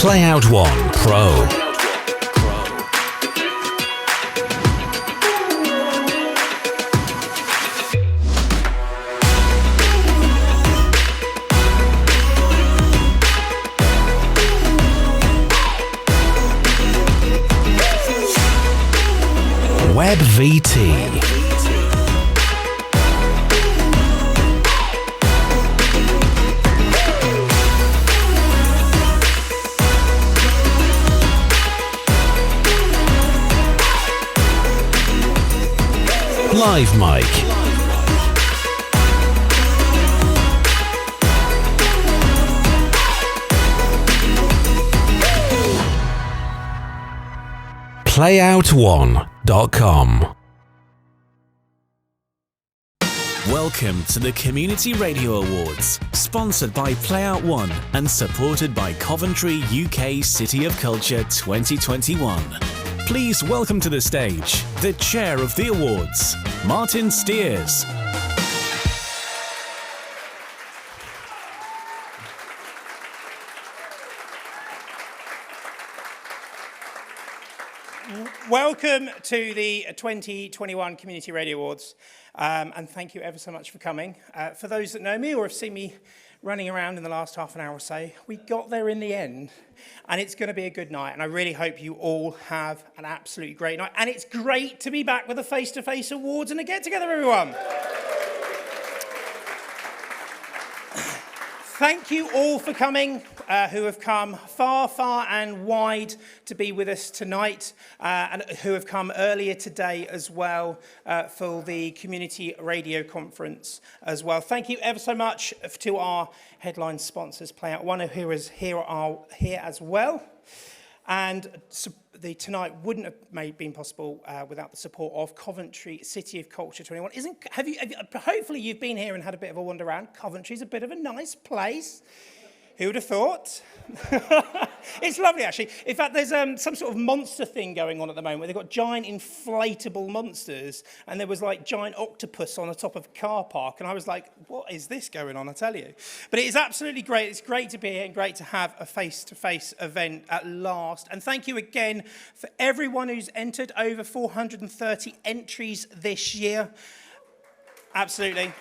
PlayoutONE Pro. Web VT. Live mic. PlayoutONE.com. Welcome to the Community Radio Awards, sponsored by PlayoutONE and supported by Coventry UK City of Culture 2021. Please welcome to the stage the chair of the awards, Martin Steers. Welcome to the 2021 Community Radio Awards, and thank you ever so much for coming. For those that know me or have seen me running around in the last half an hour or so, we got there in the end, and it's going to be a good night, and I really hope you all have an absolutely great night, and it's great to be back with the face-to-face awards and a get-together, everyone. Thank you all for coming, who have come far, far and wide to be with us tonight, and who have come earlier today as well for the Community Radio Conference as well. Thank you ever so much to our headline sponsors, PlayoutONE, who is here as well. And tonight wouldn't have been possible without the support of Coventry City of Culture 21. Hopefully you've been here and had a bit of a wander around. Coventry's a bit of a nice place. Who would have thought? It's lovely, actually. In fact, there's some sort of monster thing going on at the moment where they've got giant inflatable monsters, and there was like giant octopus on the top of a car park, and I was like, what is this going on, I tell you? But it is absolutely great. It's great to be here and great to have a face-to-face event at last. And thank you again for everyone who's entered, over 430 entries this year. Absolutely.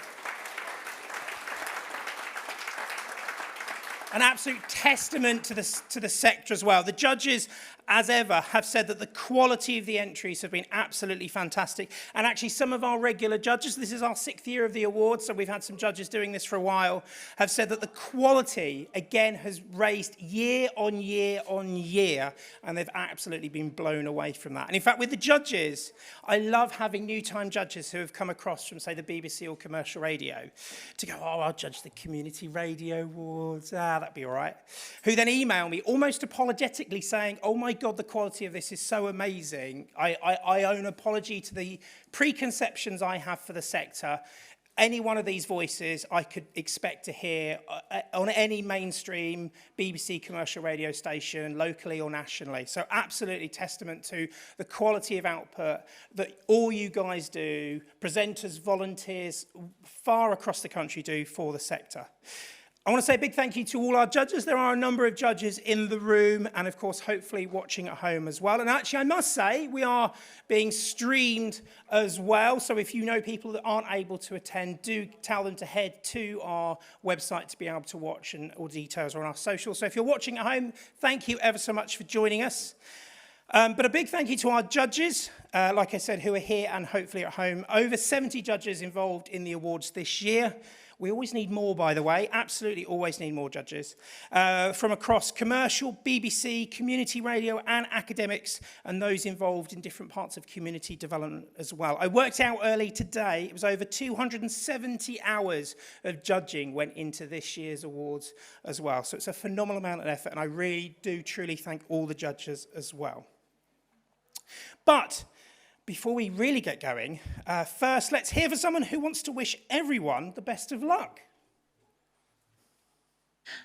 An absolute testament to the sector as well. The judges, as ever, have said that the quality of the entries have been absolutely fantastic. And actually, some of our regular judges, this is our 6th year of the awards, so we've had some judges doing this for a while, have said that the quality, again, has raised year on year on year, and they've absolutely been blown away from that. And in fact, with the judges, I love having new-time judges who have come across from, say, the BBC or commercial radio to go, oh, I'll judge the Community Radio Awards, that'd be all right. Who then email me almost apologetically saying, oh my God, the quality of this is so amazing. I owe an apology to the preconceptions I have for the sector. Any one of these voices I could expect to hear on any mainstream BBC commercial radio station, locally or nationally. So absolutely testament to the quality of output that all you guys do, presenters, volunteers, far across the country do for the sector. I want to say a big thank you to all our judges. There are a number of judges in the room and, of course, hopefully watching at home as well. And actually, I must say, we are being streamed as well. So if you know people that aren't able to attend, do tell them to head to our website to be able to watch, and all details are on our socials. So if you're watching at home, thank you ever so much for joining us. But a big thank you to our judges, like I said, who are here and hopefully at home. Over 70 judges involved in the awards this year. We always need more, by the way, absolutely always need more judges, from across commercial, BBC, community radio and academics, and those involved in different parts of community development as well. I worked out early today, it was over 270 hours of judging went into this year's awards as well. So it's a phenomenal amount of effort, and I really do truly thank all the judges as well. But before we really get going, first let's hear from someone who wants to wish everyone the best of luck.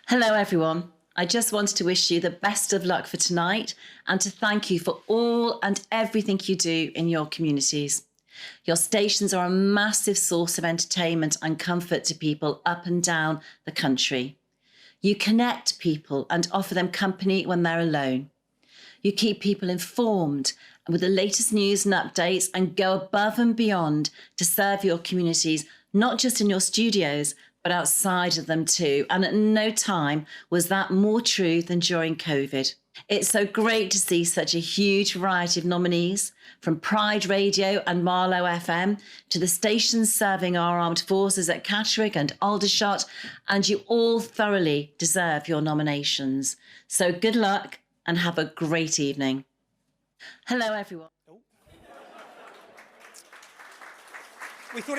Hello everyone. I just wanted to wish you the best of luck for tonight and to thank you for all and everything you do in your communities. Your stations are a massive source of entertainment and comfort to people up and down the country. You connect people and offer them company when they're alone. You keep people informed with the latest news and updates and go above and beyond to serve your communities, not just in your studios, but outside of them too. And at no time was that more true than during COVID. It's so great to see such a huge variety of nominees, from Pride Radio and Marlow FM to the stations serving our armed forces at Catterick and Aldershot, and you all thoroughly deserve your nominations. So good luck and have a great evening. Hello, everyone. We thought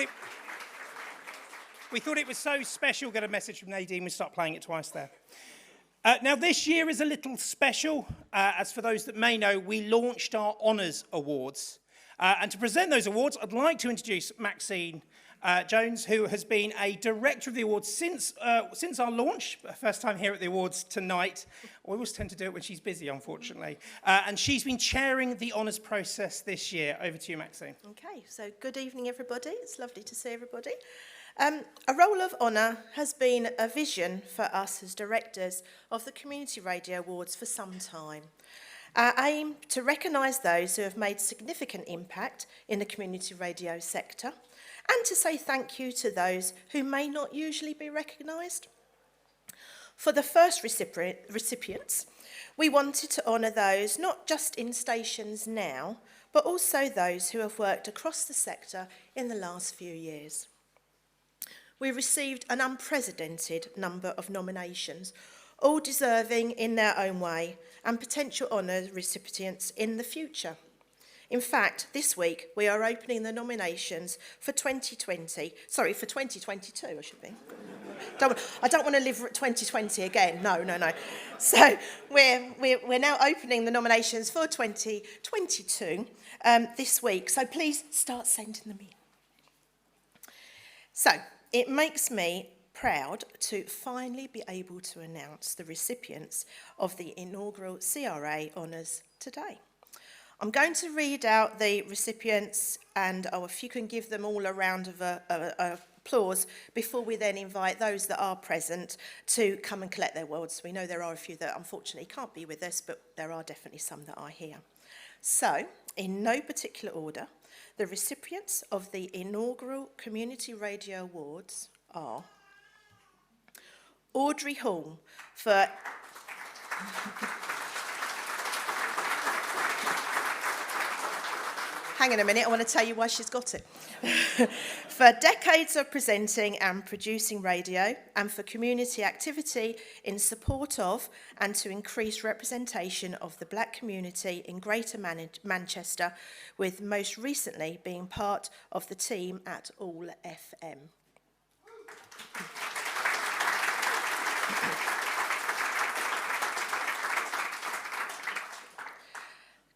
it was so special, got a message from Nadine, we start playing it twice there. Now, this year is a little special. As for those that may know, we launched our Honours Awards. And to present those awards, I'd like to introduce Maxine Jones, who has been a director of the awards since our launch. First time here at the awards tonight. We always tend to do it when she's busy, unfortunately. And she's been chairing the honours process this year. Over to you, Maxine. Okay, so good evening, everybody. It's lovely to see everybody. A role of honour has been a vision for us as directors of the Community Radio Awards for some time. Our aim to recognise those who have made significant impact in the community radio sector and to say thank you to those who may not usually be recognised. For the first recipients, we wanted to honour those not just in stations now, but also those who have worked across the sector in the last few years. We received an unprecedented number of nominations, all deserving in their own way, and potential honour recipients in the future. In fact, this week we are opening the nominations for 2022, I should be. I don't want to live at 2020 again, no. So we're now opening the nominations for 2022 this week, so please start sending them in. So, it makes me proud to finally be able to announce the recipients of the inaugural CRA Honours today. I'm going to read out the recipients and if you can give them all a round of applause before we then invite those that are present to come and collect their awards. We know there are a few that unfortunately can't be with us, but there are definitely some that are here. So, in no particular order, the recipients of the inaugural Community Radio Awards are Audrey Hall for... Hang on a minute, I want to tell you why she's got it. For decades of presenting and producing radio and for community activity in support of and to increase representation of the black community in Greater Manchester, with most recently being part of the team at All FM.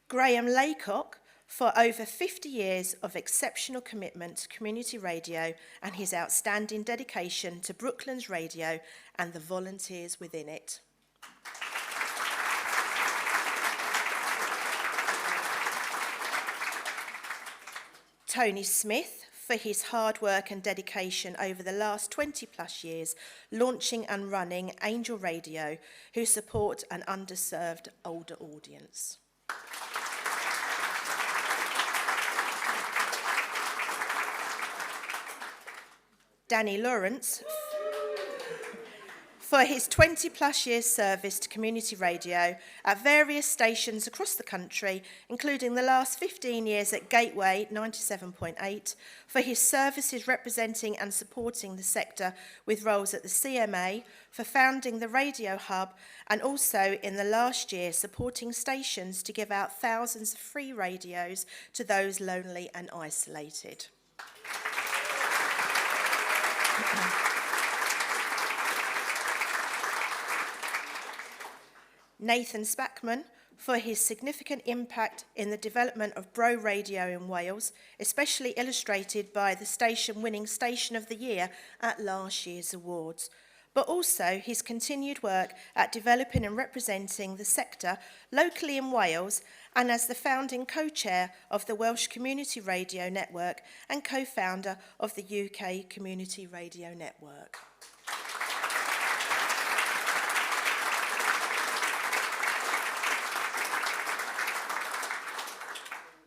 Graham Laycock for over 50 years of exceptional commitment to community radio and his outstanding dedication to Brooklands Radio and the volunteers within it. Tony Smith for his hard work and dedication over the last 20 plus years, launching and running Angel Radio, who support an underserved older audience. Danny Lawrence for his 20 plus years service to community radio at various stations across the country, including the last 15 years at Gateway 97.8, for his services representing and supporting the sector with roles at the CMA, for founding the Radio Hub, and also in the last year supporting stations to give out thousands of free radios to those lonely and isolated. Nathan Spackman for his significant impact in the development of Bro Radio in Wales, especially illustrated by the station winning Station of the Year at last year's awards, but also his continued work at developing and representing the sector locally in Wales and as the founding co-chair of the Welsh Community Radio Network and co-founder of the UK Community Radio Network.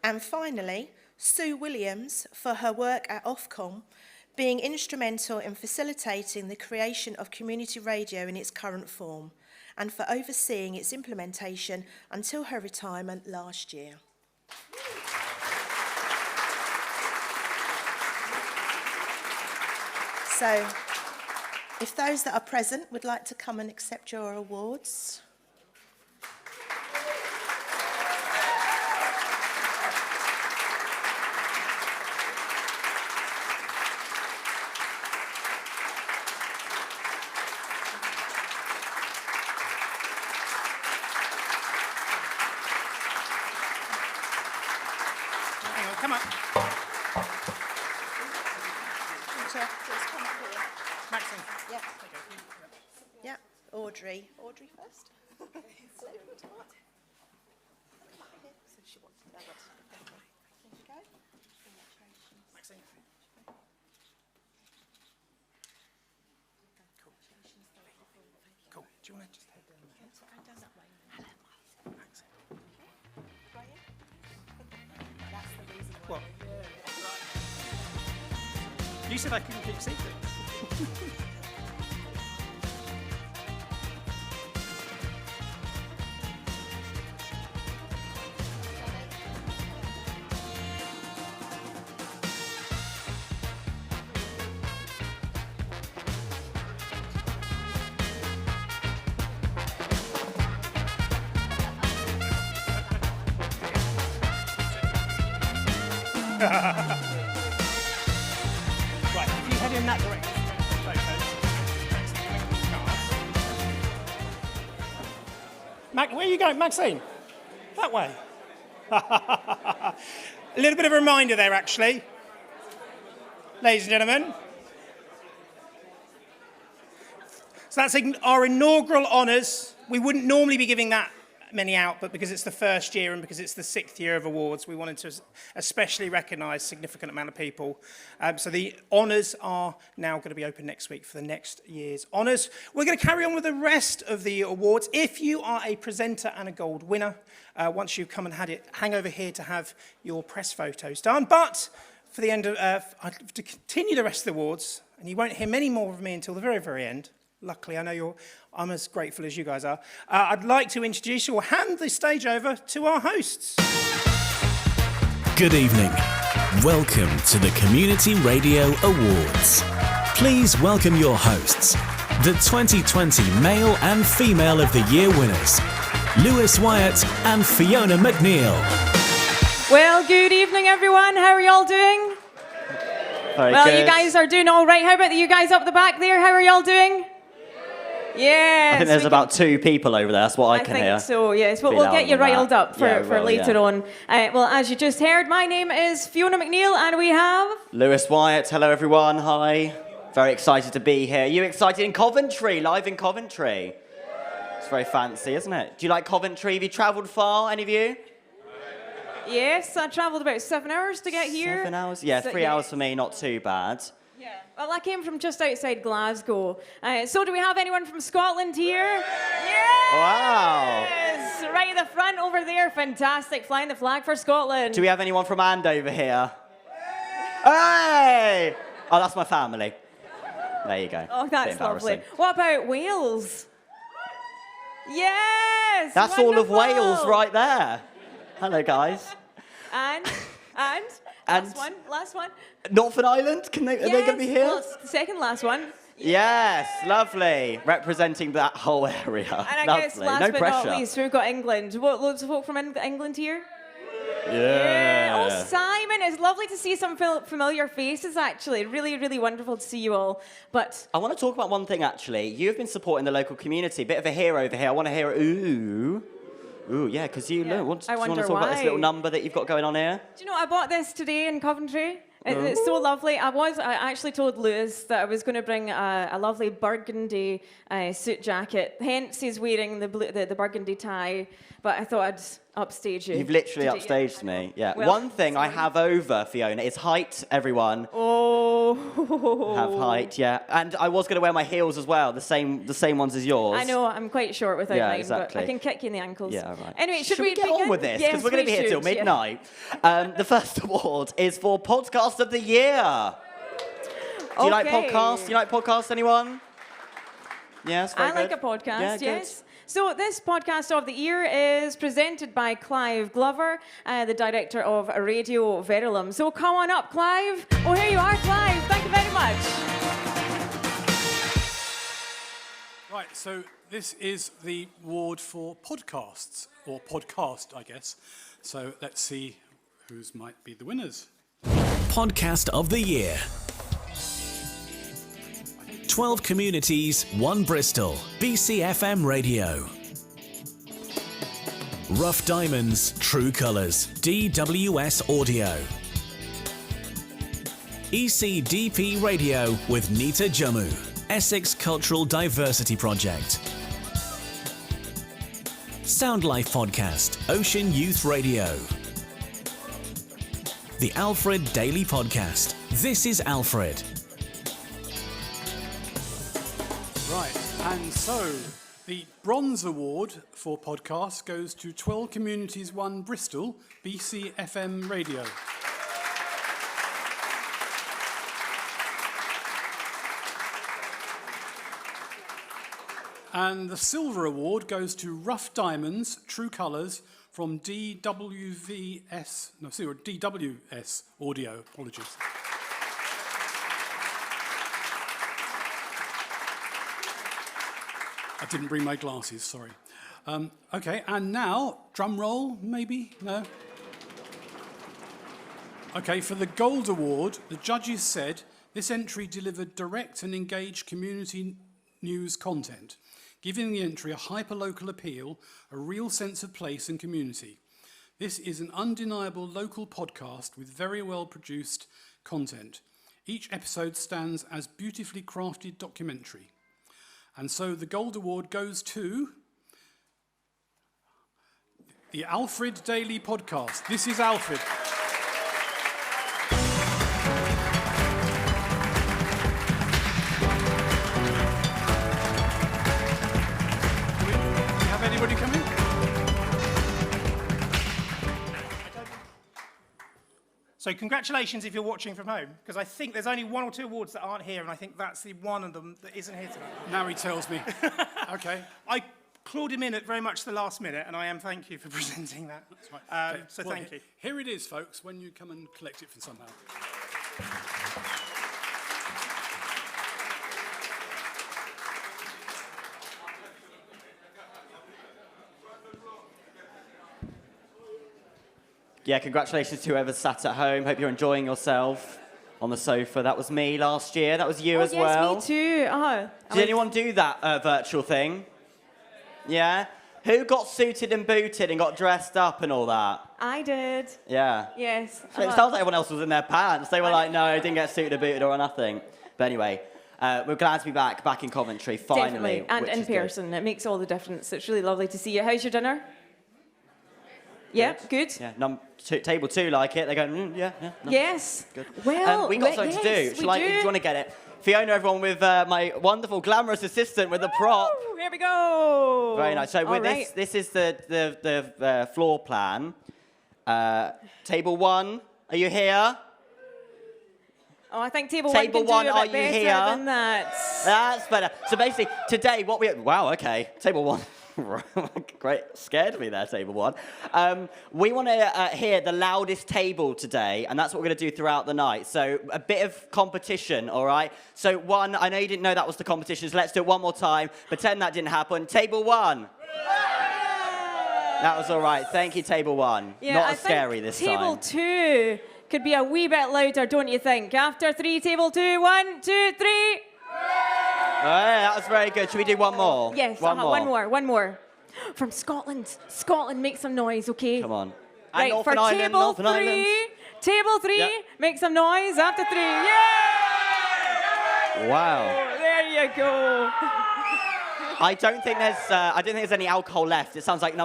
And finally, Sue Williams for her work at Ofcom, being instrumental in facilitating the creation of community radio in its current form, and for overseeing its implementation until her retirement last year. So, if those that are present would like to come and accept your awards. Come on. Maxine. Yep. Yep. Audrey. Audrey first. Maxine. Cool. Do you want to just head down there? Maxine. What? You said I couldn't keep secrets. Right, if you head in that direction. Where are you going, Maxine? That way. A little bit of a reminder there, actually. Ladies and gentlemen. So that's our inaugural honours. We wouldn't normally be giving that many out, but because it's the first year and because it's the 6th year of awards, we wanted to especially recognise a significant amount of people. So the honours are now going to be open next week for the next year's honours. We're going to carry on with the rest of the awards. If you are a presenter and a gold winner, once you've come and had it, hang over here to have your press photos done. But for the end of, to continue the rest of the awards, and you won't hear many more of me until the very, very end. Luckily, I know I'm as grateful as you guys are. I'd like to introduce you or hand the stage over to our hosts. Good evening. Welcome to the Community Radio Awards. Please welcome your hosts, the 2020 Male and Female of the Year winners, Lewis Wyatt and Fiona McNeil. Well, good evening, everyone. How are y'all doing? Very well, good. You guys are doing all right. How about you guys up the back there? How are y'all doing? Yes. I think there's about 2 people over there. That's what I can hear. I think so, yes. But Be we'll louder get you than that. riled up for, Yeah, for later yeah. on. Well, as you just heard, my name is Fiona McNeil, and we have... Lewis Wyatt. Hello, everyone. Hi. Very excited to be here. You excited in Coventry? Live in Coventry. It's very fancy, isn't it? Do you like Coventry? Have you travelled far, any of you? Yes, I travelled about 7 hours to get here. 7 hours? Yeah, So, 3 hours for me, not too bad. Yeah. Well, I came from just outside Glasgow. So do we have anyone from Scotland here? Yes! Wow. Right at the front over there. Fantastic. Flying the flag for Scotland. Do we have anyone from Andover here? Hey! Oh, that's my family. There you go. Oh, Bit that's embarrassing. lovely. What about Wales? Yes! That's all of wonderful. Wales right there. Hello, guys. And And last one. Northern Ireland? Are they going to be here? Well, it's the second last one. Yes, lovely. Representing that whole area. And I lovely. guess last no but pressure. not least, we've got England. What, loads of folk from England here? Yeah. Oh, Simon, it's lovely to see some familiar faces, actually. Really, really wonderful to see you all. But I want to talk about one thing, actually. You've been supporting the local community. Bit of a hero over here. I want to hear ooh. Ooh, yeah, because you know. Do you want to talk about this little number that you've got going on here? Do you know, I bought this today in Coventry. It's so lovely. I actually told Lewis that I was going to bring a lovely burgundy suit jacket. Hence, he's wearing the burgundy tie. But I thought upstage you. You've literally Did you? upstaged me. Yeah. Well, One thing I have over Fiona is height, everyone. Oh. Have height, yeah. And I was going to wear my heels as well, the same ones as yours. I know, I'm quite short without mine, exactly. but I can kick you in the ankles. Yeah, all right. Anyway, should we get on begin? with this? Yes, Because we're going to be here till should, yeah. midnight. The first award is for Podcast of the Year. Do you like podcasts? Do you like podcasts, anyone? Yes, very I like good. a podcast, Yeah, yes. So this podcast of the year is presented by Clive Glover, the director of Radio Verulam. So come on up, Clive. Oh, here you are, Clive. Thank you very much. Right, so this is the award for podcasts, or podcast, I guess. So let's see whose might be the winners. Podcast of the Year. 12 communities, 1 Bristol. BCFM Radio. Rough Diamonds, True Colours. DWS Audio. ECDP Radio with Nita Jammu. Essex Cultural Diversity Project. Sound Life Podcast, Ocean Youth Radio. The Alfred Daily Podcast. This is Alfred. Right, and so the Bronze Award for podcasts goes to 12 Communities 1 Bristol, BCFM Radio. And the Silver Award goes to Rough Diamonds, True Colours from DWS Audio. Apologies. I didn't bring my glasses, sorry. Okay, and now, drum roll, maybe? No? Okay, for the Gold Award, the judges said this entry delivered direct and engaged community news content, giving the entry a hyper-local appeal, a real sense of place and community. This is an undeniable local podcast with very well-produced content. Each episode stands as beautifully crafted documentary. And so the Gold Award goes to the Alfred Daily Podcast. This is Alfred. Do we have anybody coming? So congratulations if you're watching from home, because I think there's only 1 or 2 awards that aren't here, and I think that's the one of them that isn't here tonight. Now he tells me. Okay. I clawed him in at very much the last minute, and I am thank you for presenting that. That's right. Okay. So Well, thank you. Here it is, folks, when you come and collect it from somehow. Yeah, congratulations to whoever sat at home. Hope you're enjoying yourself on the sofa. That was me last year. That was you as well. Yes, me too. Did anyone do that virtual thing? Yeah? Who got suited and booted and got dressed up and all that? I did. Yeah. Yes. It sounds like everyone else was in their pants. They were like, no, didn't get suited or booted or nothing. But anyway, we're glad to be back in Coventry, finally. Definitely. And which in is good. person. It makes all the difference. It's really lovely to see you. How's your dinner? Yeah, good. Yeah, table 2 like it. They go, yeah. No. Yes. Good. Well, we got something to do. yes, Do you want to get it? Fiona, everyone, with my wonderful, glamorous assistant with the prop. Woo, here we go. Very nice. So with right. this is the floor plan. Table 1, are you here? Oh, I think table Table 1 can do one, a bit are you better here? than that. That's better. So basically, today, wow, okay, table 1. Great, scared me there, table 1. We want to hear the loudest table today, and that's what we're going to do throughout the night. So a bit of competition, all right? So 1, I know you didn't know that was the competition, so let's do it one more time. Pretend that didn't happen. Table 1. That was all right. Thank you, table 1. Yeah, Not I as scary think this table time. 2 could be a wee bit louder, don't you think? After 3, table 2, 1, 2, 3. Oh, yeah, that was very good. Should we do one more? Yes, one more. From Scotland. Scotland, make some noise, okay? Come on. Right, Northern for Ireland, table Northern 3. Ireland. Table 3, Yep. make some noise after 3. Yeah! Wow. There you go. I don't think there's any alcohol left. It sounds like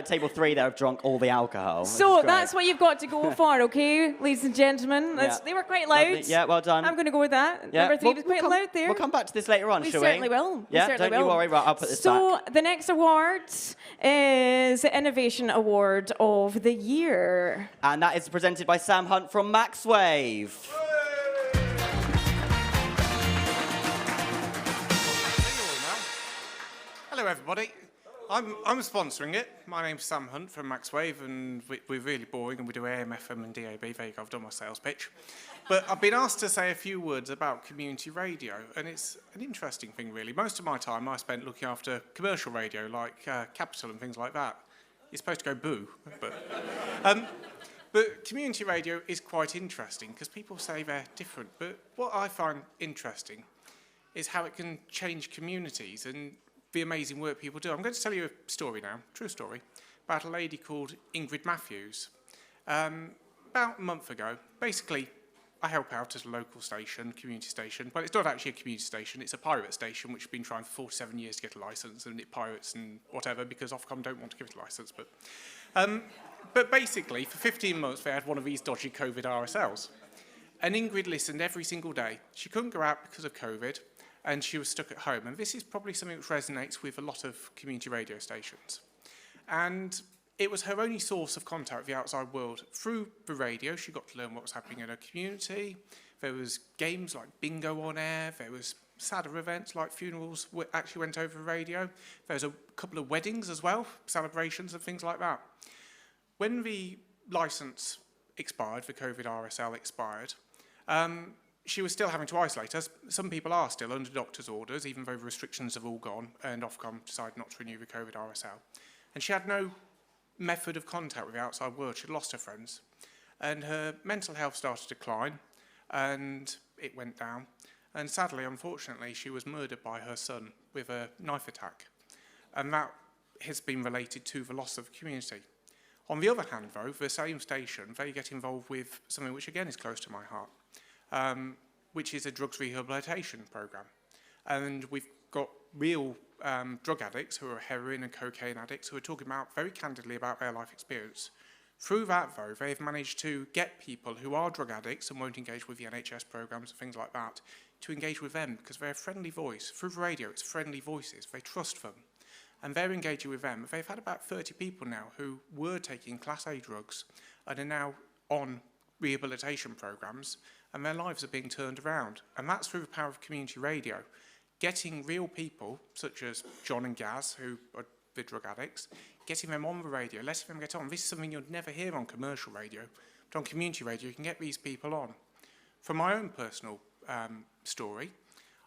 table 3 there have drunk all the alcohol. So that's what you've got to go for, okay, ladies and gentlemen. They were quite loud. Lovely. Yeah, well done. I'm going to go with that. Yeah. Number 3 was quite loud there. We'll come back to this later on, shall we? Certainly will. Yeah, we certainly don't will. you worry. Right, I'll put this back. So the next award is the Innovation Award of the Year. And that is presented by Sam Hunt from Maxwave. Hello, everybody. I'm sponsoring it. My name's Sam Hunt from Maxwave, and we're really boring, and we do AM, FM, and DAB. There you go, I've done my sales pitch. But I've been asked to say a few words about community radio, and it's an interesting thing, really. Most of my time I spent looking after commercial radio, like Capital and things like that. You're supposed to go boo, but community radio is quite interesting, because people say they're different. But what I find interesting is how it can change communities and the amazing work people do. I'm going to tell you a story now, true story, about a lady called Ingrid Matthews. About a month ago, basically, I help out at a local station, community station. Well, it's not actually a community station, it's a pirate station, which has been trying for 47 years to get a licence, and it pirates and whatever, because Ofcom don't want to give it a licence. But basically, for 15 months, they had one of these dodgy COVID RSLs. And Ingrid listened every single day. She couldn't go out because of COVID, and she was stuck at home. And this is probably something which resonates with a lot of community radio stations. And it was her only source of contact with the outside world. Through the radio, she got to learn what was happening in her community. There was games like bingo on air. There was sadder events like funerals actually went over the radio. There was a couple of weddings as well, celebrations and things like that. When the licence expired, the COVID RSL expired, she was still having to isolate us. Some people are still under doctor's orders, even though the restrictions have all gone, and Ofcom decided not to renew the COVID RSL. And she had no method of contact with the outside world. She'd lost her friends. And her mental health started to decline, and it went down. And sadly, unfortunately, she was murdered by her son with a knife attack. And that has been related to the loss of community. On the other hand, though, the same station, they get involved with something which, again, is close to my heart. Which is a drugs rehabilitation programme. And we've got real drug addicts who are heroin and cocaine addicts who are talking about very candidly about their life experience. Through that, though, they've managed to get people who are drug addicts and won't engage with the NHS programmes and things like that to engage with them because they're a friendly voice. Through the radio, it's friendly voices. They trust them. And they're engaging with them. They've had about 30 people now who were taking Class A drugs and are now on rehabilitation programmes, and their lives are being turned around. And that's through the power of community radio. Getting real people, such as John and Gaz, who are the drug addicts, getting them on the radio, letting them get on. This is something you'd never hear on commercial radio, but on community radio you can get these people on. From my own personal story,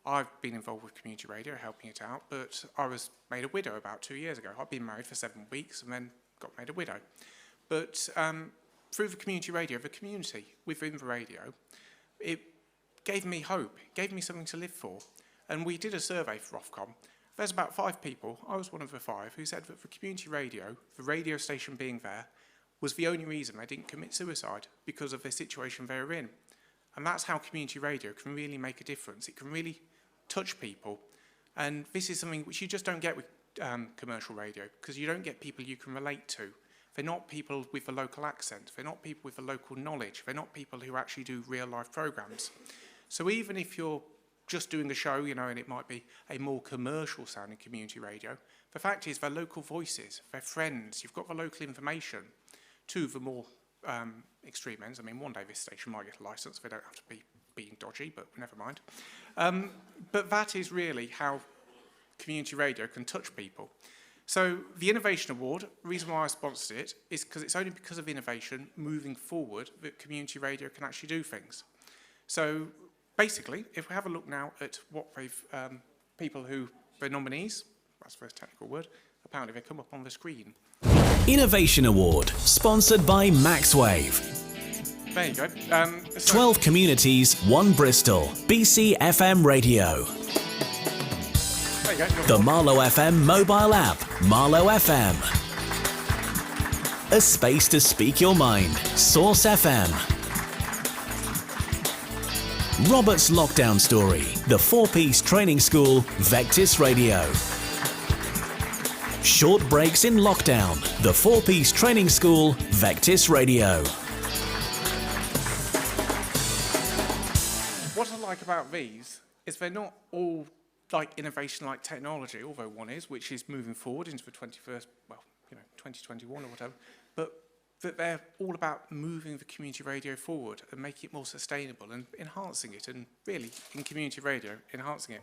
I've been involved with community radio, helping it out, but I was made a widow about 2 years ago. I'd been married for 7 weeks and then got made a widow. But through the community radio, the community within the radio, it gave me hope, it gave me something to live for. And we did a survey for Ofcom. There's about 5 people, I was one of the 5, who said that for community radio, the radio station being there, was the only reason they didn't commit suicide because of the situation they were in. And that's how community radio can really make a difference. It can really touch people. And this is something which you just don't get with commercial radio, because you don't get people you can relate to. They're not people with a local accent. They're not people with a local knowledge. They're not people who actually do real-life programmes. So even if you're just doing a show, you know, and it might be a more commercial-sounding community radio, the fact is they're local voices, they're friends, you've got the local information to the more extreme ends. I mean, one day this station might get a licence, they don't have to be being dodgy, but never mind. But that is really how community radio can touch people. So the Innovation Award, the reason why I sponsored it is because it's only because of innovation moving forward that community radio can actually do things. So basically, if we have a look now at what they've, people who, the nominees, that's the first technical word, apparently they come up on the screen. Innovation Award, sponsored by Maxwave. There you go. 12 communities, 1 Bristol, BC FM radio. There you go. The Marlow FM mobile app, Marlow FM. A space to speak your mind, Source FM. Robert's Lockdown Story, the 4-piece training school, Vectis Radio. Short breaks in lockdown. The four-piece training school, Vectis Radio. What I like about these is they're not all like innovation like technology, although one is, which is moving forward into the 21st, 2021 or whatever, but that they're all about moving the community radio forward and making it more sustainable and enhancing it, and really, in community radio, enhancing it.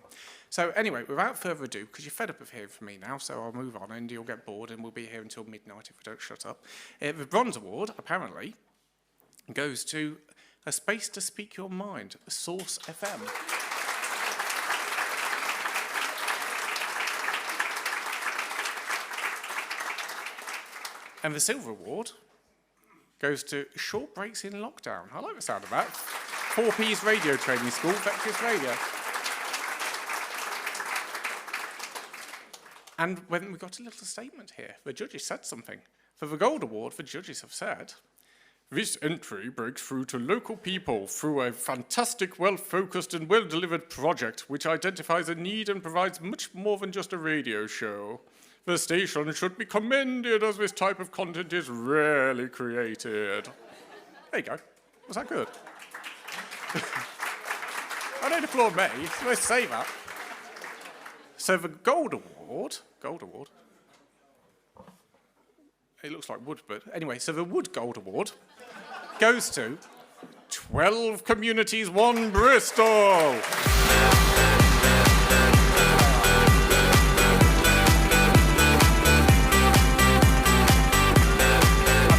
So anyway, without further ado, because you're fed up of hearing from me now, so I'll move on and you'll get bored and we'll be here until midnight if I don't shut up. The Bronze Award, apparently, goes to A Space to Speak Your Mind, Source FM. And the Silver Award goes to Short Breaks in Lockdown. I like the sound of that. 4P's radio training school, Vectis Radio. And when we got a little statement here, the judges said something. For the Gold Award, the judges have said, this entry breaks through to local people through a fantastic, well-focused and well-delivered project which identifies a need and provides much more than just a radio show. The station should be commended as this type of content is rarely created. There you go. Was that good? I don't applaud me. Let's say that. So the Gold Award, it looks like wood, but anyway, so the Wood Gold Award goes to 12 Communities One Bristol.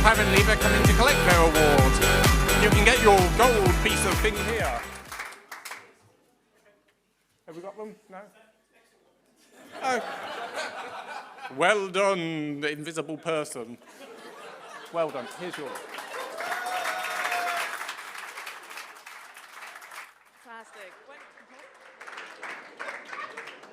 Apparently they're coming to collect their award. You can get your gold piece of thing here. Have we got them? No? Oh. Well done, the invisible person. Well done. Here's yours. Fantastic.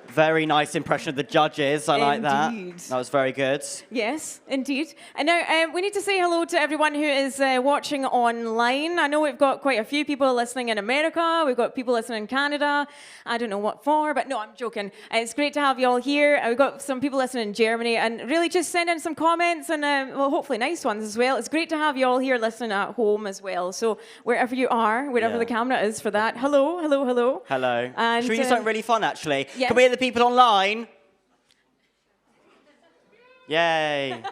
Very nice impression of the judges. I like that. Indeed. That was very good. Yes, indeed. And now we need to say hello to everyone who is watching online. I know we've got quite a few people listening in America. We've got people listening in Canada. I don't know what for, but no, I'm joking. It's great to have you all here. We've got some people listening in Germany, and really just send in some comments and well, hopefully nice ones as well. It's great to have you all here listening at home as well. So wherever you are, wherever the camera is for that, hello, hello, hello. Hello. And, should we do something really fun, actually? Yes. Can we hear the people online? Yay.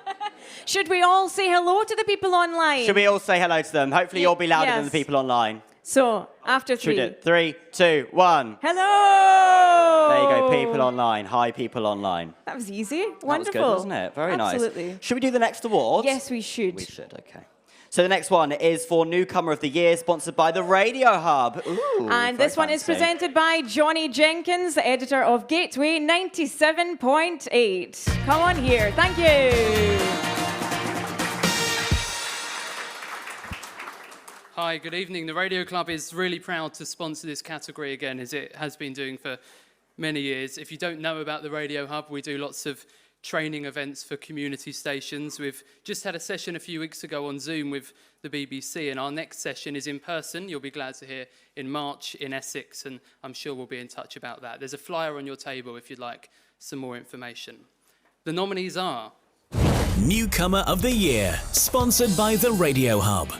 Should we all say hello to the people online? Should we all say hello to them? Hopefully you'll be louder than the people online. So, after Should we three. do it? 3, 2, 1. Hello! There you go, people online. Hi, people online. That was easy. Wonderful. That was good, wasn't it? Very nice. Absolutely. Should we do the next award? Yes, we should. We should, okay. So the next one is for Newcomer of the Year, sponsored by the Radio Hub. Ooh, and this one is presented by Johnny Jenkins, the editor of Gateway 97.8. Come on here. Thank you. Hi, good evening. The Radio Club is really proud to sponsor this category again, as it has been doing for many years. If you don't know about the Radio Hub, we do lots of training events for community stations. We've just had a session a few weeks ago on Zoom with the BBC, and our next session is in person, you'll be glad to hear, in March in Essex, and I'm sure we'll be in touch about that. There's a flyer on your table if you'd like some more information. The nominees are... Newcomer of the Year, sponsored by the Radio Hub.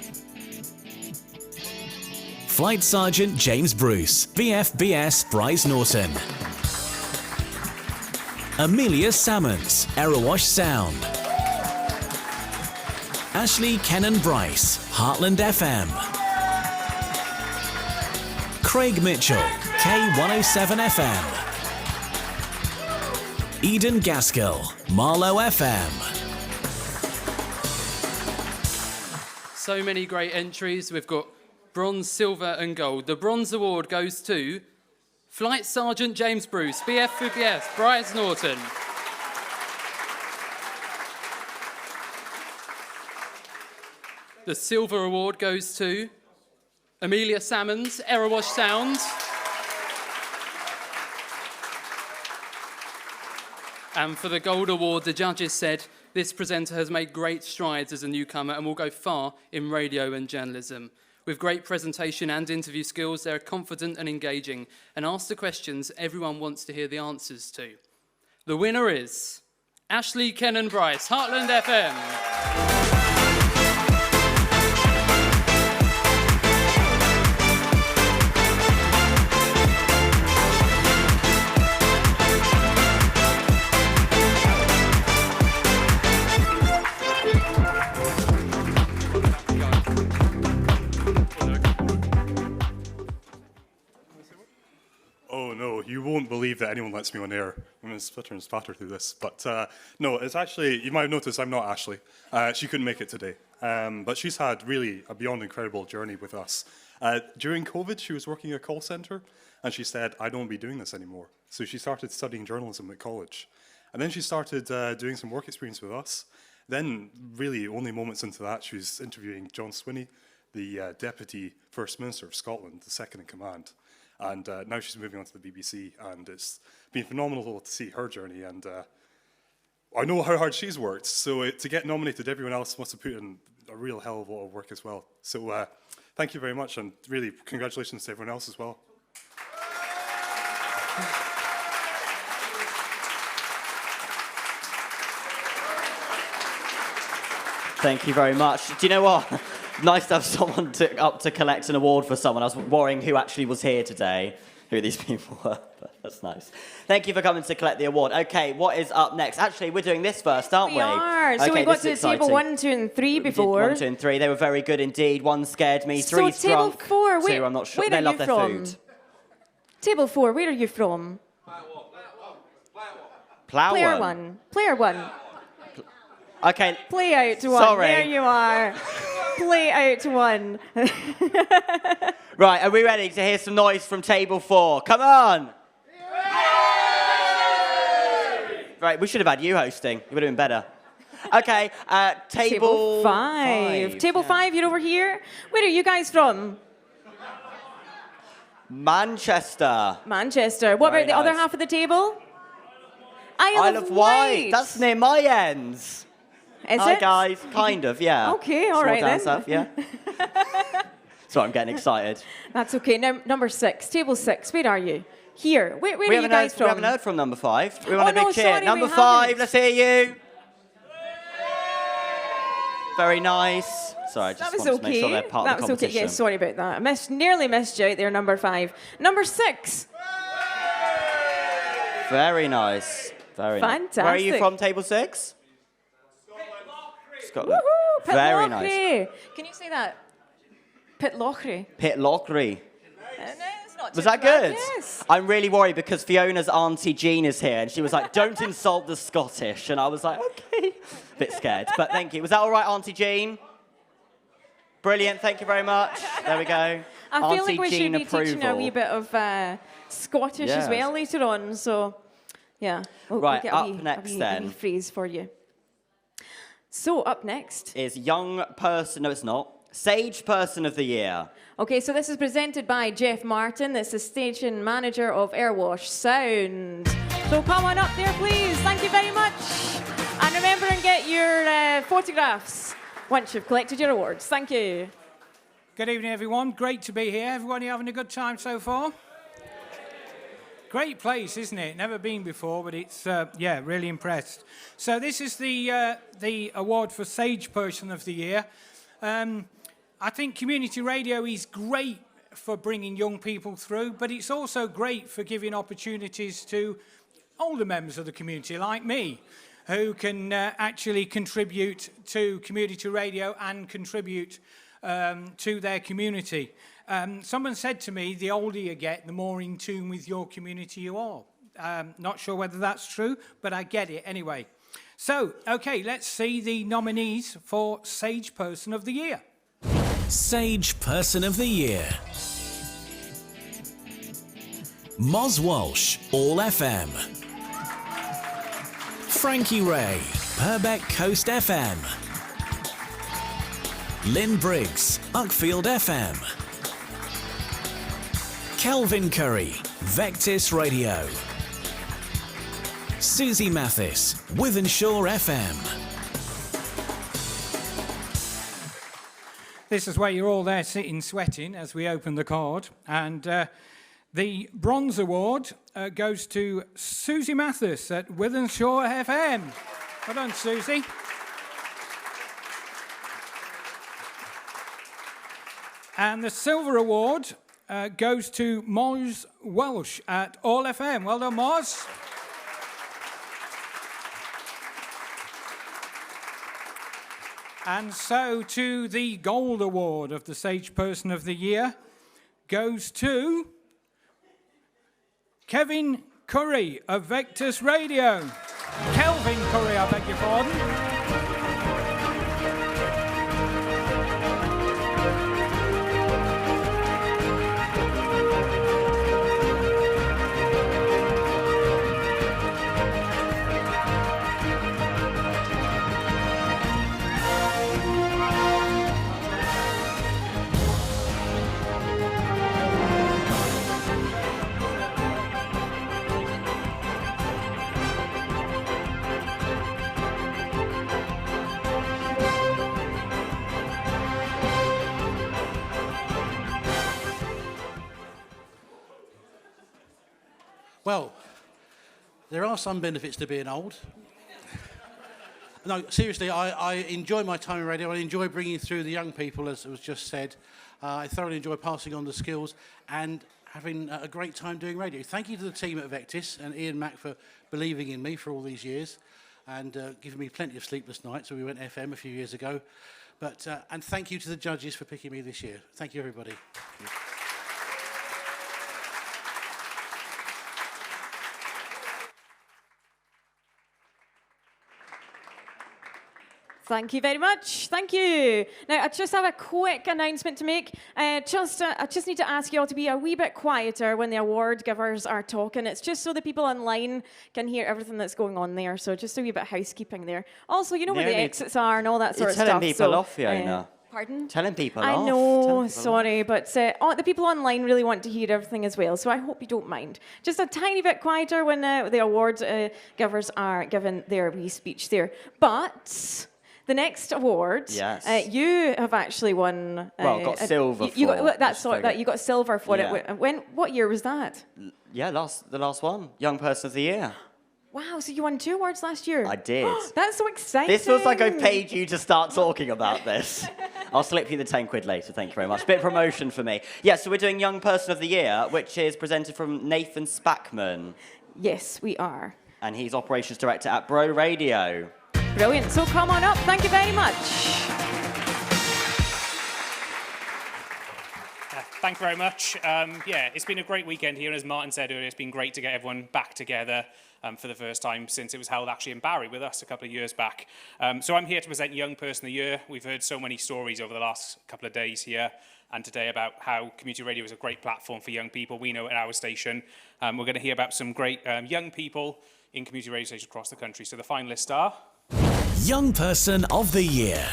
Flight Sergeant James Bruce, VFBS Bryce Norton. Amelia Salmons, Erewash Sound. Ashley Kennan Bryce, Heartland FM. Craig Mitchell, K107 FM. Eden Gaskell, Marlow FM. So many great entries. We've got bronze, silver and gold. The bronze award goes to Flight Sergeant James Bruce, BFBS, Bryce Norton. The silver award goes to Amelia Salmons, Erewash Sound. And for the gold award, the judges said, this presenter has made great strides as a newcomer and will go far in radio and journalism. With great presentation and interview skills, they're confident and engaging and ask the questions everyone wants to hear the answers to. The winner is Ashley, Ken and Bryce, Heartland FM. Oh no, you won't believe that anyone lets me on air. I'm going to sputter and spatter through this. But no, it's actually, you might have noticed I'm not Ashley. She couldn't make it today. But she's had really a beyond incredible journey with us. During COVID, she was working at a call centre, and she said, I don't want to be doing this anymore. So she started studying journalism at college. And then she started doing some work experience with us. Then, really, only moments into that, she was interviewing John Swinney, the Deputy First Minister of Scotland, the second in command. And now she's moving on to the BBC, and it's been phenomenal to see her journey. And I know how hard she's worked, so to get nominated, everyone else must have put in a real hell of a lot of work as well. So thank you very much, and really congratulations to everyone else as well. Thank you very much. Do you know what? Nice to have someone up to collect an award for someone. I was worrying who actually was here today, who these people were, but that's nice. Thank you for coming to collect the award. Okay, what is up next? Actually, we're doing this first, aren't we? We are. So okay, we got to table 1, 2 and 3 before. 1, 2 and 3. They were very good indeed. 1 scared me, 3 so table drunk. 4, 2, I'm not sure. Where they are love you their from? food. Table 4, where are you from? Player 1. Player 1. Okay. Play out 1. Sorry. There you are. Play out 1. Right, are we ready to hear some noise from table 4? Come on! Right, we should have had you hosting. It would have been better. Okay, table 5. Table 5, you're over here. Where are you guys from? Manchester. Manchester. What Very about the other nice. half of the table? Isle of Wight. That's near my ends. Is Hi it? guys, kind of, yeah. Okay, all Small right down then. South, yeah. Sorry, I'm getting excited. That's okay. Now, number 6, table 6. Where are you? Here. Where are you guys from? We haven't heard from number 5. We want a big no, cheer. sorry, Number we 5, haven't. let's hear you. Very nice. Sorry, I just That was want to make sure they're okay. part That of the was okay. competition. Yeah, sorry about that. I nearly missed you out there, number 5. Number 6. Very nice. Very nice. Fantastic. Where are you from, table 6? Scotland. Woohoo! Very nice. Pitlochry. Can you say that? Pitlochry. Pitlochry. No, it's not Was too that bad. good? Yes. I'm really worried because Fiona's auntie Jean is here and she was like, don't insult the Scottish. And I was like, okay. A bit scared, but thank you. Was that all right, Auntie Jean? Brilliant, thank you very much. There we go. I feel Auntie like we should Jean be teaching a wee bit of Scottish as Yes. well later on. So, yeah. Right, get up a wee, next a wee then. phrase for you. So, up next. Is young person, no it's not, Sage Person of the Year. Okay, so this is presented by Jeff Martin. This is station manager of Airwash Sound. So come on up there, please. Thank you very much. And remember and get your photographs once you've collected your awards. Thank you. Good evening, everyone. Great to be here. Everyone, you having a good time so far? Great place, isn't it? Never been before, but it's, yeah, really impressed. So this is the award for Sage Person of the Year. I think community radio is great for bringing young people through, but it's also great for giving opportunities to older members of the community like me, who can actually contribute to community radio and contribute to their community. Someone said to me, the older you get, the more in tune with your community you are. Not sure whether that's true, but I get it anyway. So, okay, let's see the nominees for Sage Person of the Year. Sage Person of the Year. Moz Walsh, All FM. Frankie Ray, Purbeck Coast FM. Lynn Briggs, Uckfield FM. Kelvin Curry, Vectis Radio. Susie Mathis, Withenshaw FM. This is where you're all there sitting sweating as we open the card. And the Bronze Award goes to Susie Mathis at Withenshaw FM. Well done, Susie. And the silver award goes to Moz Welsh at All FM. Well done, Moz. And so to the gold award of the Sage Person of the Year goes to Kevin Curry of Vectus Radio. Kelvin Curry, I beg your pardon. Well, there are some benefits to being old. No, seriously, I enjoy my time in radio. I enjoy bringing through the young people, as was just said. I thoroughly enjoy passing on the skills and having a great time doing radio. Thank you to the team at Vectis and Ian Mack for believing in me for all these years and giving me plenty of sleepless nights. So we went FM a few years ago. And thank you to the judges for picking me this year. Thank you, everybody. Thank you very much. Thank you. Now, I just have a quick announcement to make. I just need to ask you all to be a wee bit quieter when the award givers are talking. It's just so the people online can hear everything that's going on there. So just a wee bit of housekeeping there. Also, you know where the exits are and all that sort of stuff. You're telling people off, Fiona. Pardon? Telling people off. I know, sorry, but the people online really want to hear everything as well, so I hope you don't mind. Just a tiny bit quieter when the award givers are giving their wee speech there. But the next award, yes. You have actually won. Got silver for. You got silver for it. What year was that? Yeah, the last one. Young Person of the Year. Wow, so you won 2 awards last year. I did. That's so exciting. This feels like I paid you to start talking about this. I'll slip you the 10 quid later, thank you very much. Bit of promotion for me. Yeah, so we're doing Young Person of the Year, which is presented from Nathan Spackman. Yes, we are. And he's Operations Director at Bro Radio. Brilliant. So come on up. Thank you very much. Thank you very much. It's been a great weekend here, and as Martin said earlier, it's been great to get everyone back together for the first time since it was held actually in Barry with us a couple of years back. So I'm here to present Young Person of the Year. We've heard so many stories over the last couple of days here and today about how community radio is a great platform for young people. We know at our station. We're going to hear about some great young people in community radio stations across the country. So the finalists are... Young Person of the Year.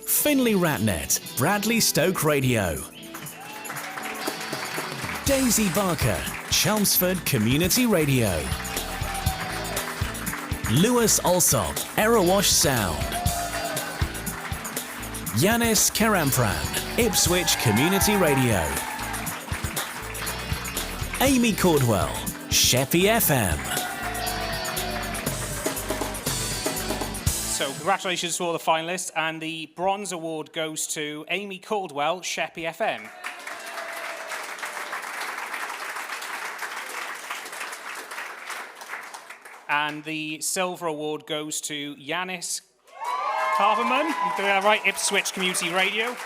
Finley Ratnet, Bradley Stoke Radio. Daisy Barker, Chelmsford Community Radio. Lewis Alsop, Erewash Sound. Yanis Karampran, Ipswich Community Radio. Amy Cordwell, Sheppey FM. So congratulations to all the finalists, and the Bronze Award goes to Amy Caldwell, Sheppey FM. And the Silver Award goes to Yanis Carverman, I'm doing that right, Ipswich Community Radio.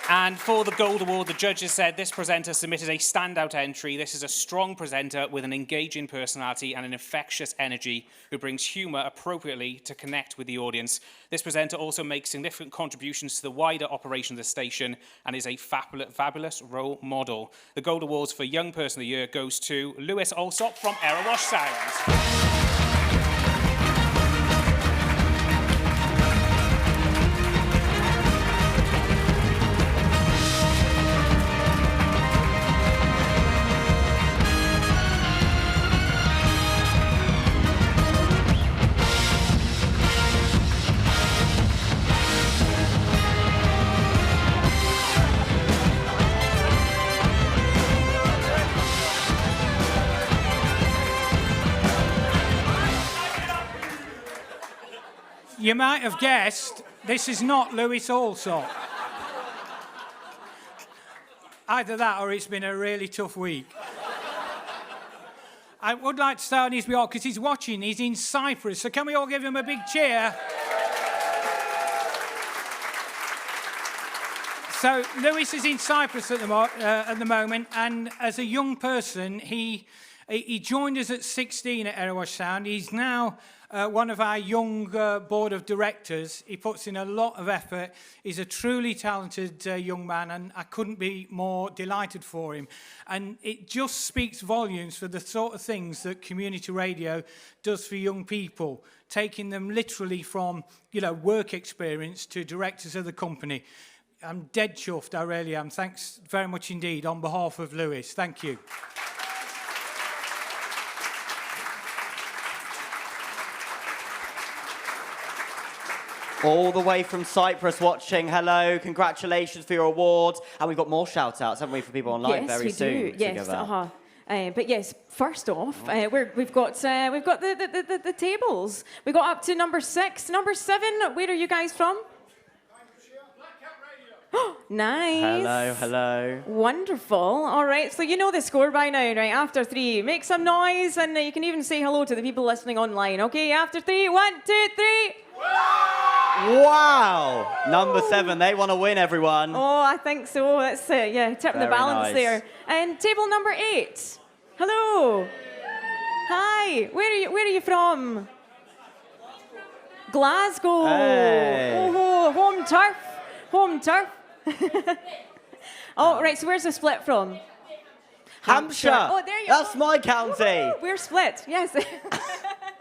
And for the Gold Award, the judges said this presenter submitted a standout entry. This is a strong presenter with an engaging personality and an infectious energy who brings humour appropriately to connect with the audience. This presenter also makes significant contributions to the wider operation of the station and is a fabulous role model. The Gold Awards for Young Person of the Year goes to Lewis Alsop from Erewash Sound. You might have guessed this is not Lewis Allsop. Either that or it's been a really tough week. I would like to start on his behalf because he's watching. He's in Cyprus. So can we all give him a big cheer? So Lewis is in Cyprus at the moment, and as a young person, he joined us at 16 at Erewash Sound. He's now one of our young board of directors. He puts in a lot of effort. He's a truly talented young man, and I couldn't be more delighted for him. And it just speaks volumes for the sort of things that community radio does for young people, taking them literally from, work experience to directors of the company. I'm dead chuffed, I really am. Thanks very much indeed on behalf of Lewis. Thank you. All the way from Cyprus watching. Hello, congratulations for your award. And we've got more shout-outs, haven't we, for people online very soon? Yes, we do. Yes, but yes, first off, we've got the tables. We got up to number 6, number 7. Where are you guys from? Nice. Hello. Wonderful. All right, so you know the score by now, right? After 3, make some noise, and you can even say hello to the people listening online. Okay, after 3, 1, 2, 3. Wow! Number 7, they want to win, everyone. Oh, I think so. That's it. Yeah, tipping the balance nice. there. And table number 8. Hello. Hi. Where are you from? Glasgow. Hey. Oh, home turf. Home turf. Oh, right. So where's the split from? Hampshire. Oh, there you go. That's my county. Woohoo, we're split. Yes.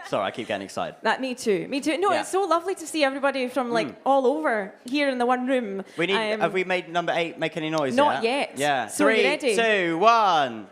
Sorry, I keep getting excited. Me too. No, Yeah. It's so lovely to see everybody from all over here in the one room. We need. Have we made number 8 make any noise Not yet? yet. Yeah. So 3, you ready? 2, 1.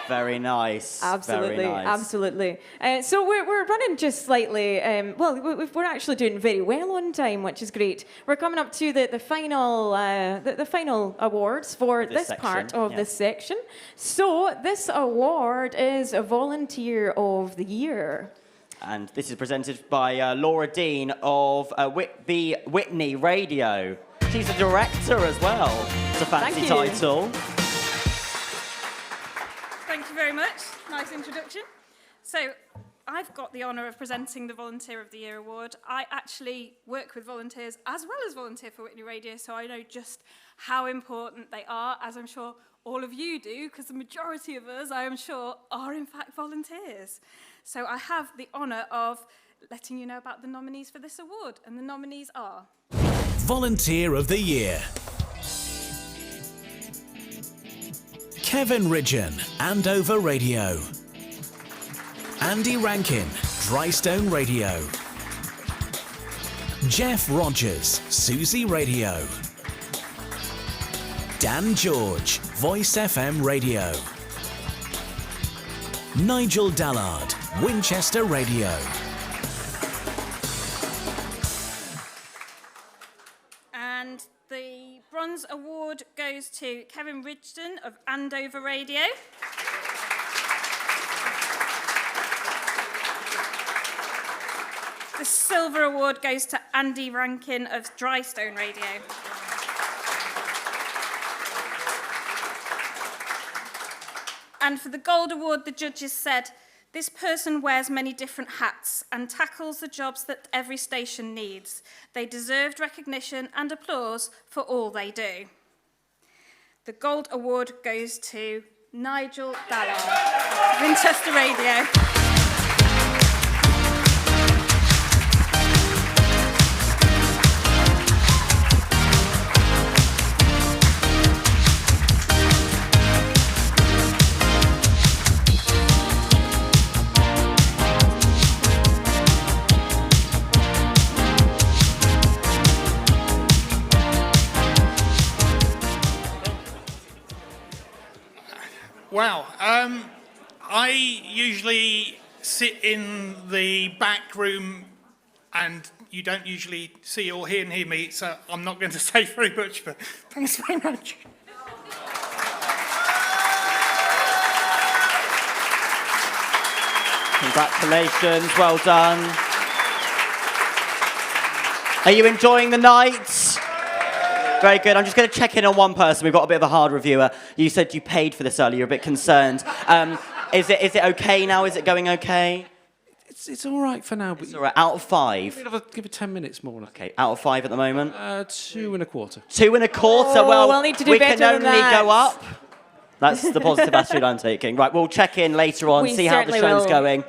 Very nice. Absolutely, Very nice. absolutely. So we're running just slightly. We're actually doing very well on time, which is great. We're coming up to the final the final awards for this part of this section. So this award is a Volunteer of the Year. And this is presented by Laura Dean of Whitney Radio. She's a director as well. It's a fancy title. Thank you very much. Nice introduction. So, I've got the honour of presenting the Volunteer of the Year award. I actually work with volunteers as well as volunteer for Whitney Radio, so I know just how important they are, as I'm sure all of you do, because the majority of us, I am sure, are in fact volunteers. So I have the honour of letting you know about the nominees for this award, and the nominees are... Volunteer of the Year. Kevin Ridgen, Andover Radio. Andy Rankin, Drystone Radio. Jeff Rogers, Susie Radio. Dan George, Voice FM Radio. Nigel Dallard, Winchester Radio. And the Bronze Award goes to Kevin Ridgen of Andover Radio. The Silver Award goes to Andy Rankin of Drystone Radio. And for the Gold Award, the judges said, this person wears many different hats and tackles the jobs that every station needs. They deserved recognition and applause for all they do. The Gold Award goes to Nigel Dallard, Winchester Radio. Wow. I usually sit in the back room and you don't usually see or hear me, so I'm not going to say very much, but thanks very much. Congratulations, well done. Are you enjoying the night? Very good. I'm just going to check in on one person. We've got a bit of a hard reviewer. You said you paid for this earlier. You're a bit concerned. Is it okay now? Is it going okay? It's all right for now. But it's all right. Out of 5? Give it 10 minutes more. Okay, out of 5 at the moment? 2 1/4. 2 1/4? Oh, well, we'll need to do we better can only than that. go up. That's the positive attitude I'm taking. Right, we'll check in later on, We see how the certainly show's will. going.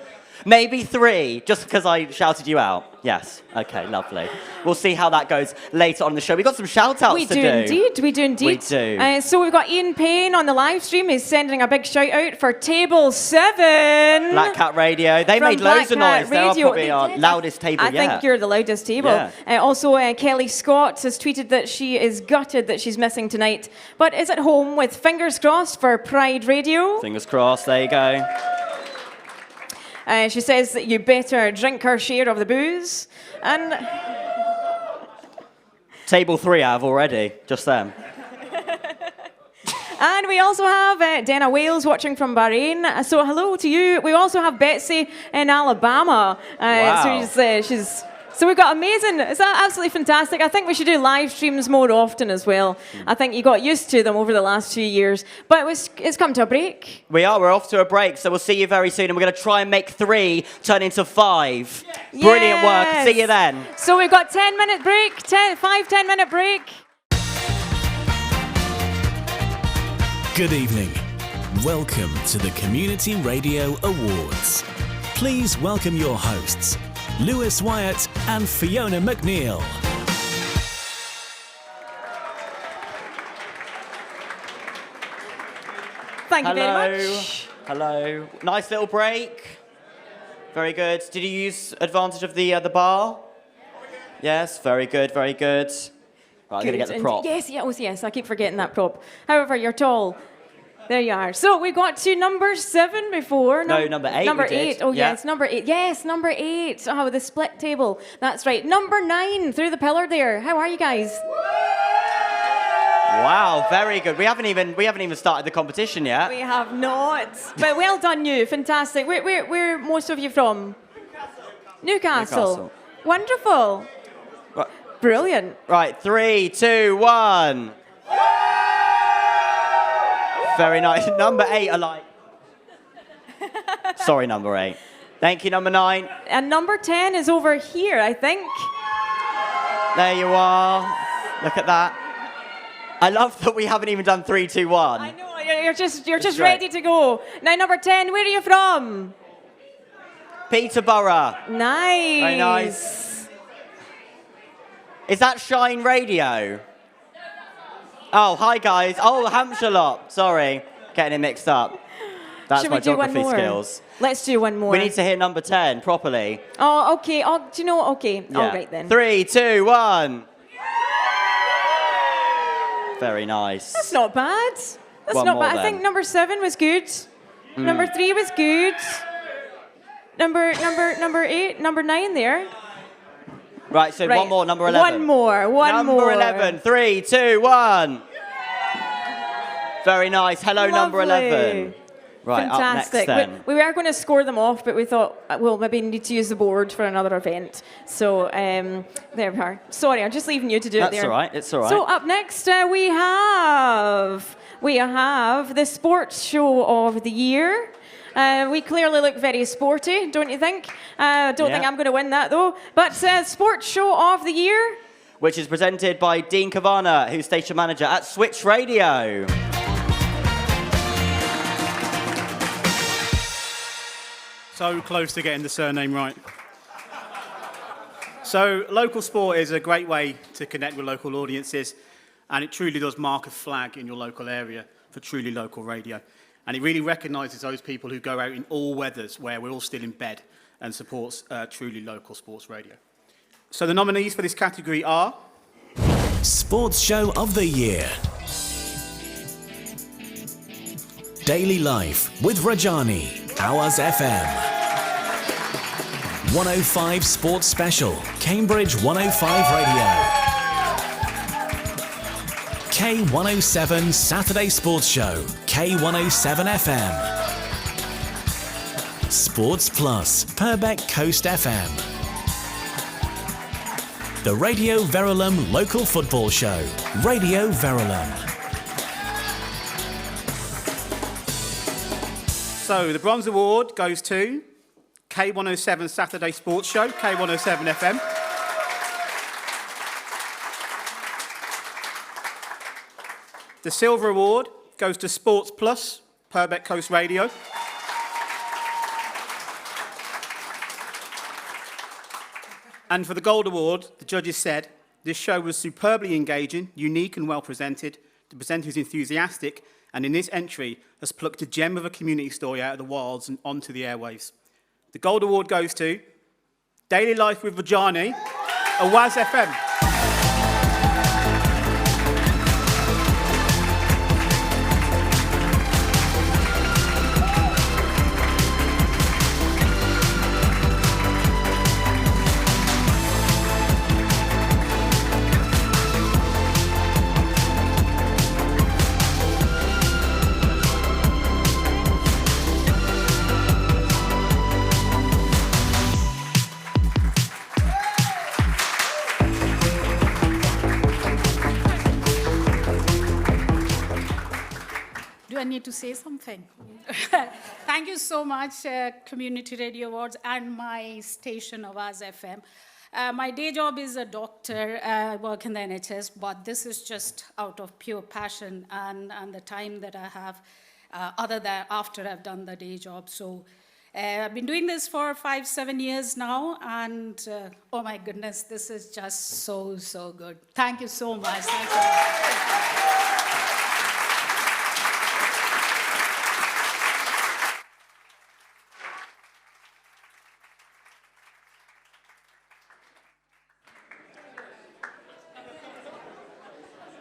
Maybe 3, just because I shouted you out. Yes. Okay, lovely. We'll see how that goes later on in the show. We've got some shout-outs We to do do. indeed. We do indeed. We do. So we've got Ian Payne on the live stream. He's sending a big shout out for Table 7. Black Cat Radio. They From made loads of Black noise. Cat They're Radio. probably They our did. loudest table I yet. think you're the loudest table. Yeah. Also, Kelly Scott has tweeted that she is gutted that she's missing tonight, but is at home with fingers crossed for Pride Radio. Fingers crossed. There you go. She says that you better drink her share of the booze. And Table 3 I have already. Just them. And we also have Dana Wales watching from Bahrain. So hello to you. We also have Betsy in Alabama. Wow. So we've got amazing. It's absolutely fantastic. I think we should do live streams more often as well. I think you got used to them over the last few years. But it's come to a break. We're off to a break, so we'll see you very soon. And we're going to try and make 3 turn into 5. Brilliant work. Yes. See you then. So we've got 10-minute break, 10-minute break. Good evening. Welcome to the Community Radio Awards. Please welcome your hosts, Lewis Wyatt and Fiona McNeil. Thank you very much. Hello. Nice little break. Very good. Did you use advantage of the bar? Yes, very good, very good. Right, I'm going to get the And prop. yes, I keep forgetting that prop. However, you're tall. There you are. So we got to number 7 before. No, number 8 Number we did. 8. Oh, Yeah. yes, number 8. Yes, number 8. Oh, the split table. That's right. Number 9 through the pillar there. How are you guys? Wow, very good. We haven't even started the competition yet. We have not. But well done, you. Fantastic. Where are most of you from? Newcastle. Wonderful. Right. Brilliant. Right, 3, 2, 1. Very nice. Number 8, I like. Sorry, number 8. Thank you, number 9. And number 10 is over here, I think. There you are. Look at that. I love that we haven't even done 3, 2, 1. I know, you're just great. ready to go. Now, number 10, where are you from? Peterborough. Nice. Very nice. Is that Shine Radio? Oh, hi guys. Oh, Hampshire lot. Sorry, getting it mixed up. That's Should my we do one geography more? skills. Let's do one more. We need to hear number 10 properly. Oh, okay. Oh, do you know? Okay. Yeah. All right then. 3, 2, 1. Very nice. That's not bad. That's One not more bad. I then. think number 7 was good. Number 3 was good. Number 8, number 9 there. Right, so Right. one more, number 11. One more. Number 11. 3, 2, 1. Very nice. Hello, number Lovely. 11. Right, Fantastic. up next then. We were going to score them off, but we thought, well, maybe need to use the board for another event. So there we are. Sorry, I'm just leaving you to do That's it there. all right, it's all right. So up next we have the sports show of the year. We clearly look very sporty, don't you think? Don't think Yeah. I'm going to win that though. But sports show of the year. Which is presented by Dean Kavanagh, who's station manager at Switch Radio. So close to getting the surname right. So local sport is a great way to connect with local audiences, and it truly does mark a flag in your local area for truly local radio. And it really recognises those people who go out in all weathers where we're all still in bed and supports truly local sports radio. So the nominees for this category are... Sports Show of the Year. Daily Life with Rajani, Hours FM. 105 Sports Special, Cambridge 105 Radio. K107 Saturday Sports Show, K107 FM. Sports Plus, Purbeck Coast FM. The Radio Verulam Local Football Show. Radio Verulam. So the Bronze Award goes to K107 Saturday Sports Show, K107 FM. The Silver Award goes to Sports Plus, Purbeck Coast Radio. And for the Gold Award, the judges said, this show was superbly engaging, unique and well presented. The presenter is enthusiastic, and in this entry has plucked a gem of a community story out of the wilds and onto the airwaves. The Gold Award goes to Daily Life with Vajani, Awaz FM. To say something. Thank you so much, Community Radio Awards and my station, Awaz FM. My day job is a doctor, I work in the NHS, but this is just out of pure passion and the time that I have other than after I've done the day job. So I've been doing this for 5-7 years now, and oh my goodness, this is just so good. Thank you so much. Thank you.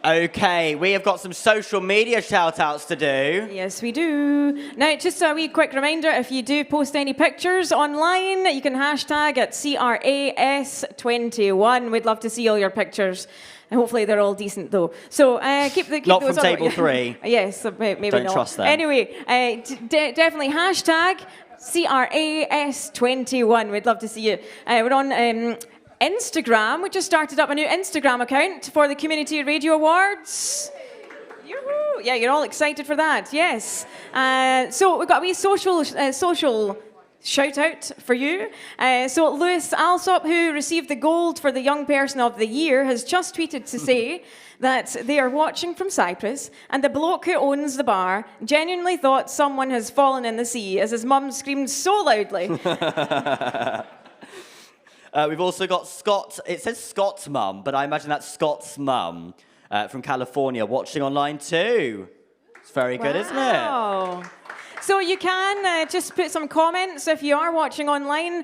Okay, we have got some social media shout-outs to do. Yes, we do. Now, just a wee quick reminder, if you do post any pictures online, you can hashtag at CRAS21. We'd love to see all your pictures. And hopefully they're all decent, though. So keep Not those from table 3. Yes, maybe Don't not. trust them. Anyway, definitely hashtag CRAS21. We'd love to see you. We're on Instagram. We just started up a new Instagram account for the Community Radio Awards. Yoo-hoo. Yeah, you're all excited for that. Yes. So we've got a wee social shout out for you. So Lewis Alsop, who received the gold for the Young Person of the Year, has just tweeted to say that they are watching from Cyprus, and the bloke who owns the bar genuinely thought someone has fallen in the sea as his mum screamed so loudly. We've also got Scott. It says Scott's mum, but I imagine that's Scott's mum from California watching online too. It's very good, isn't it? So you can just put some comments if you are watching online.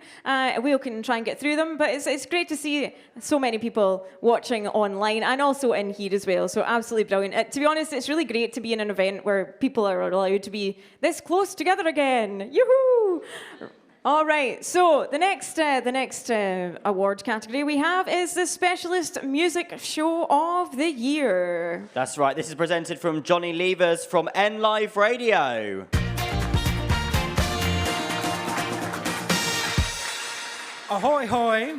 We can try and get through them, but it's great to see so many people watching online and also in here as well. So absolutely brilliant. To be honest, it's really great to be in an event where people are allowed to be this close together again. Yoo-hoo! All right, so the next award category we have is the Specialist Music Show of the Year. That's right. This is presented from Johnny Levers from N Live Radio. Ahoy, hoy.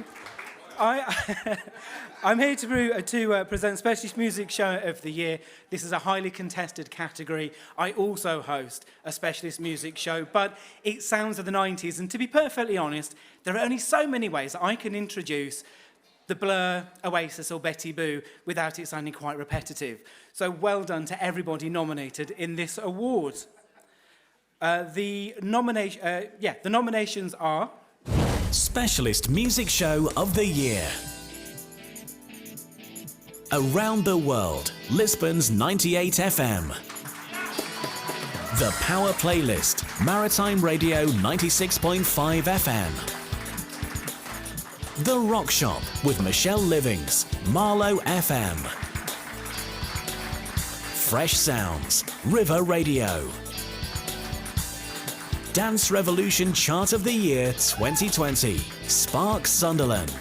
I'm here to present Specialist Music Show of the Year. This is a highly contested category. I also host a specialist music show, but it sounds of the 90s, and to be perfectly honest, there are only so many ways that I can introduce the Blur, Oasis or Betty Boo without it sounding quite repetitive. So well done to everybody nominated in this award. The nominations are... Specialist Music Show of the Year. Around the World, Lisbon's 98 FM. The Power Playlist, Maritime Radio 96.5 FM. The Rock Shop with Michelle Livings, Marlow FM. Fresh Sounds, River Radio. Dance Revolution Chart of the Year 2020, Spark Sunderland.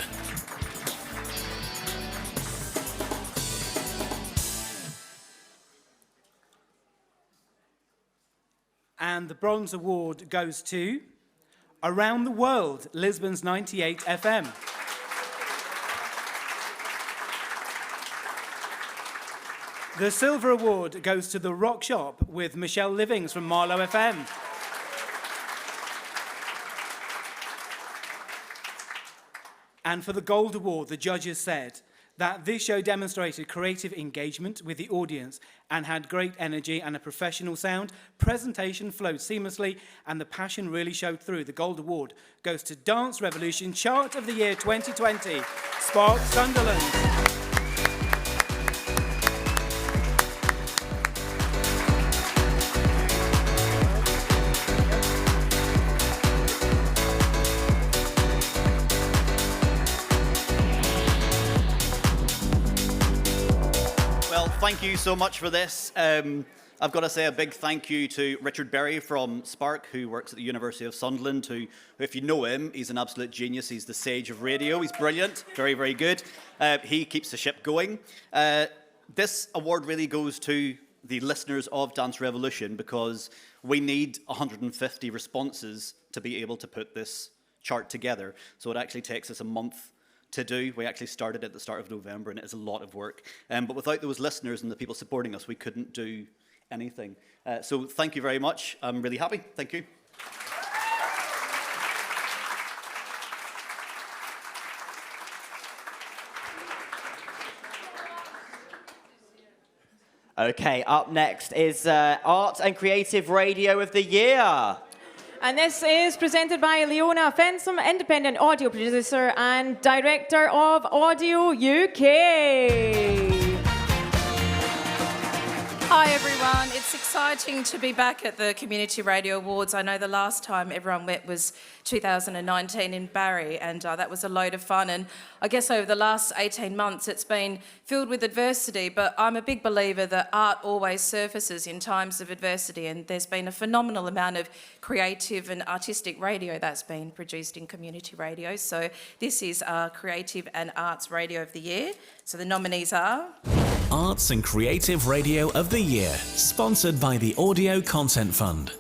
And the Bronze Award goes to Around the World, Lisbon's 98 FM. The Silver Award goes to The Rock Shop with Michelle Livings from Marlow FM. And for the Gold Award, the judges said that this show demonstrated creative engagement with the audience and had great energy and a professional sound. Presentation flowed seamlessly and the passion really showed through. The Gold Award goes to Dance Revolution Chart of the Year 2020, Spark Sunderland. Thank you so much for this. I've got to say a big thank you to Richard Berry from Spark, who works at the University of Sunderland, who, if you know him, he's an absolute genius. He's the sage of radio. He's brilliant, very, very good. He keeps the ship going. This award really goes to the listeners of Dance Revolution because we need 150 responses to be able to put this chart together. So it actually takes us a month to do. We actually started at the start of November, and it is a lot of work. But without those listeners and the people supporting us, we couldn't do anything. So thank you very much. I'm really happy. Thank you. Okay, up next is Art and Creative Radio of the Year. And this is presented by Leona Fensom, independent audio producer and director of Audio UK. Hi everyone, it's exciting to be back at the Community Radio Awards. I know the last time everyone met was 2019 in Barry, and that was a load of fun. And I guess over the last 18 months it's been filled with adversity, but I'm a big believer that art always surfaces in times of adversity, and there's been a phenomenal amount of creative and artistic radio that's been produced in community radio. So this is our Creative and Arts Radio of the Year. So the nominees are... Arts and Creative Radio of the Year, sponsored by the Audio Content Fund.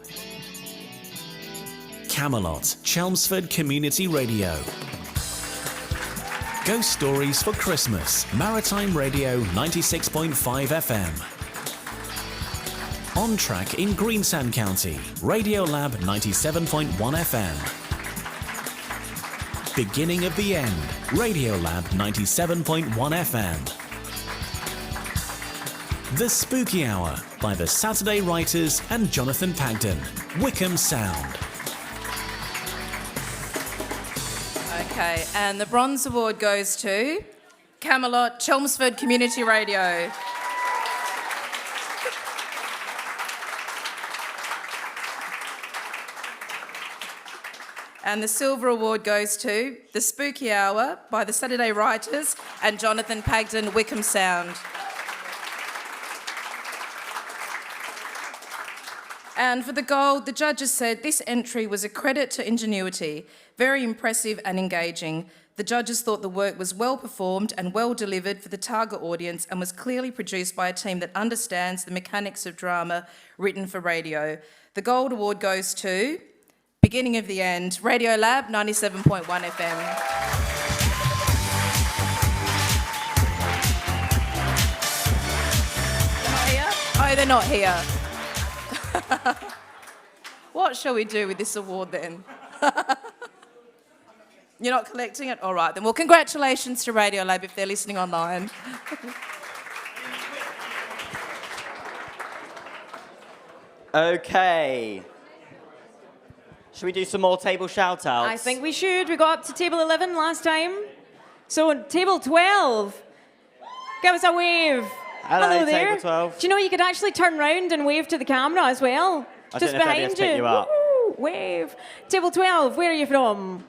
Camelot, Chelmsford Community Radio. Ghost Stories for Christmas, Maritime Radio 96.5 FM. On Track in Greensand County, Radio Lab 97.1 FM. Beginning of the End, Radio Lab 97.1 FM. The Spooky Hour by the Saturday Writers and Jonathan Pagden, Wickham Sound. Okay, and the Bronze Award goes to Camelot, Chelmsford Community Radio. And the Silver Award goes to The Spooky Hour by the Saturday Writers and Jonathan Pagden, Wickham Sound. And for the gold, the judges said this entry was a credit to ingenuity, very impressive and engaging. The judges thought the work was well performed and well delivered for the target audience and was clearly produced by a team that understands the mechanics of drama written for radio. The gold award goes to Beginning of the End, Radio Lab 97.1 FM. They're not here. What shall we do with this award then? You're not collecting it? All right then. Well, congratulations to Radio Lab if they're listening online. Okay. Should we do some more table shout-outs? I think we should. We got up to table 11 last time. So table 12. Give us a wave. Hello there. Table 12. Do you know you could actually turn round and wave to the camera as well? I Just don't know if behind pick you up. Woo, wave. Table 12, where are you from?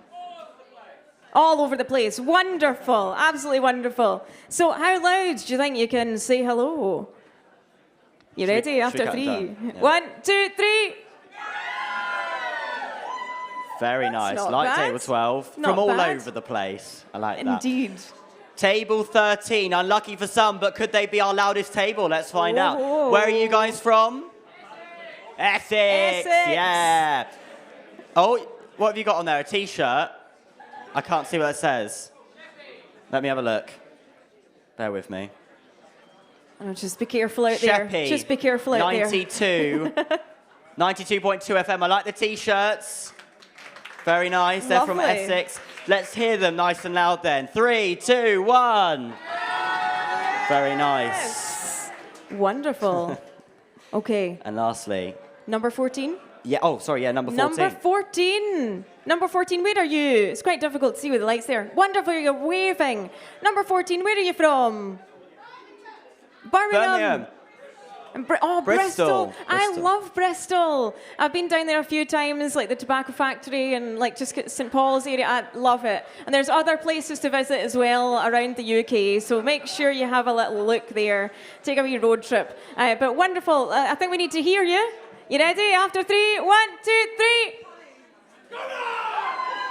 All over the place. Wonderful. Absolutely wonderful. So how loud do you think you can say hello? You ready? After three. Yeah. 1, 2, 3. Very nice. not Like bad. table 12. Not From all bad. over the place. I like that. Indeed. Table 13. Unlucky for some, but could they be our loudest table? Let's find out. Whoa. Where are you guys from? Essex. Yeah. Oh, what have you got on there? A T-shirt? I can't see what it says. Let me have a look. Bear with me. Oh, just be careful out there. Sheppy, Just be careful out 92. 92.2 FM. I like the T-shirts. Very nice. They're from Lovely. Essex. Let's hear them nice and loud then. 3, 2, 1. Very nice. Wonderful. Okay. And lastly, Number 14? yeah. Oh, sorry. Yeah, number 14. Number 14. Number 14, where are you? It's quite difficult to see with the lights there. Wonderful, you're waving. Number 14, where are you from? Birmingham. And Bristol. Bristol. I love Bristol. I've been down there a few times, like the tobacco factory and like just St Paul's area. I love it. And there's other places to visit as well around the UK. So make sure you have a little look there. Take a wee road trip. But wonderful. I think we need to hear you. You ready? After 3, 1, 2, 3.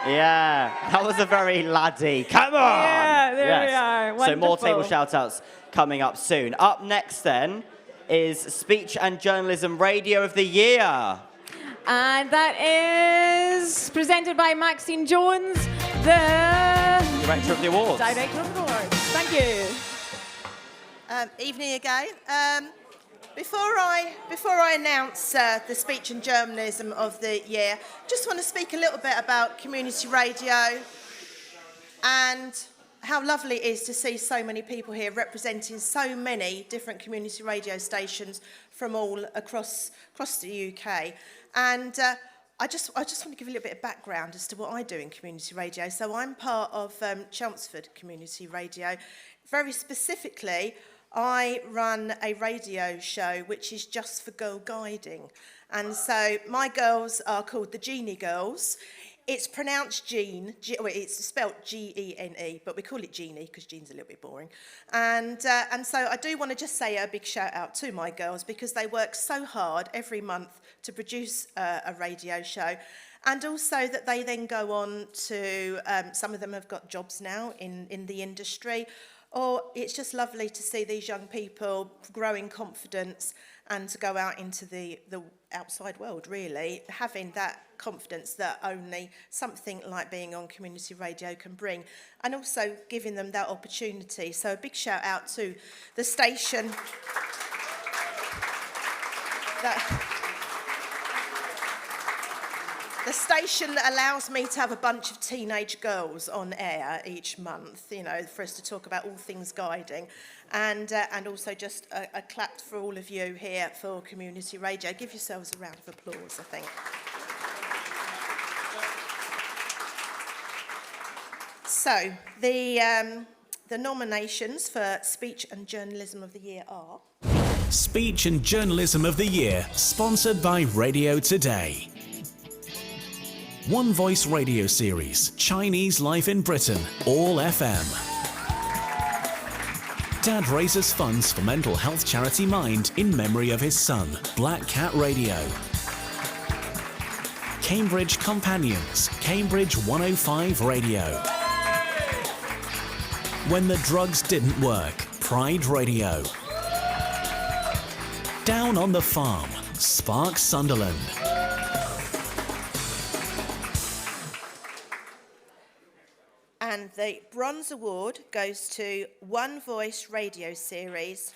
Yeah, that was a very laddie. Come on! Yeah, there we are. So more Wonderful. table shout-outs coming up soon. Up next then is Speech and Journalism Radio of the Year. And that is presented by Maxine Jones, the Director of the awards. Director of the awards. Thank you. Evening again. Before I announce the Speech and Journalism of the Year, just want to speak a little bit about community radio and how lovely it is to see so many people here representing so many different community radio stations from all across the UK. And I just want to give a little bit of background as to what I do in community radio. So I'm part of Chelmsford Community Radio. Very specifically, I run a radio show which is just for girl guiding. And so my girls are called the Genie Girls. It's pronounced Jean, it's spelt G-E-N-E, but we call it Genie because Jean's a little bit boring. And so I do want to just say a big shout out to my girls because they work so hard every month to produce a radio show. And also that they then go on to, some of them have got jobs now in the industry. Or it's just lovely to see these young people grow in confidence and to go out into the outside world, really, having that confidence that only something like being on community radio can bring, and also giving them that opportunity. So a big shout out to the station that allows me to have a bunch of teenage girls on air each month, you know, for us to talk about all things guiding. And also just a clap for all of you here for community radio. Give yourselves a round of applause, I think. So, the nominations for Speech and Journalism of the Year are... Speech and Journalism of the Year, sponsored by Radio Today. One Voice Radio Series, Chinese Life in Britain, All FM. Dad raises funds for mental health charity Mind in memory of his son, Black Cat Radio. Cambridge Companions, Cambridge 105 Radio. When the Drugs Didn't Work, Pride Radio. Down on the Farm, Spark Sunderland. And the Bronze Award goes to One Voice Radio Series.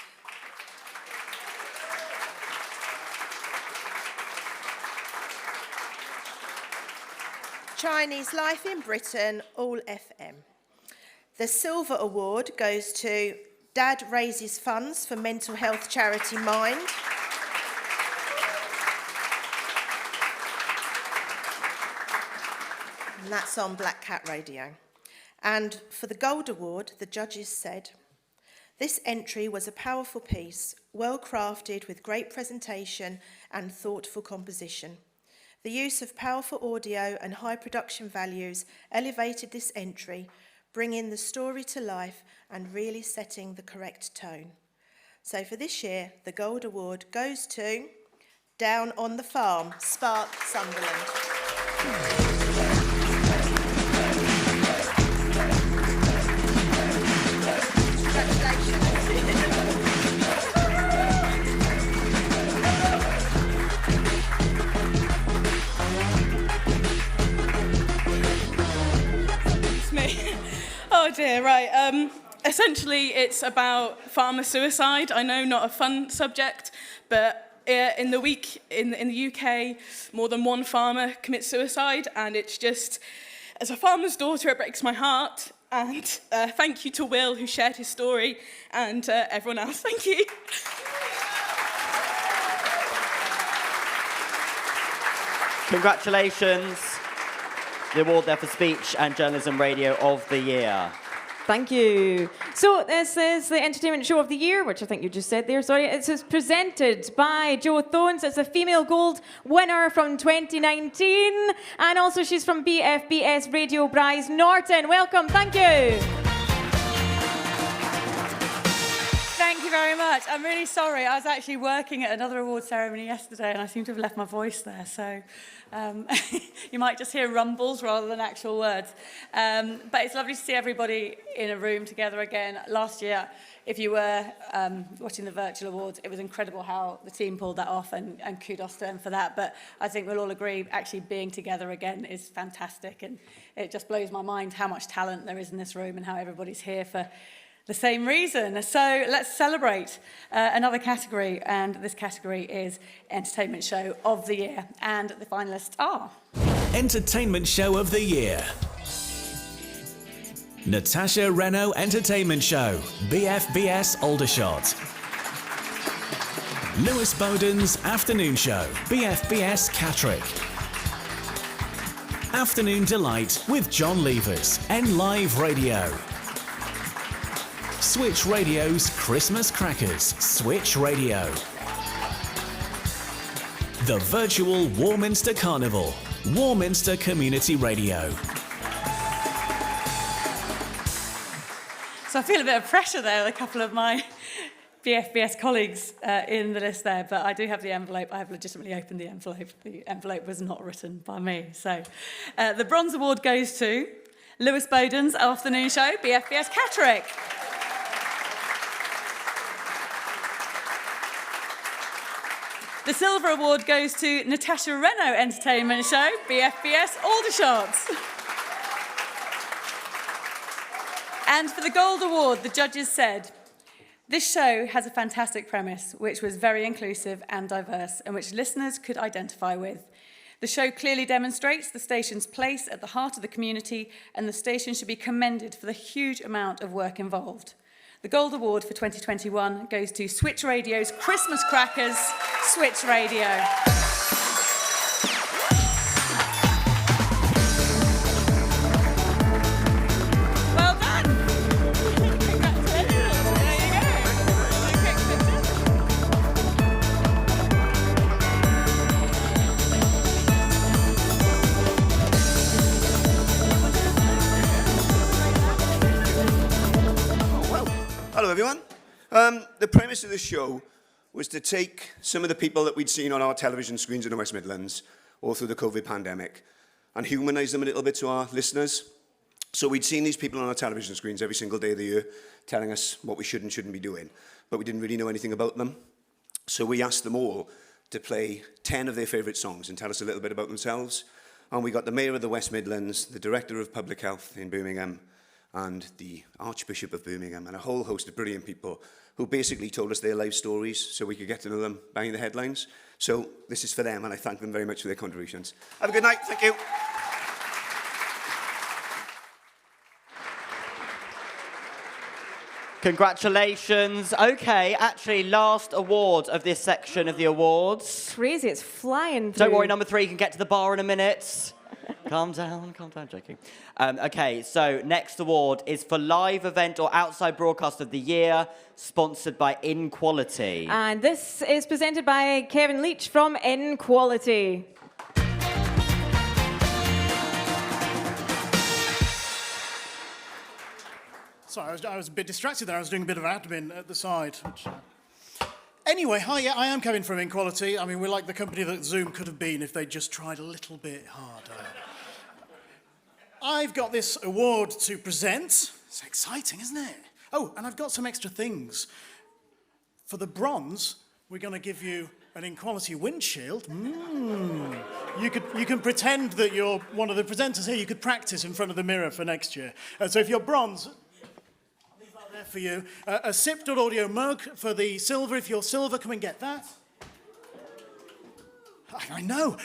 Chinese Life in Britain, All FM. The Silver Award goes to Dad Raises Funds for Mental Health Charity Mind. And that's on Black Cat Radio. And for the Gold Award, the judges said, this entry was a powerful piece, well crafted with great presentation and thoughtful composition. The use of powerful audio and high production values elevated this entry, bringing the story to life and really setting the correct tone. So for this year, the Gold Award goes to Down on the Farm, Spark Sunderland. Oh dear, right. essentially, it's about farmer suicide. I know, not a fun subject, but in the week in the UK, more than one farmer commits suicide, and it's just, as a farmer's daughter, it breaks my heart. And thank you to Will, who shared his story, and everyone else. Thank you. Congratulations. The award there for Speech and Journalism Radio of the Year. Thank you. So this is the Entertainment Show of the Year, which I think you just said there, sorry. It's presented by Jo Thones. It's a female gold winner from 2019. And also she's from BFBS Radio, Bryce Norton. Welcome, thank you. Thank you very much. I'm really sorry. I was actually working at another award ceremony yesterday and I seem to have left my voice there. So you might just hear rumbles rather than actual words. But it's lovely to see everybody in a room together again. Last year, if you were watching the virtual awards, it was incredible how the team pulled that off, and kudos to them for that. But I think we'll all agree actually being together again is fantastic, and it just blows my mind how much talent there is in this room and how everybody's here for the same reason. So let's celebrate another category, and this category is Entertainment Show of the Year. And the finalists are... Entertainment Show of the Year. Natasha Renault Entertainment Show, BFBS Aldershot. Lewis Bowden's Afternoon Show, BFBS Catterick. Afternoon Delight with John Levers, N Live Radio. Switch Radio's Christmas Crackers, Switch Radio. The virtual Warminster Carnival, Warminster Community Radio. So I feel a bit of pressure there with a couple of my BFBS colleagues in the list there, but I do have the envelope. I have legitimately opened the envelope. The envelope was not written by me. So the Bronze Award goes to Lewis Bowden's Afternoon Show, BFBS Catterick. The Silver Award goes to Natasha Renault Entertainment Show, BFBS Aldershot. And for the Gold Award, the judges said, this show has a fantastic premise, which was very inclusive and diverse, and which listeners could identify with. The show clearly demonstrates the station's place at the heart of the community, and the station should be commended for the huge amount of work involved. The Gold Award for 2021 goes to Switch Radio's Christmas Crackers, Switch Radio. Well done! Congratulations. There you go. Hello, everyone. The premise of the show was to take some of the people that we'd seen on our television screens in the West Midlands all through the COVID pandemic and humanise them a little bit to our listeners. So we'd seen these people on our television screens every single day of the year telling us what we should and shouldn't be doing, but we didn't really know anything about them. So we asked them all to play 10 of their favourite songs and tell us a little bit about themselves. And we got the Mayor of the West Midlands, the Director of Public Health in Birmingham, and the Archbishop of Birmingham, and a whole host of brilliant people who basically told us their life stories so we could get to know them behind the headlines. So this is for them, and I thank them very much for their contributions. Have a good night. Thank you. Congratulations. Okay, actually, last award of this section of the awards. Crazy, it's flying through. Don't worry, number 3 can get to the bar in a minute. Calm down, joking. Okay, so next award is for live event or outside broadcast of the year, sponsored by InQuality. And this is presented by Kevin Leach from InQuality. Sorry, I was a bit distracted there. I was doing a bit of admin at the side. Anyway, hi, yeah, I am Kevin from InQuality. I mean, we're like the company that Zoom could have been if they just tried a little bit harder. I've got this award to present. It's exciting, isn't it? Oh, and I've got some extra things. For the bronze, we're going to give you an InQuality windshield. You can pretend that you're one of the presenters here. You could practice in front of the mirror for next year. So if you're bronze... There for you. A SIP.audio mug for the silver. If you're silver, come and get that. I know.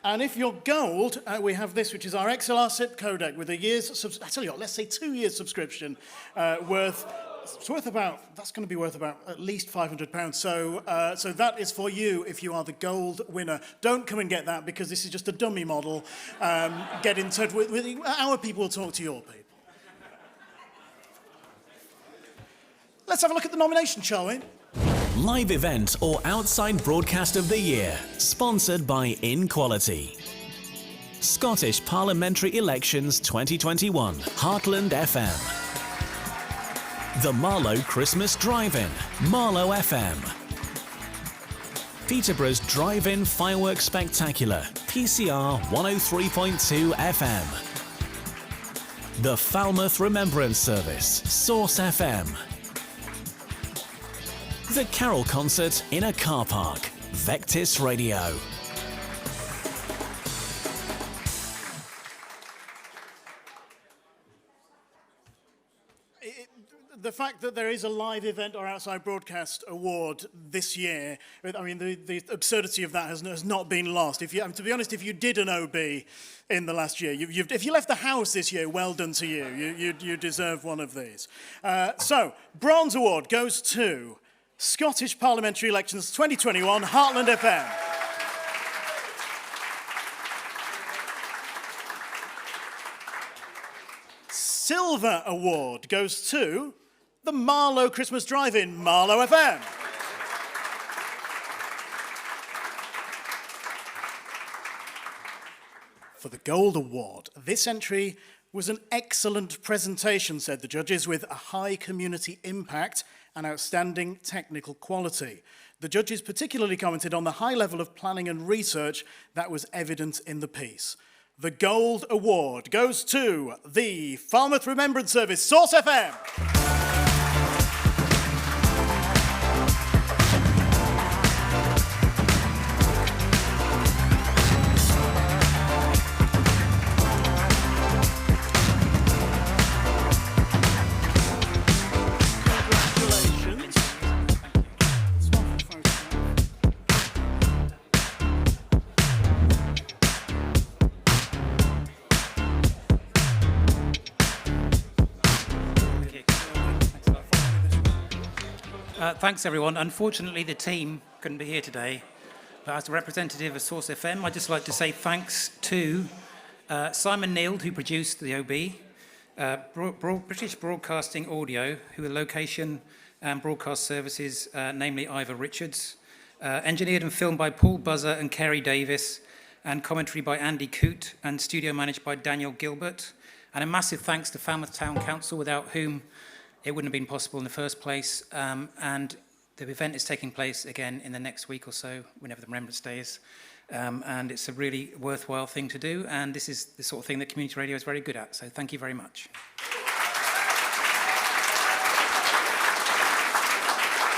And if you're gold, we have this, which is our XLR SIP codec with a year's, I tell you what, let's say 2 years subscription that's going to be worth about at least £500. So that is for you if you are the gold winner. Don't come and get that because this is just a dummy model. Get in touch with our people will talk to your people. Let's have a look at the nomination, shall we? Live event or outside broadcast of the year, sponsored by Inequality. Scottish Parliamentary Elections 2021, Heartland FM. The Marlow Christmas Drive-In, Marlow FM. Peterborough's Drive-In Fireworks Spectacular, PCR 103.2 FM. The Falmouth Remembrance Service, Source FM. The Carol Concert in a Car Park, Vectis Radio. The fact that there is a live event or outside broadcast award this year, I mean, the absurdity of that has not been lost. To be honest, if you did an OB in the last year, if you left the house this year, well done to you. You deserve one of these. So, Bronze Award goes to Scottish Parliamentary Elections 2021, Heartland FM. Silver Award goes to the Marlow Christmas Drive-In, Marlow FM. For the Gold Award, this entry was an excellent presentation, said the judges, with a high community impact and outstanding technical quality. The judges particularly commented on the high level of planning and research that was evident in the piece. The Gold Award goes to the Falmouth Remembrance Service, Source FM. Thanks, everyone. Unfortunately, the team couldn't be here today. But as a representative of Source FM, I'd just like to say thanks to Simon Neild, who produced the OB, British Broadcasting Audio, who are location and broadcast services, namely Ivor Richards, engineered and filmed by Paul Buzzer and Kerry Davis, and commentary by Andy Coote, and studio managed by Daniel Gilbert. And a massive thanks to Falmouth Town Council, without whom it wouldn't have been possible in the first place. And the event is taking place again in the next week or so, whenever the Remembrance Day is. And it's a really worthwhile thing to do. And this is the sort of thing that community radio is very good at. So thank you very much.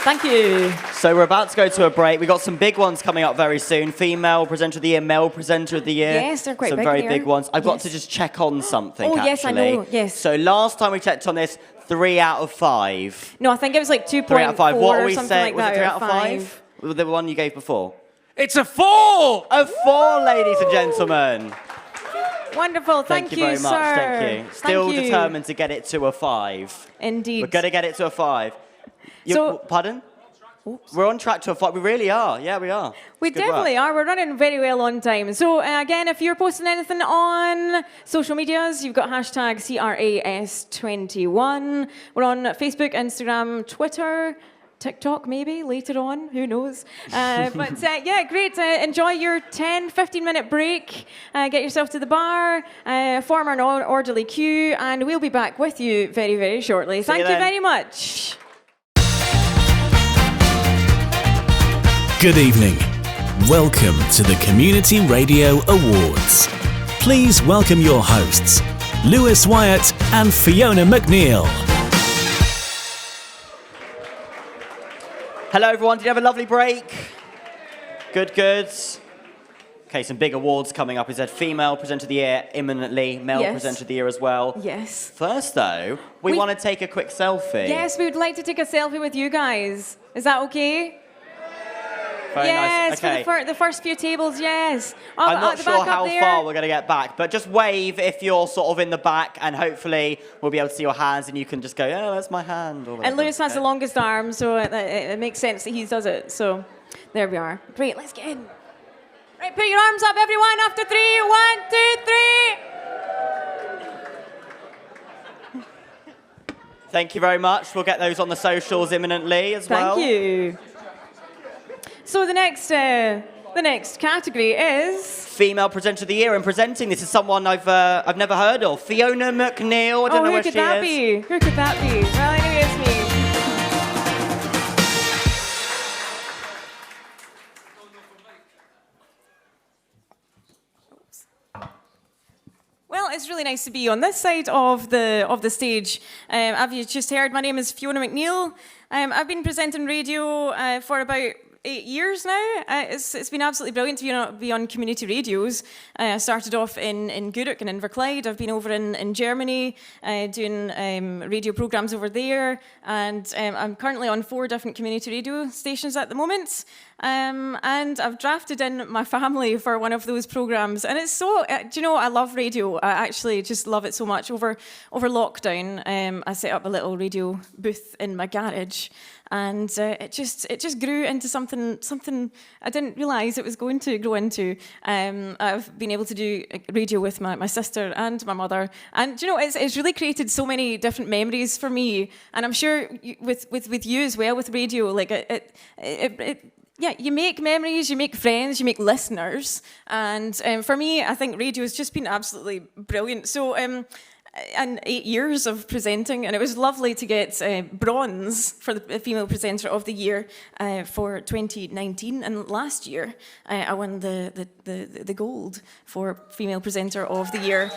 Thank you. So we're about to go to a break. We've got some big ones coming up very soon. Female presenter of the year, male presenter of the year. Yes, they're quite some big very here. big ones. I've got to just check on something, Oh, actually. yes, I know, yes. So last time we checked on this, 3 out of 5. No, I think it was like 2.4 3 out of 5. What or are we something saying? like Was it that. 3 out of 5? The one you gave before? It's a 4! A 4, ladies and gentlemen. Wonderful. Thank you very sir. much. Thank you. Still Thank you. determined to get it to a 5. Indeed. We're going to get it to a 5. So- Pardon? Oops. We're on track to a 5. We really are. Yeah, we are. We It's good definitely work. are. We're running very well on time. So again, if you're posting anything on social medias, you've got hashtag CRAS21. We're on Facebook, Instagram, Twitter, TikTok maybe later on, who knows. But yeah, great. Enjoy your 10, 15-minute break. Get yourself to the bar, form an orderly queue, and we'll be back with you very, very shortly. Thank you then. very much. Good evening. Welcome to the Community Radio Awards. Please welcome your hosts, Lewis Wyatt and Fiona McNeil. Hello, everyone. Did you have a lovely break? Good, good. Okay, Okay, some big awards coming up. Is there female presenter of the year imminently, male Yes. presenter of the year as well? Yes. First, though, we want to take a quick selfie. Yes, we would like to take a selfie with you guys. Is that okay? Very yes, nice. Okay. for the first few tables, yes. I'm not the sure back up how there. far we're going to get back, but just wave if you're sort of in the back, and hopefully we'll be able to see your hands, and you can just go, oh, that's my hand. Or And whatever. Lewis has the longest arm, so it makes sense that he does it. So there we are. Great, let's get in. Right, put your arms up, everyone, after 3. 1, 2, 3. Thank you very much. We'll get those on the socials imminently as well. Thank you. So the next category is Female Presenter of the Year, and presenting this is someone I've never heard of, Fiona McNeil. I don't know where she is. Who could that be? Who could that be? Well, anyway, it's me. Well, it's really nice to be on this side of the stage. As you just heard, my name is Fiona McNeil. I've been presenting radio for about 8 years now. It's been absolutely brilliant to be on community radios. I started off in Gourock and Inverclyde. I've been over in Germany doing radio programs over there, and I'm currently on 4 different community radio stations at the moment. And I've drafted in my family for one of those programs, and it's so. Do you know, I love radio. I actually just love it so much. Over lockdown, I set up a little radio booth in my garage. And it just grew into something I didn't realise it was going to grow into. I've been able to do radio with my sister and my mother, and you know, it's really created so many different memories for me. And I'm sure with you as well with radio, like yeah, you make memories, you make friends, you make listeners, and for me, I think radio has just been absolutely brilliant. So. And 8 years of presenting, and it was lovely to get bronze for the Female Presenter of the Year for 2019. And last year, I won the gold for Female Presenter of the Year.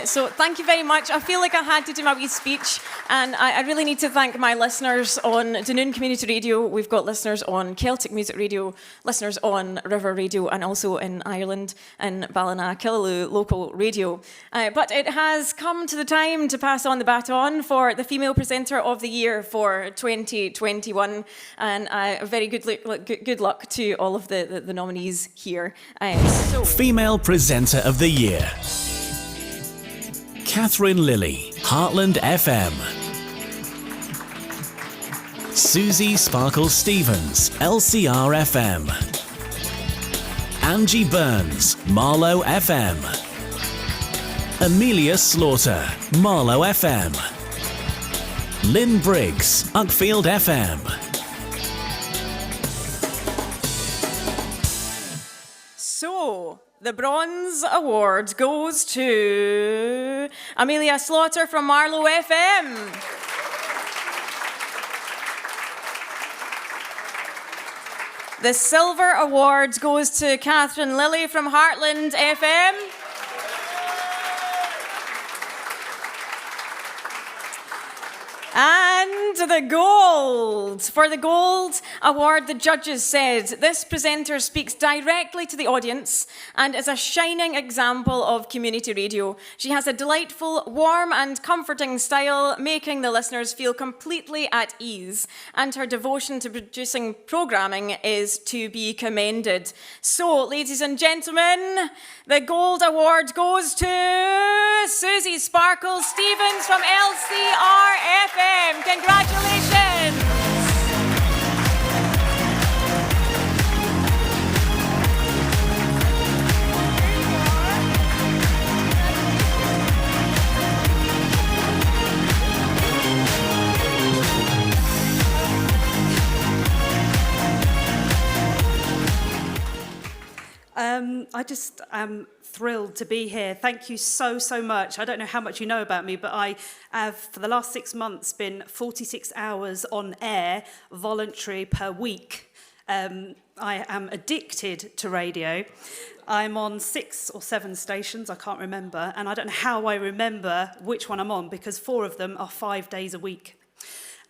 So thank you very much. I feel like I had to do my wee speech, and I really need to thank my listeners on Dunoon Community Radio. We've got listeners on Celtic Music Radio, listeners on River Radio, and also in Ireland and Ballina Killaloe local radio. But it has come to the time to pass on the baton for the Female Presenter of the Year for 2021, and very good luck to all of the nominees here. Female Presenter of the Year. Catherine Lilly, Heartland FM. Susie Sparkle Stevens, LCR FM. Angie Burns, Marlow FM. Amelia Slaughter, Marlow FM. Lynn Briggs, Uckfield FM. So, the Bronze Award goes to Amelia Slaughter from Marlow FM. The Silver Award goes to Catherine Lilly from Heartland FM. And the gold. For the gold award, the judges said, this presenter speaks directly to the audience and is a shining example of community radio. She has a delightful, warm and comforting style, making the listeners feel completely at ease. And her devotion to producing programming is to be commended. So, ladies and gentlemen, the gold award goes to Susie Sparkle Stevens from LCR FM. Congratulations! I just am thrilled to be here. Thank you so much. I don't know how much you know about me, but I have, for the last 6 months, been 46 hours on air, voluntary per week. I am addicted to radio. I'm on 6 or 7 stations, I can't remember, and I don't know how I remember which one I'm on, because 4 of them are 5 days a week.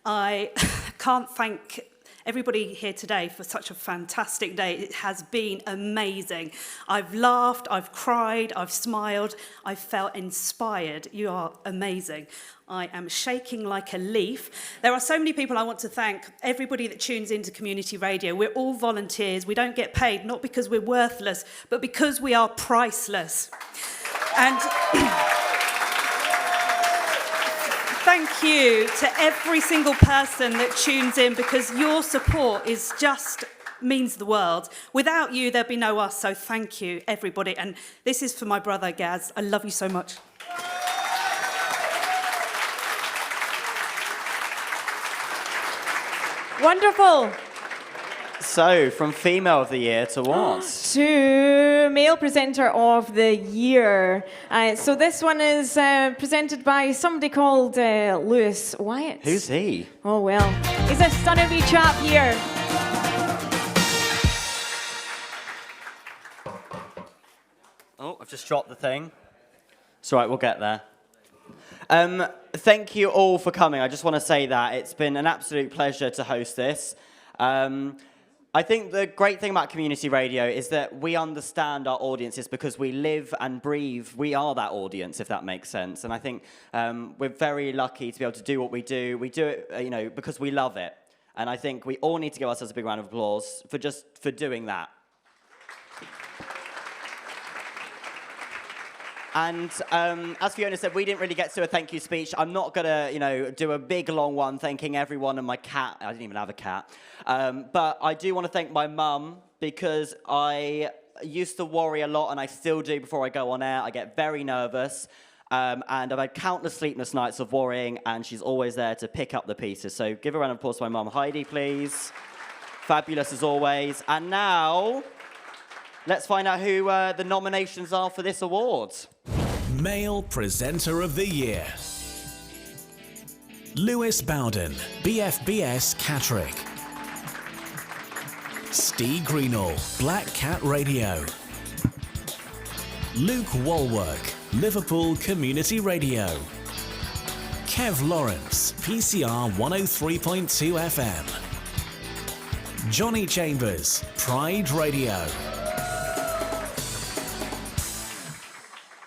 I can't thank everybody here today for such a fantastic day. It has been amazing. I've laughed, I've cried, I've smiled, I've felt inspired. You are amazing. I am shaking like a leaf. There are so many people I want to thank. Everybody that tunes into community radio. We're all volunteers. We don't get paid, not because we're worthless, but because we are priceless. And thank you to every single person that tunes in, because your support is just means the world. Without you, there'd be no us. So thank you, everybody. And this is for my brother, Gaz. I love you so much. Wonderful. So, from Female of the Year to what? To Male Presenter of the Year. So this one is presented by somebody called Lewis Wyatt. Who's he? Oh, well. He's a stunning wee chap here. Oh, I've just dropped the thing. It's all right, we'll get there. Thank you all for coming. I just want to say that it's been an absolute pleasure to host this. I think the great thing about community radio is that we understand our audiences because we live and breathe. We are that audience, if that makes sense. And I think we're very lucky to be able to do what we do. We do it, because we love it. And I think we all need to give ourselves a big round of applause for doing that. And as Fiona said, we didn't really get to a thank you speech. I'm not going to, do a big, long one thanking everyone and my cat. I didn't even have a cat. But I do want to thank my mum, because I used to worry a lot, and I still do before I go on air. I get very nervous. And I've had countless sleepless nights of worrying, and she's always there to pick up the pieces. So give a round of applause to my mum. Heidi, please. Fabulous as always. And now, let's find out who the nominations are for this award. Male Presenter of the Year. Lewis Bowden, BFBS Catterick. Steve Greenall, Black Cat Radio. Luke Walwork, Liverpool Community Radio. Kev Lawrence, PCR 103.2 FM. Johnny Chambers, Pride Radio.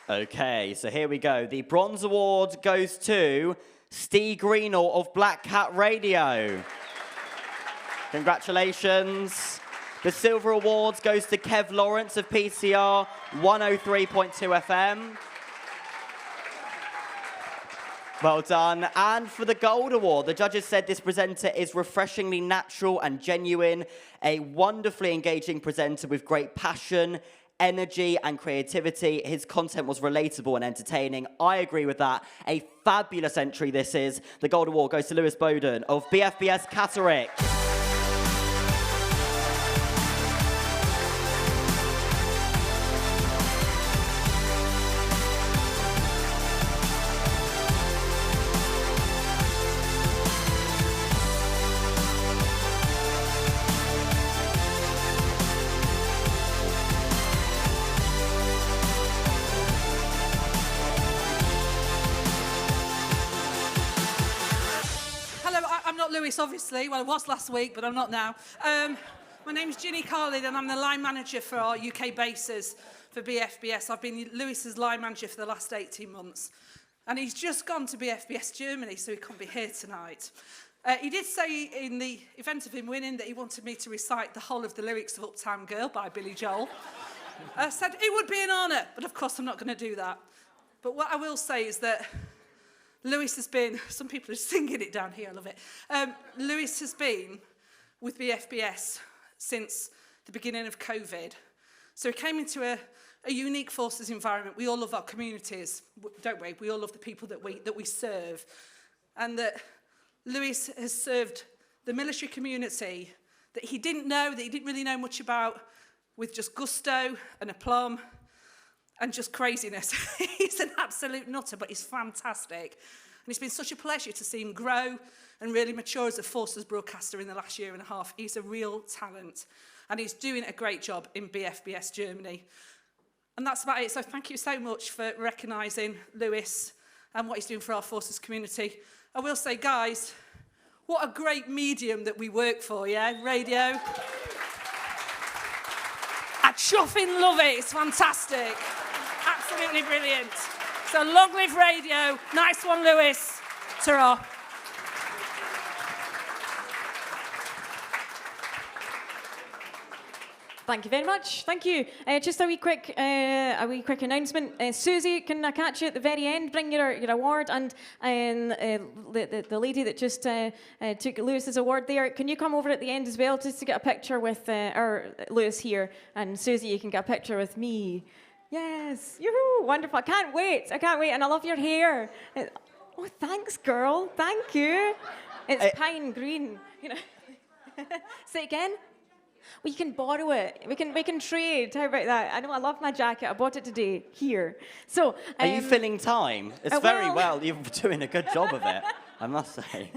Okay, so here we go. The Bronze Award goes to Steve Greenall of Black Cat Radio. Congratulations. The Silver Award goes to Kev Lawrence of PCR 103.2 FM. Well done. And for the Gold Award, the judges said this presenter is refreshingly natural and genuine, a wonderfully engaging presenter with great passion, energy and creativity. His content was relatable and entertaining. I agree with that. A fabulous entry this is. The Gold Award goes to Lewis Bowden of BFBS Catterick. Lewis, obviously. Well, I was last week, but I'm not now. My name's Ginny Carlin, and I'm the line manager for our UK bases for BFBS. I've been Lewis's line manager for the last 18 months. And he's just gone to BFBS Germany, so he can't be here tonight. He did say in the event of him winning that he wanted me to recite the whole of the lyrics of Uptown Girl by Billy Joel. I said it would be an honour, but of course I'm not going to do that. But what I will say is that Lewis has been, some people are singing it down here, I love it. Lewis has been with BFBS since the beginning of COVID. So he came into a unique forces environment. We all love our communities, don't we? We all love the people that we serve. And that Lewis has served the military community that he didn't really know much about, with just gusto and aplomb and just craziness. He's an absolute nutter, but he's fantastic. And it's been such a pleasure to see him grow and really mature as a Forces broadcaster in the last year and a half. He's a real talent, and he's doing a great job in BFBS Germany. And that's about it. So thank you so much for recognising Lewis and what he's doing for our Forces community. I will say, guys, What a great medium that we work for, yeah? Radio. I chuffing love it. It's fantastic. Absolutely brilliant. So long live radio. Nice one, Lewis. Ta-ra. Thank you very much. Thank you. Just a wee quick announcement. Susie, can I catch you at the very end? Bring your award, and the lady that just took Lewis's award there. Can you come over at the end as well, just to get a picture with Lewis here, and Susie, you can get a picture with me. Yes. Yoo-hoo, wonderful. I can't wait, and I love your hair. Oh, thanks, girl. Thank you. It's pine green. You know. Say it again. Well, you can borrow it. We can trade. How about that? I know I love my jacket. I bought it today here. So, are you filling time? It's very well. You're doing a good job of it, I must say.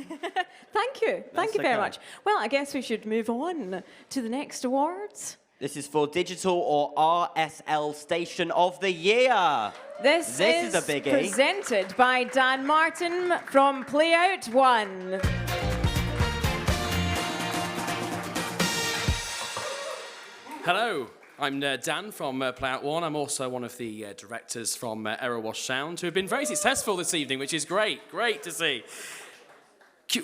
Thank you. Thank you very much. Well, I guess we should move on to the next awards. This is for Digital or RSL Station of the Year. This is a biggie. Presented by Dan Martin from PlayoutONE. Hello, I'm Dan from PlayoutONE. I'm also one of the directors from Errorwash Sound, who have been very successful this evening, which is great to see.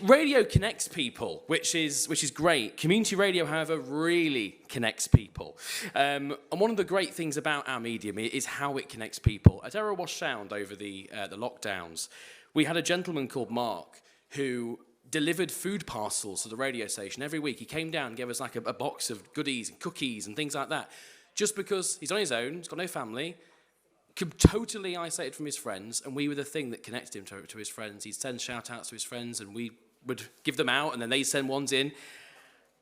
Radio connects people, which is great. Community radio, however, really connects people. And one of the great things about our medium is how it connects people. At Errorwash Sound over the lockdowns, we had a gentleman called Mark who delivered food parcels to the radio station every week. He came down and gave us like a box of goodies and cookies and things like that, just because he's on his own, he's got no family, totally isolated from his friends, and we were the thing that connected him to his friends. He'd send shout-outs to his friends, and we would give them out, and then they'd send ones in.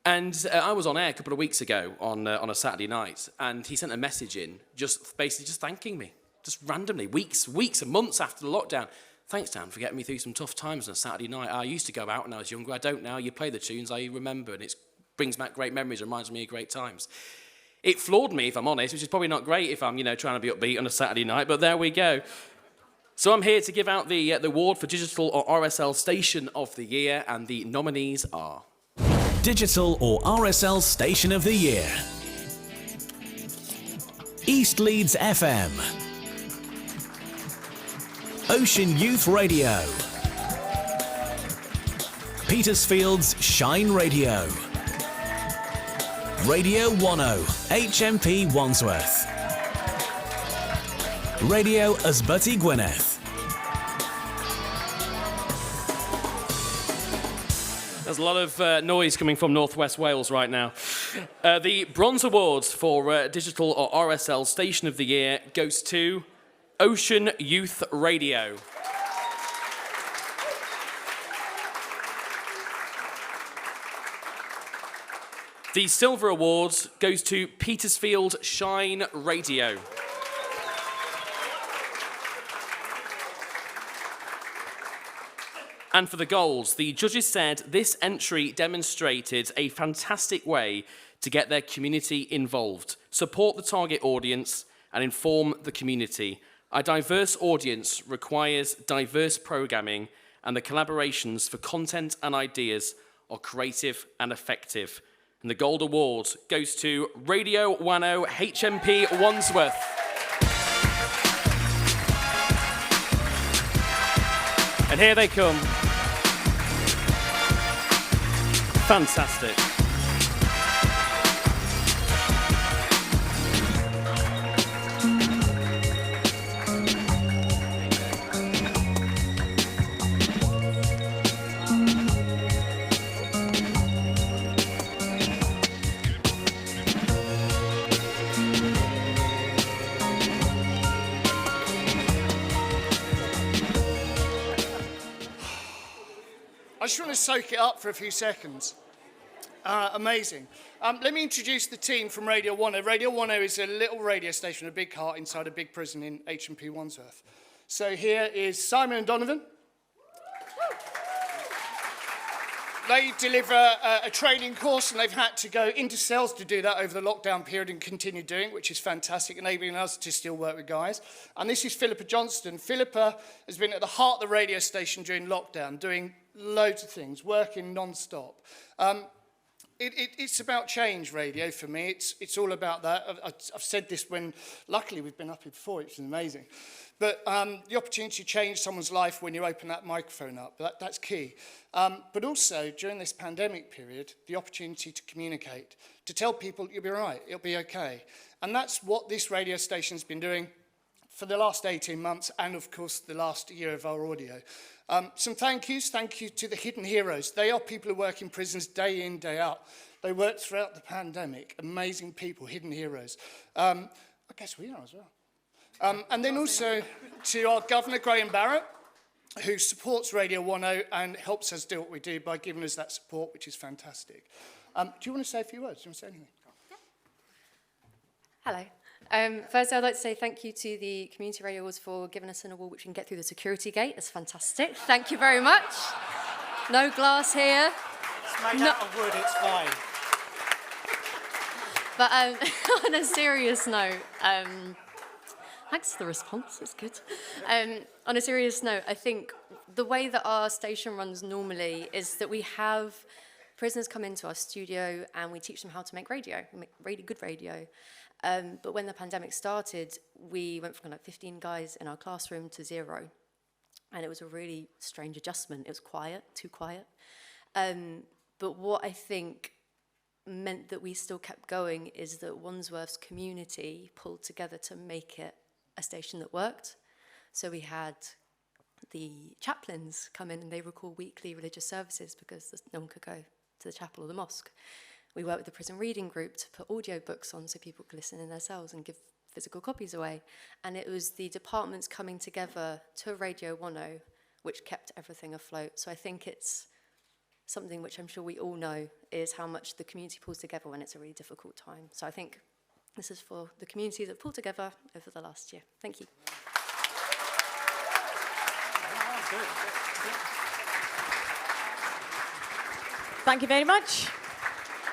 And I was on air a couple of weeks ago on a Saturday night, and he sent a message in, basically just thanking me, just randomly, weeks and months after the lockdown. Thanks, Dan, for getting me through some tough times on a Saturday night. I used to go out when I was younger. I don't now. You play the tunes I remember, and it brings back great memories, reminds me of great times. It floored me, if I'm honest, which is probably not great if I'm, trying to be upbeat on a Saturday night, but there we go. So I'm here to give out the award for Digital or RSL Station of the Year, and the nominees are... Digital or RSL Station of the Year. East Leeds FM. Ocean Youth Radio. Petersfield's Shine Radio. Radio 10, HMP Wandsworth. Radio Ysbyty Gwynedd. There's a lot of noise coming from Northwest Wales right now. The Bronze Awards for Digital or RSL Station of the Year goes to Ocean Youth Radio. The Silver Awards goes to Petersfield Shine Radio. And for the Golds, the judges said this entry demonstrated a fantastic way to get their community involved, support the target audience, and inform the community. A diverse audience requires diverse programming, and the collaborations for content and ideas are creative and effective. And the Gold Award goes to Radio 10 HMP Wandsworth. And here they come. Fantastic. I just want to soak it up for a few seconds. Amazing. Let me introduce the team from Radio 10. Radio 10 is a little radio station, a big heart inside a big prison in HMP Wandsworth. So here is Simon and Donovan. They deliver a training course, and they've had to go into sales to do that over the lockdown period and continue doing, which is fantastic, enabling us to still work with guys. And this is Philippa Johnston. Philippa has been at the heart of the radio station during lockdown, doing loads of things, working non-stop. It's about change, radio, for me. It's all about that. I've said this when, luckily, we've been up here before, which is amazing. But the opportunity to change someone's life when you open that microphone up, that's key. But also, during this pandemic period, the opportunity to communicate, to tell people you'll be right, it'll be okay. And that's what this radio station's been doing for the last 18 months and, of course, the last year of our audio. Some thank yous. Thank you to the hidden heroes. They are people who work in prisons day in, day out. They worked throughout the pandemic. Amazing people, hidden heroes. I guess we are as well. And then also to our Governor, Graham Barrett, who supports Radio 10 and helps us do what we do by giving us that support, which is fantastic. Do you want to say a few words? Do you want to say anything? Hello. Firstly, I'd like to say thank you to the Community Radio Awards for giving us an award which we can get through the security gate. It's fantastic. Thank you very much. No glass here. It's made out of wood, it's fine. But on a serious note, thanks for the response, it's good. On a serious note, I think the way that our station runs normally is that we have prisoners come into our studio and we teach them how to make radio, really good radio. But when the pandemic started, we went from like 15 guys in our classroom to 0. And it was a really strange adjustment. It was quiet, too quiet. But what I think meant that we still kept going is that Wandsworth's community pulled together to make it a station that worked. So we had the chaplains come in and they record weekly religious services because no one could go to the chapel or the mosque. We worked with the prison reading group to put audio books on so people could listen in their cells and give physical copies away. And it was the departments coming together to Radio 10 which kept everything afloat. So I think it's something which I'm sure we all know is how much the community pulls together when it's a really difficult time. So I think this is for the community that pulled together over the last year. Thank you. Thank you very much.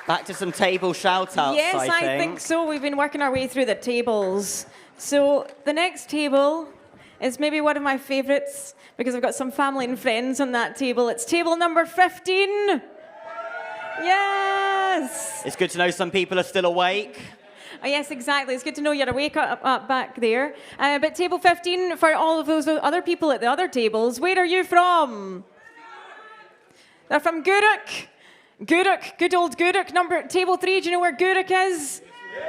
Back to some table shout-outs, Yes, I think so. We've been working our way through the tables. So the next table is maybe one of my favourites because I've got some family and friends on that table. It's table number 15. Yes! It's good to know some people are still awake. Oh, yes, exactly. It's good to know you're awake up back there. But table 15, for all of those other people at the other tables, where are you from? They're from Guruk. Guruk, good old Guruk. Table 3, do you know where Guruk is?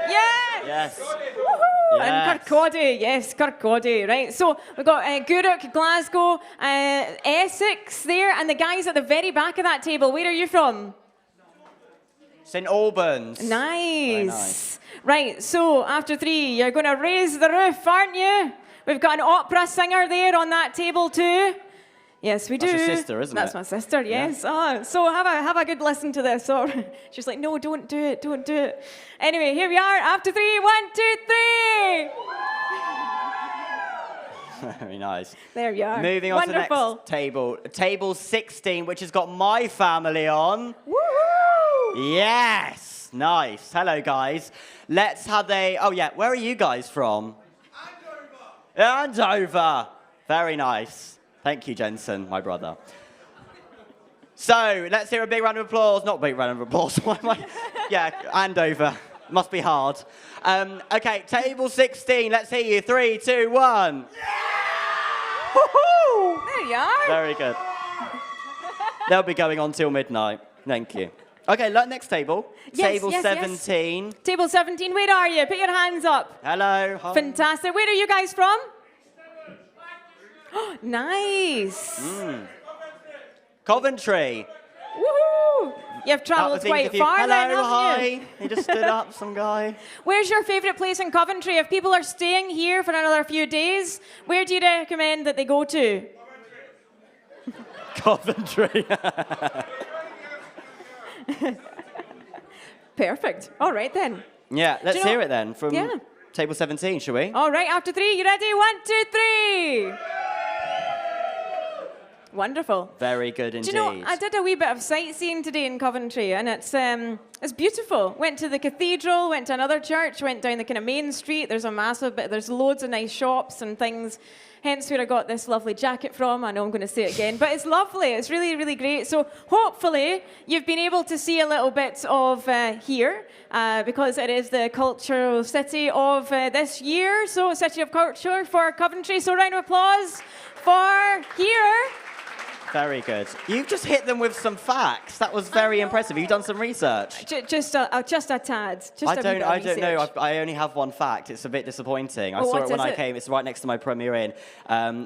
Yeah. Yes. Woohoo! Yes. And Kirkcaldy, yes, Kirkcaldy, right. So we've got Guruk, Glasgow, Essex there, and the guys at the very back of that table, where are you from? St Albans. Nice. Right, so after 3, you're going to raise the roof, aren't you? We've got an opera singer there on that table too. Yes, we do. That's your sister, isn't it? That's my sister, yes. Yeah. Oh, so have a good listen to this. Oh, she's like, no, don't do it, don't do it. Anyway, here we are. After 3, 1, 2, 3. Very nice. There you are. Moving on Wonderful. to the next table. Table 16, which has got my family on. Woohoo! Yes. Nice. Hello, guys. Let's have a... Oh, yeah. Where are you guys from? Andover. Andover. Very nice. Thank you, Jensen, my brother. So, let's hear a big round of applause. Not a big round of applause. Why am I? Yeah, Andover. Must be hard. Okay, table 16. Let's hear you. 3, 2, 1. Yeah! Woohoo! There you are. Very good. They'll be going on till midnight. Thank you. Okay, next table. Yes, table 17. Yes. Table 17, where are you? Put your hands up. Hello. Hi. Fantastic. Where are you guys from? Nice. Coventry. Woohoo! You've travelled quite far then, Hello, haven't you? hi. He just stood up, some guy. Where's your favourite place in Coventry? If people are staying here for another few days, where do you recommend that they go to? Coventry. Perfect. All right then. Yeah, let's hear it then from table 17, shall we? All right, after 3, you ready? 1, 2, 3. Wonderful. Very good indeed. Do you know, I did a wee bit of sightseeing today in Coventry, and it's beautiful. Went to the cathedral, went to another church, went down the kind of main street. There's a massive bit, there's loads of nice shops and things. Hence where I got this lovely jacket from. I know I'm going to say it again, but it's lovely. It's really, really great. So hopefully you've been able to see a little bit of here, because it is the cultural city of this year. So City of Culture for Coventry. So round of applause for here. Very good. You've just hit them with some facts. That was very impressive. You've done some research. Just a tad. I don't know. I only have one fact. It's a bit disappointing. I saw it when I came. It's right next to my Premier Inn.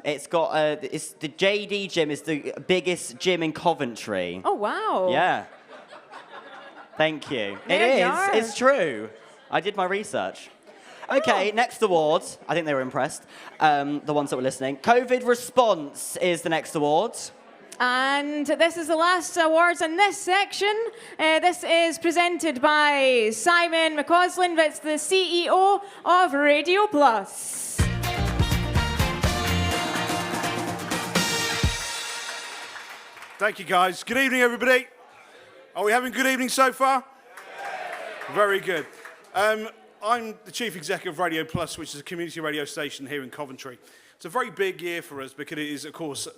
It's the JD gym is the biggest gym in Coventry. Oh wow. Yeah. Thank you. There you are. It's true. I did my research. Okay, next award. I think they were impressed. The ones that were listening. COVID response is the next award. And this is the last awards in this section. This is presented by Simon McCausland, that's the CEO of Radio Plus. Thank you, guys. Good evening, everybody. Are we having a good evening so far? Very good. I'm the Chief Executive of Radio Plus, which is a community radio station here in Coventry. It's a very big year for us because it is, of course,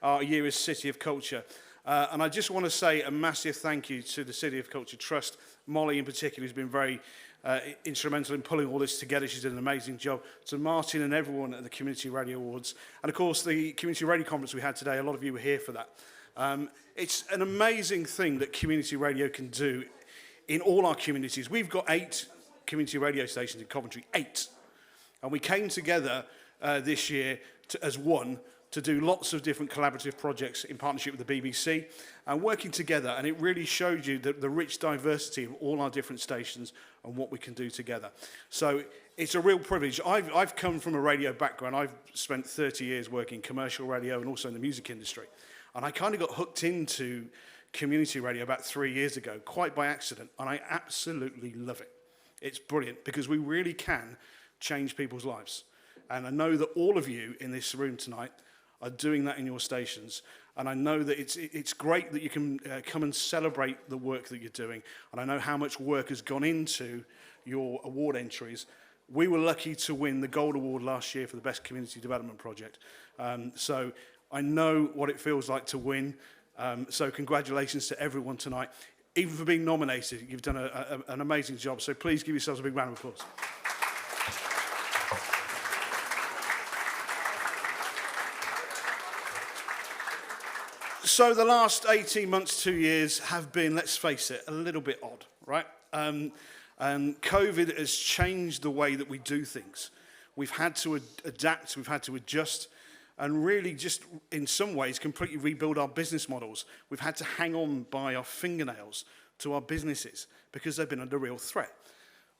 our year is City of Culture. And I just want to say a massive thank you to the City of Culture Trust, Molly in particular, who's been very instrumental in pulling all this together. She's done an amazing job. To Martin and everyone at the Community Radio Awards. And, of course, the Community Radio Conference we had today, a lot of you were here for that. It's an amazing thing that community radio can do in all our communities. We've got 8 community radio stations in Coventry, 8. And we came together this year as one to do lots of different collaborative projects in partnership with the BBC and working together. And it really showed you the rich diversity of all our different stations and what we can do together. So it's a real privilege. I've come from a radio background. I've spent 30 years working commercial radio and also in the music industry. And I kind of got hooked into community radio about 3 years ago, quite by accident. And I absolutely love it. It's brilliant because we really can change people's lives. And I know that all of you in this room tonight are doing that in your stations. And I know that it's great that you can come and celebrate the work that you're doing. And I know how much work has gone into your award entries. We were lucky to win the Gold Award last year for the Best Community Development Project. So I know what it feels like to win. So congratulations to everyone tonight. Even for being nominated, you've done an amazing job. So please give yourselves a big round of applause. So the last 18 months, 2 years have been, let's face it, a little bit odd, right? And COVID has changed the way that we do things. We've had to adapt, we've had to adjust, and really just, in some ways, completely rebuild our business models. We've had to hang on by our fingernails to our businesses because they've been under real threat.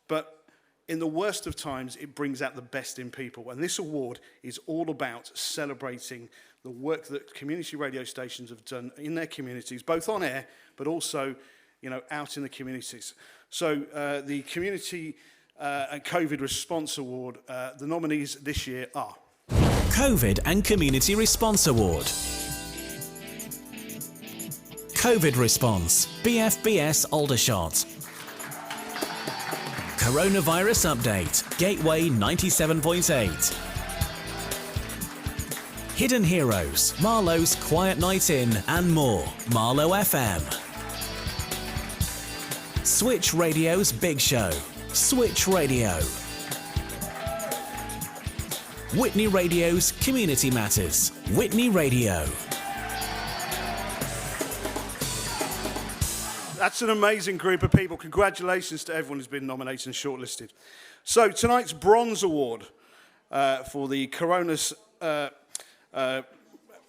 But in the worst of times, it brings out the best in people. And this award is all about celebrating the work that community radio stations have done in their communities, both on air, but also, out in the communities. So the Community and COVID Response Award, the nominees this year are COVID and Community Response Award. COVID Response, BFBS Aldershot. Coronavirus Update, Gateway 97.8. Hidden Heroes, Marlowe's Quiet Night In, and more, Marlowe FM. Switch Radio's Big Show, Switch Radio. Whitney Radio's Community Matters, Whitney Radio. That's an amazing group of people. Congratulations to everyone who's been nominated and shortlisted. So tonight's Bronze Award for the Coronas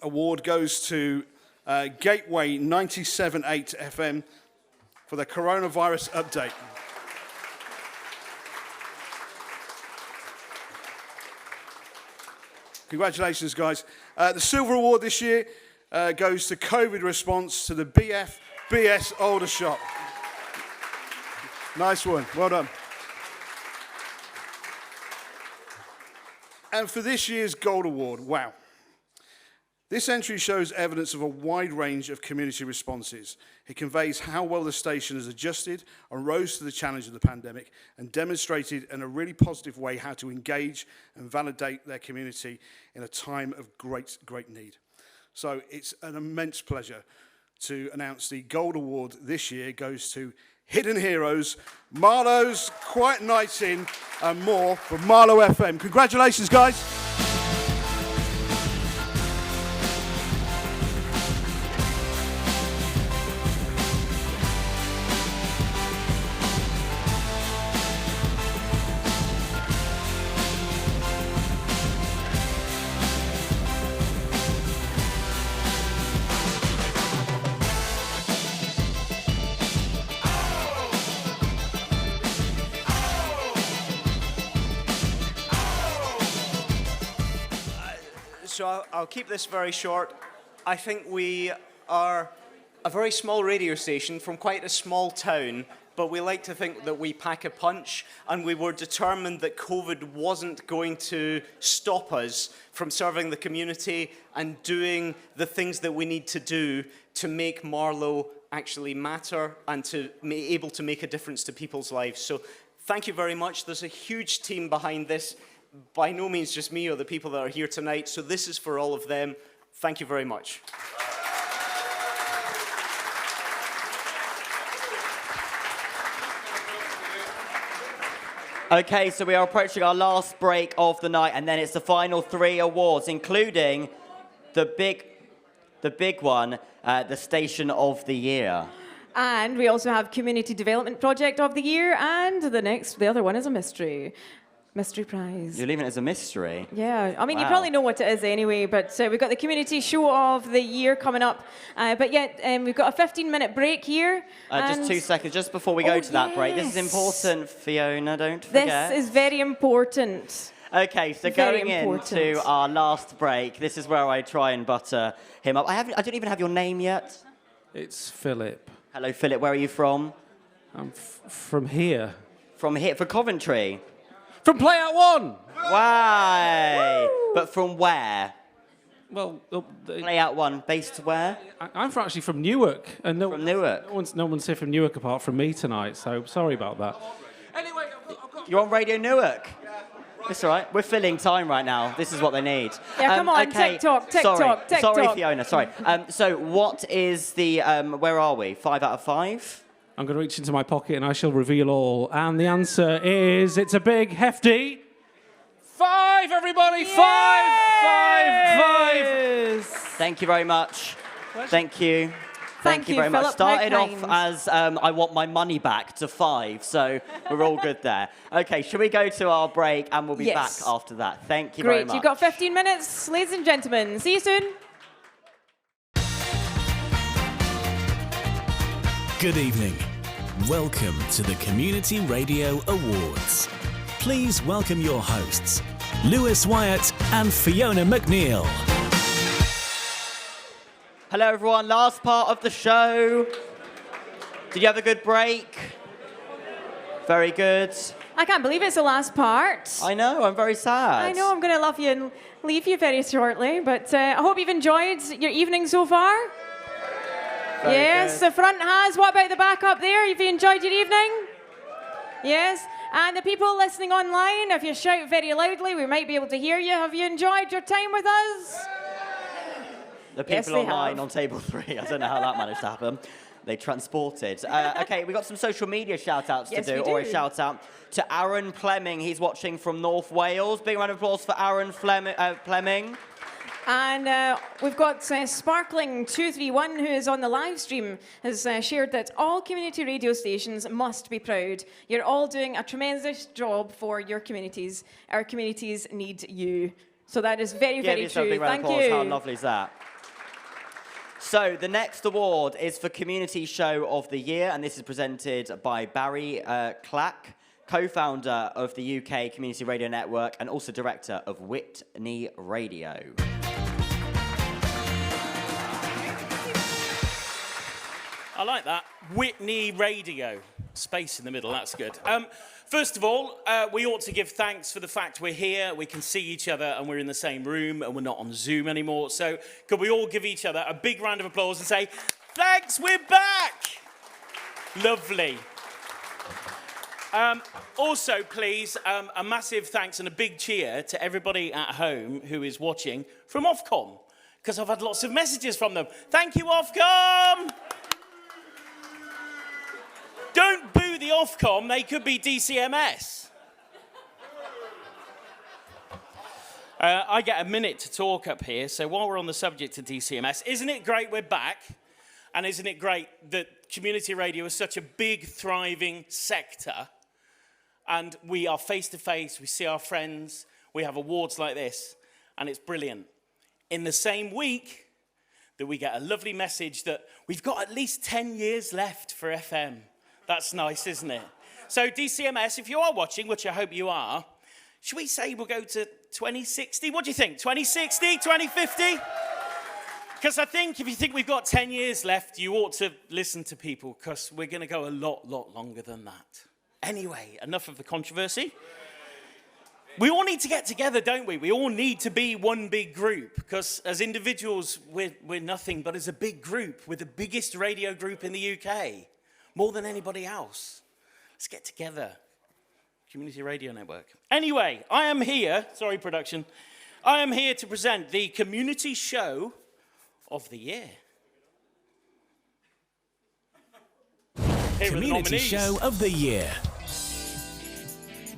Award goes to Gateway 97.8 FM for the coronavirus update. Congratulations, guys. The Silver Award this year goes to COVID Response to the BFBS Aldershot. Nice one. Well done. And for this year's Gold Award, wow. This entry shows evidence of a wide range of community responses. It conveys how well the station has adjusted and rose to the challenge of the pandemic and demonstrated in a really positive way how to engage and validate their community in a time of great need. So it's an immense pleasure to announce the Gold Award this year goes to Hidden Heroes, Marlowe's Quiet Nights In and More from Marlow FM. Congratulations, guys. So I'll keep this very short. I think we are a very small radio station from quite a small town, but we like to think that we pack a punch, and we were determined that COVID wasn't going to stop us from serving the community and doing the things that we need to do to make Marlow actually matter and to be able to make a difference to people's lives. So thank you very much. There's a huge team behind this. By no means just me or the people that are here tonight, so this is for all of them. Thank you very much. Okay, so we are approaching our last break of the night, and then it's the final 3 awards, including the big one, the Station of the Year. And we also have Community Development Project of the Year, and the other one is a mystery. Mystery prize. You're leaving it as a mystery? Yeah, I mean, Wow. you probably know what it is anyway, but we've got the Community Show of the Year coming up. But yet, we've got a 15-minute break here. Just 2 seconds, just before we go to that break. This is important, Fiona, don't forget. This is very important. Okay, so Very going important. into our last break, this is where I try and butter him up. I don't even have your name yet. It's Philip. Hello, Philip. Where are you from? I'm from here. From here, for Coventry. From PlayoutONE. Why? But from where? Well, PlayoutONE, based where? I'm actually from Newark, and from Newark. No one's here from Newark apart from me tonight. So sorry about that. You're on Radio Newark. It's all right. We're filling time right now. This is what they need. Yeah, come on, okay. TikTok. Sorry, Fiona. Sorry. So, what is the? Where are we? 5 out of 5. I'm going to reach into my pocket and I shall reveal all. And the answer is, it's a big, hefty 5, everybody! Yes! 5! Thank you very much. Thank you. Thank you very Philip. much. Started How off kind. as I want my money back to 5, so we're all good there. Okay, shall we go to our break and we'll be back Yes. after that? Thank you very Great, much. you've got 15 minutes, ladies and gentlemen. See you soon. Good evening. Welcome to the Community Radio Awards. Please welcome your hosts, Lewis Wyatt and Fiona McNeil. Hello, everyone. Last part of the show. Did you have a good break? Very good. I can't believe it's the last part. I know, I'm very sad. I know, I'm going to love you and leave you very shortly, but I hope you've enjoyed your evening so far. Very Yes, good. the front has. What about the back up there? Have you enjoyed your evening? Yes. And the people listening online, if you shout very loudly, we might be able to hear you. Have you enjoyed your time with us? The Yes, people they online have. on table 3, I don't know how that managed to happen. They transported. Okay, we've got some social media shout-outs Yes, to do, we or a do. shout-out to Aaron Fleming. He's watching from North Wales. Big round of applause for Aaron Fleming. And we've got Sparkling231, who is on the live stream, has shared that all community radio stations must be proud. You're all doing a tremendous job for your communities. Our communities need you. So that is very, Give very yourself a true. big round Thank of applause. you. How lovely is that? So the next award is for Community Show of the Year, and this is presented by Barry Clack, co-founder of the UK Community Radio Network and also director of Whitney Radio. I like that. Whitney Radio. space in the middle, that's good. First of all, we ought to give thanks for the fact we're here, we can see each other, and we're in the same room, and we're not on Zoom anymore. So could we all give each other a big round of applause and say, thanks, we're back! Lovely. Also, please, a massive thanks and a big cheer to everybody at home who is watching from Ofcom, because I've had lots of messages from them. Thank you, Ofcom! Don't boo the Ofcom, they could be DCMS. I get a minute to talk up here, so while we're on the subject of DCMS, isn't it great we're back? And isn't it great that community radio is such a big, thriving sector? And we are face-to-face, we see our friends, we have awards like this, and it's brilliant. In the same week that we get a lovely message that we've got at least 10 years left for FM. That's nice, isn't it? So DCMS, if you are watching, which I hope you are, should we say we'll go to 2060? What do you think? 2060, 2050? Because I think if you think we've got 10 years left, you ought to listen to people, because we're going to go a lot longer than that. Anyway, enough of the controversy. We all need to get together, don't we? We all need to be one big group, because as individuals, we're nothing, but as a big group, we're the biggest radio group in the UK, more than anybody else. Let's get together. Community Radio Network. Anyway, I am here, sorry production, I am here to present the Community Show of the Year. Community Show of the Year.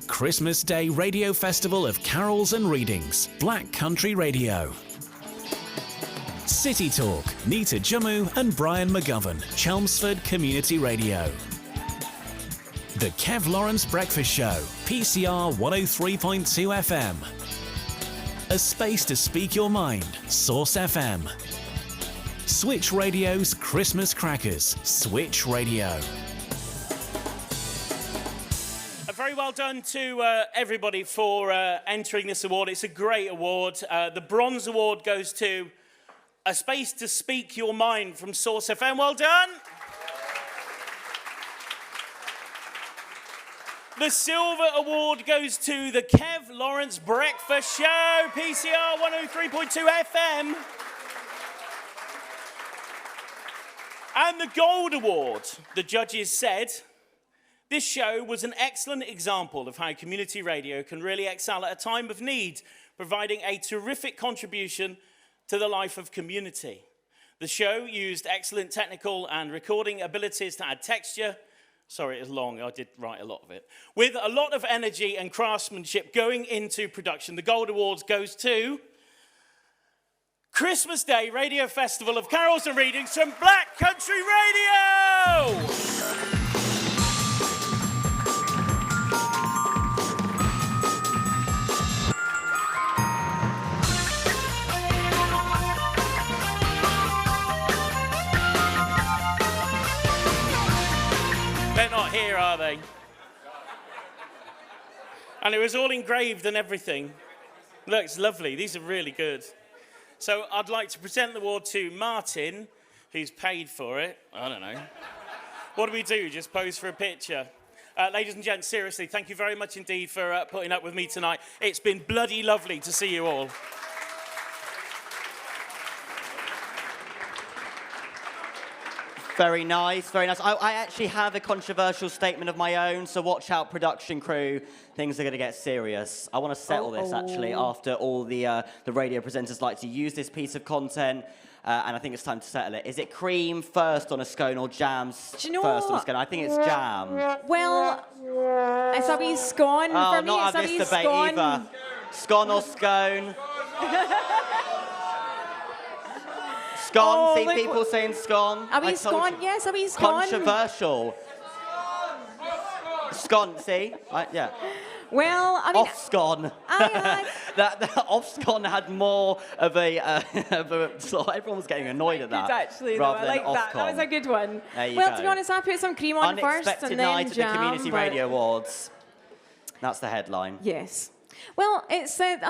Christmas Day Radio Festival of Carols and Readings, Black Country Radio. City Talk, Nita Jummu and Brian McGovern, Chelmsford Community Radio. The Kev Lawrence Breakfast Show, PCR 103.2 FM. A space to speak your mind, Source FM. Switch Radio's Christmas Crackers, Switch Radio. Very well done to everybody for entering this award. It's a great award. The Bronze Award goes to A Space to Speak Your Mind from Source FM. Well done. The Silver Award goes to the Kev Lawrence Breakfast Show, PCR 103.2 FM. And the Gold Award, the judges said, this show was an excellent example of how community radio can really excel at a time of need, providing a terrific contribution to the life of community. The show used excellent technical and recording abilities to add texture. Sorry, it was long, I did write a lot of it. With a lot of energy and craftsmanship going into production, the Gold Awards goes to Christmas Day Radio Festival of Carols and Readings from Black Country Radio! They're not here, are they? And it was all engraved and everything. Look, it's lovely. These are really good. So I'd like to present the award to Martin, who's paid for it. I don't know. What do we do? Just pose for a picture? Ladies and gents, seriously, thank you very much indeed for putting up with me tonight. It's been bloody lovely to see you all. Very nice, very nice. I actually have a controversial statement of my own, so watch out, production crew. Things are going to get serious. I want to settle this, actually, after all the radio presenters like to use this piece of content, and I think it's time to settle it. Is it cream first on a scone or jam first on a scone? I think it's jam. Well, it's a wee scone. For me, not it's a have wee this debate scone. either. Scone or scone? Scone, see people saying scone. A wee scone, yes, a wee scone. Controversial. Scone, see? Yeah. Well, I mean... Off-scone. that off-scone had more of a... everyone was getting annoyed at that. Good, actually, though. Rather I like than that. That was a good one. There you well, go. to be honest, I put some cream on first Unexpected and then night jam. at the Community but... Radio Awards. That's the headline. Yes. Well, I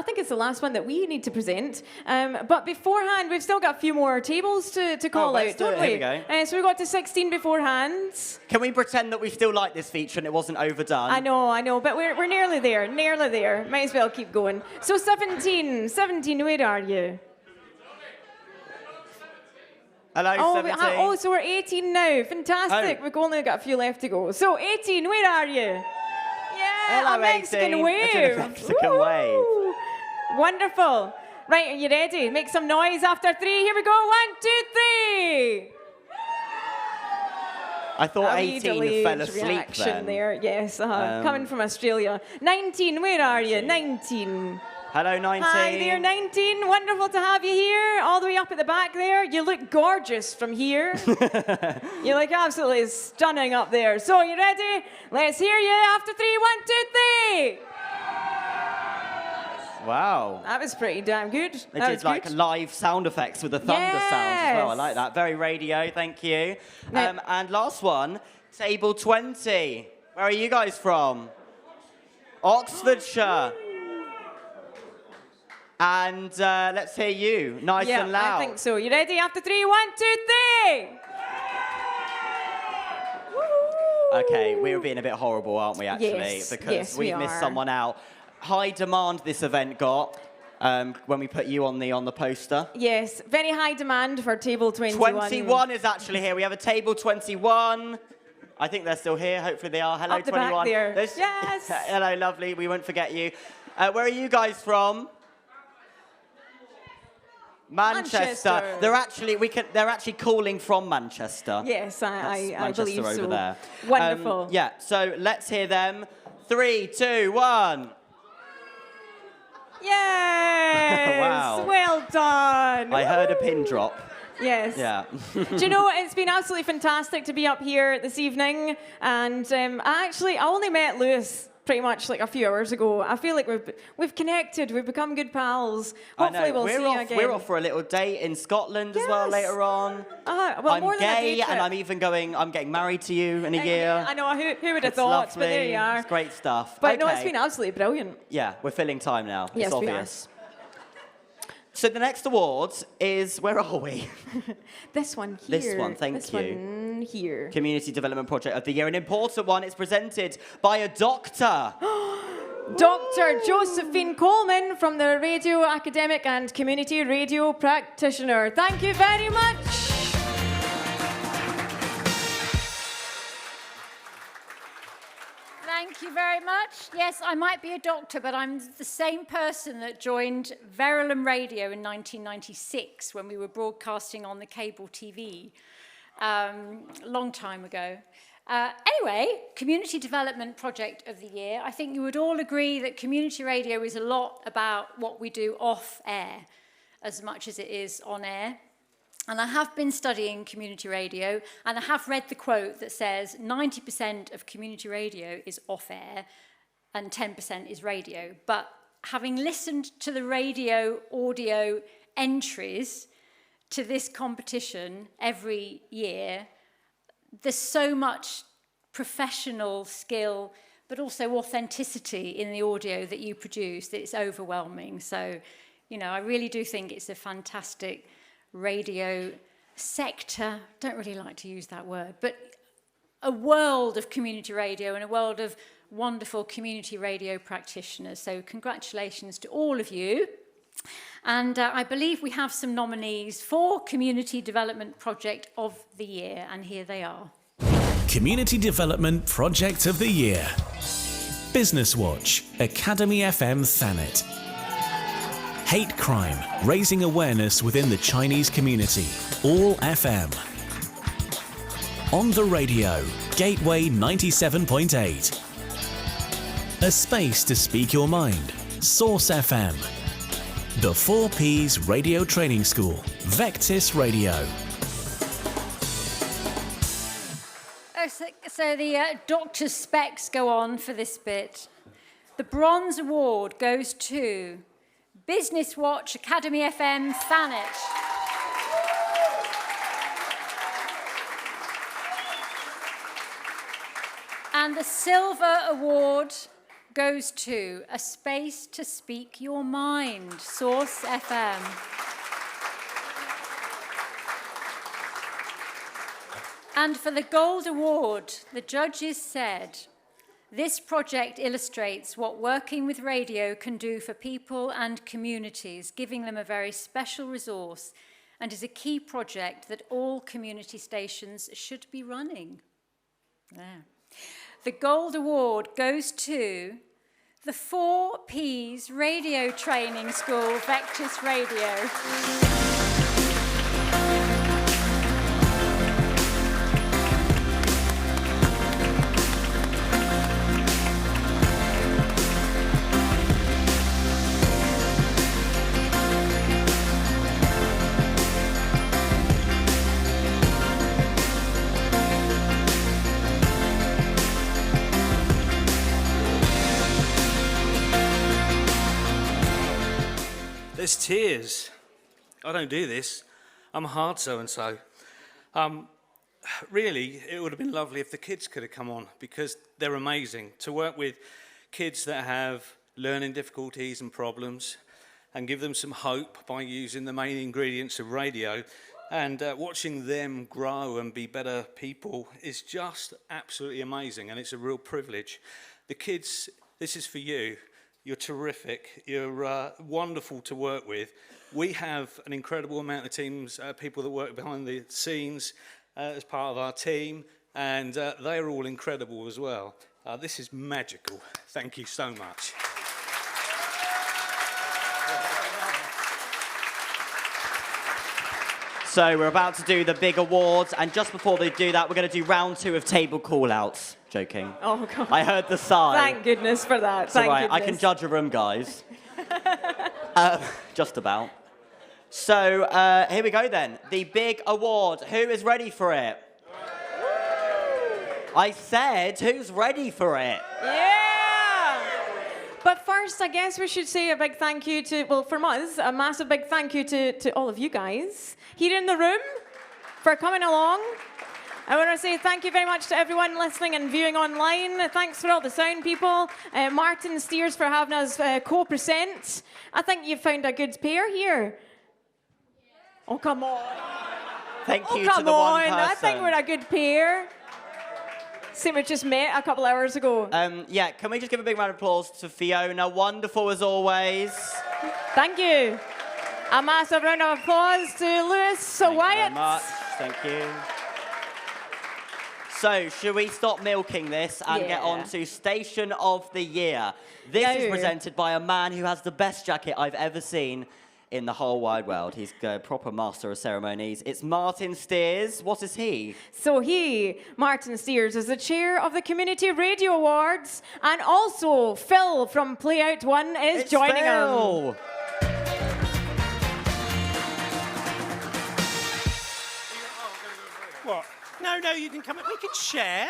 think it's the last one that we need to present. But beforehand, we've still got a few more tables to call out, don't we? Here we go. So we got to 16 beforehand. Can we pretend that we still like this feature and it wasn't overdone? I know, but we're nearly there, Might as well keep going. So 17, where are you? Hello, 17. So we're 18 now. Fantastic. Oh. We've only got a few left to go. So 18, where are you? Yeah, Hello, a Mexican 18. wave. A Mexican wave. Wonderful. Right, are you ready? Make some noise after 3. Here we go. 1, 2, 3. I thought A wee 18 delayed fell asleep reaction then. there. Yes, coming from Australia. 19, where are you? 19. Hello, 19. Hi there, 19. Wonderful to have you here, all the way up at the back there. You look gorgeous from here. You look absolutely stunning up there. So, you ready? Let's hear you after 3. 1, 2, 3. Wow. That was pretty damn good. They That did was like good. live sound effects with the thunder sound as well. I Yes. like that. Very radio, thank you. Now- And last one, table 20. Where are you guys from? Oxfordshire. And let's hear you, nice Yeah, and loud. I think so. You ready? After 3. 1, 2, 3. Okay, we're being a bit horrible, aren't we, actually? Yes, Because yes, we've we missed are. someone out. High demand this event got when we put you on the poster. Yes, very high demand for table 21. 21 is actually here. We have a table 21. I think they're still here. Hopefully they are. Hello, Up the back 21. there. There's- Yes. Hello, lovely. We won't forget you. Where are you guys from? Manchester. Manchester. They're actually calling from Manchester. Yes, I Manchester believe over so. there. Wonderful. Yeah. So let's hear them. 3, 2, 1. Yes! Wow. Well done! I heard a pin drop. Yes. Yeah. Do you know what? It's been absolutely fantastic to be up here this evening. And I only met Lewis pretty much like a few hours ago. I feel like we've connected. We've become good pals. Hopefully we'll see you again. We're off for a little date in Scotland as well later on. Well, I'm more than a day gay and trip. I'm getting married to you in a year. I know, who would have It's thought, lovely. but there you are. It's great stuff. But no, Okay. it's been absolutely brilliant. Yeah, we're filling time now. Yes, it's we are. obvious. So the next awards is, where are we? This one here. This one, thank This you. one here. Community Development Project of the Year, an important one. It's presented by a doctor. Dr. Josephine Coleman from the Radio Academic and Community Radio Practitioner. Thank you very much. Thank you very much. Yes, I might be a doctor, but I'm the same person that joined Verulam Radio in 1996 when we were broadcasting on the cable TV, a long time ago. Anyway, Community Development Project of the Year. I think you would all agree that community radio is a lot about what we do off air as much as it is on air. And I have been studying community radio, and I have read the quote that says 90% of community radio is off air and 10% is radio. But having listened to the radio audio entries to this competition every year, there's so much professional skill, but also authenticity in the audio that you produce that it's overwhelming. So, you know, I really do think it's a fantastic radio sector. Don't really like to use that word, but a world of community radio and a world of wonderful community radio practitioners. So congratulations to all of you. And I believe we have some nominees for Community Development Project of the Year, and here they are. Community Development Project of the Year. Business Watch, Academy FM Thanet. Hate crime, raising awareness within the Chinese community, All FM. On the radio, Gateway 97.8. A space to speak your mind, Source FM. The 4Ps Radio Training School, Vectis Radio. So the doctor's specs go on for this bit. The Bronze Award goes to Business Watch, Academy FM, Thanet. And the Silver Award goes to A Space to Speak Your Mind, Source FM. And for the Gold Award, the judges said, this project illustrates what working with radio can do for people and communities, giving them a very special resource, and is a key project that all community stations should be running. Yeah. The Gold Award goes to the 4Ps Radio Training School, Vectis Radio. There's tears. I don't do this. I'm a hard so-and-so. Really, it would have been lovely if the kids could have come on, because they're amazing. To work with kids that have learning difficulties and problems and give them some hope by using the main ingredients of radio, and watching them grow and be better people is just absolutely amazing, and it's a real privilege. The kids, this is for you. You're terrific. You're wonderful to work with. We have an incredible amount of teams, people that work behind the scenes as part of our team, and they're all incredible as well. This is magical. Thank you so much. So we're about to do the big awards, and just before they do that, we're going to do round 2 of table call-outs. Joking. Oh, God. I heard the sigh. Thank goodness for that. It's all Thank right. goodness. I can judge a room, guys. Just about. So here we go then. The big award. Who is ready for it? I said, who's ready for it? Yeah! But first, I guess we should say a big thank you to, well, from us, a massive big thank you to all of you guys here in the room for coming along. I want to say thank you very much to everyone listening and viewing online. Thanks for all the sound people. Martin Steers for having us co-present. I think you've found a good pair here. Oh, come on. Thank you to the one person. I think we're a good pair. See, we just met a couple hours ago. Yeah, can we just give a big round of applause to Fiona? Wonderful as always. Thank you. A massive round of applause to Lewis Wyatt. Thank you very much. Thank you. So, should we stop milking this and get on to Station of the Year? This is presented by a man who has the best jacket I've ever seen in the whole wide world. He's a proper master of ceremonies. It's Martin Steers. What is he? So Martin Steers, is the chair of the Community Radio Awards, and also Phil from PlayoutONE is joining him. What? No, you can come. We can share.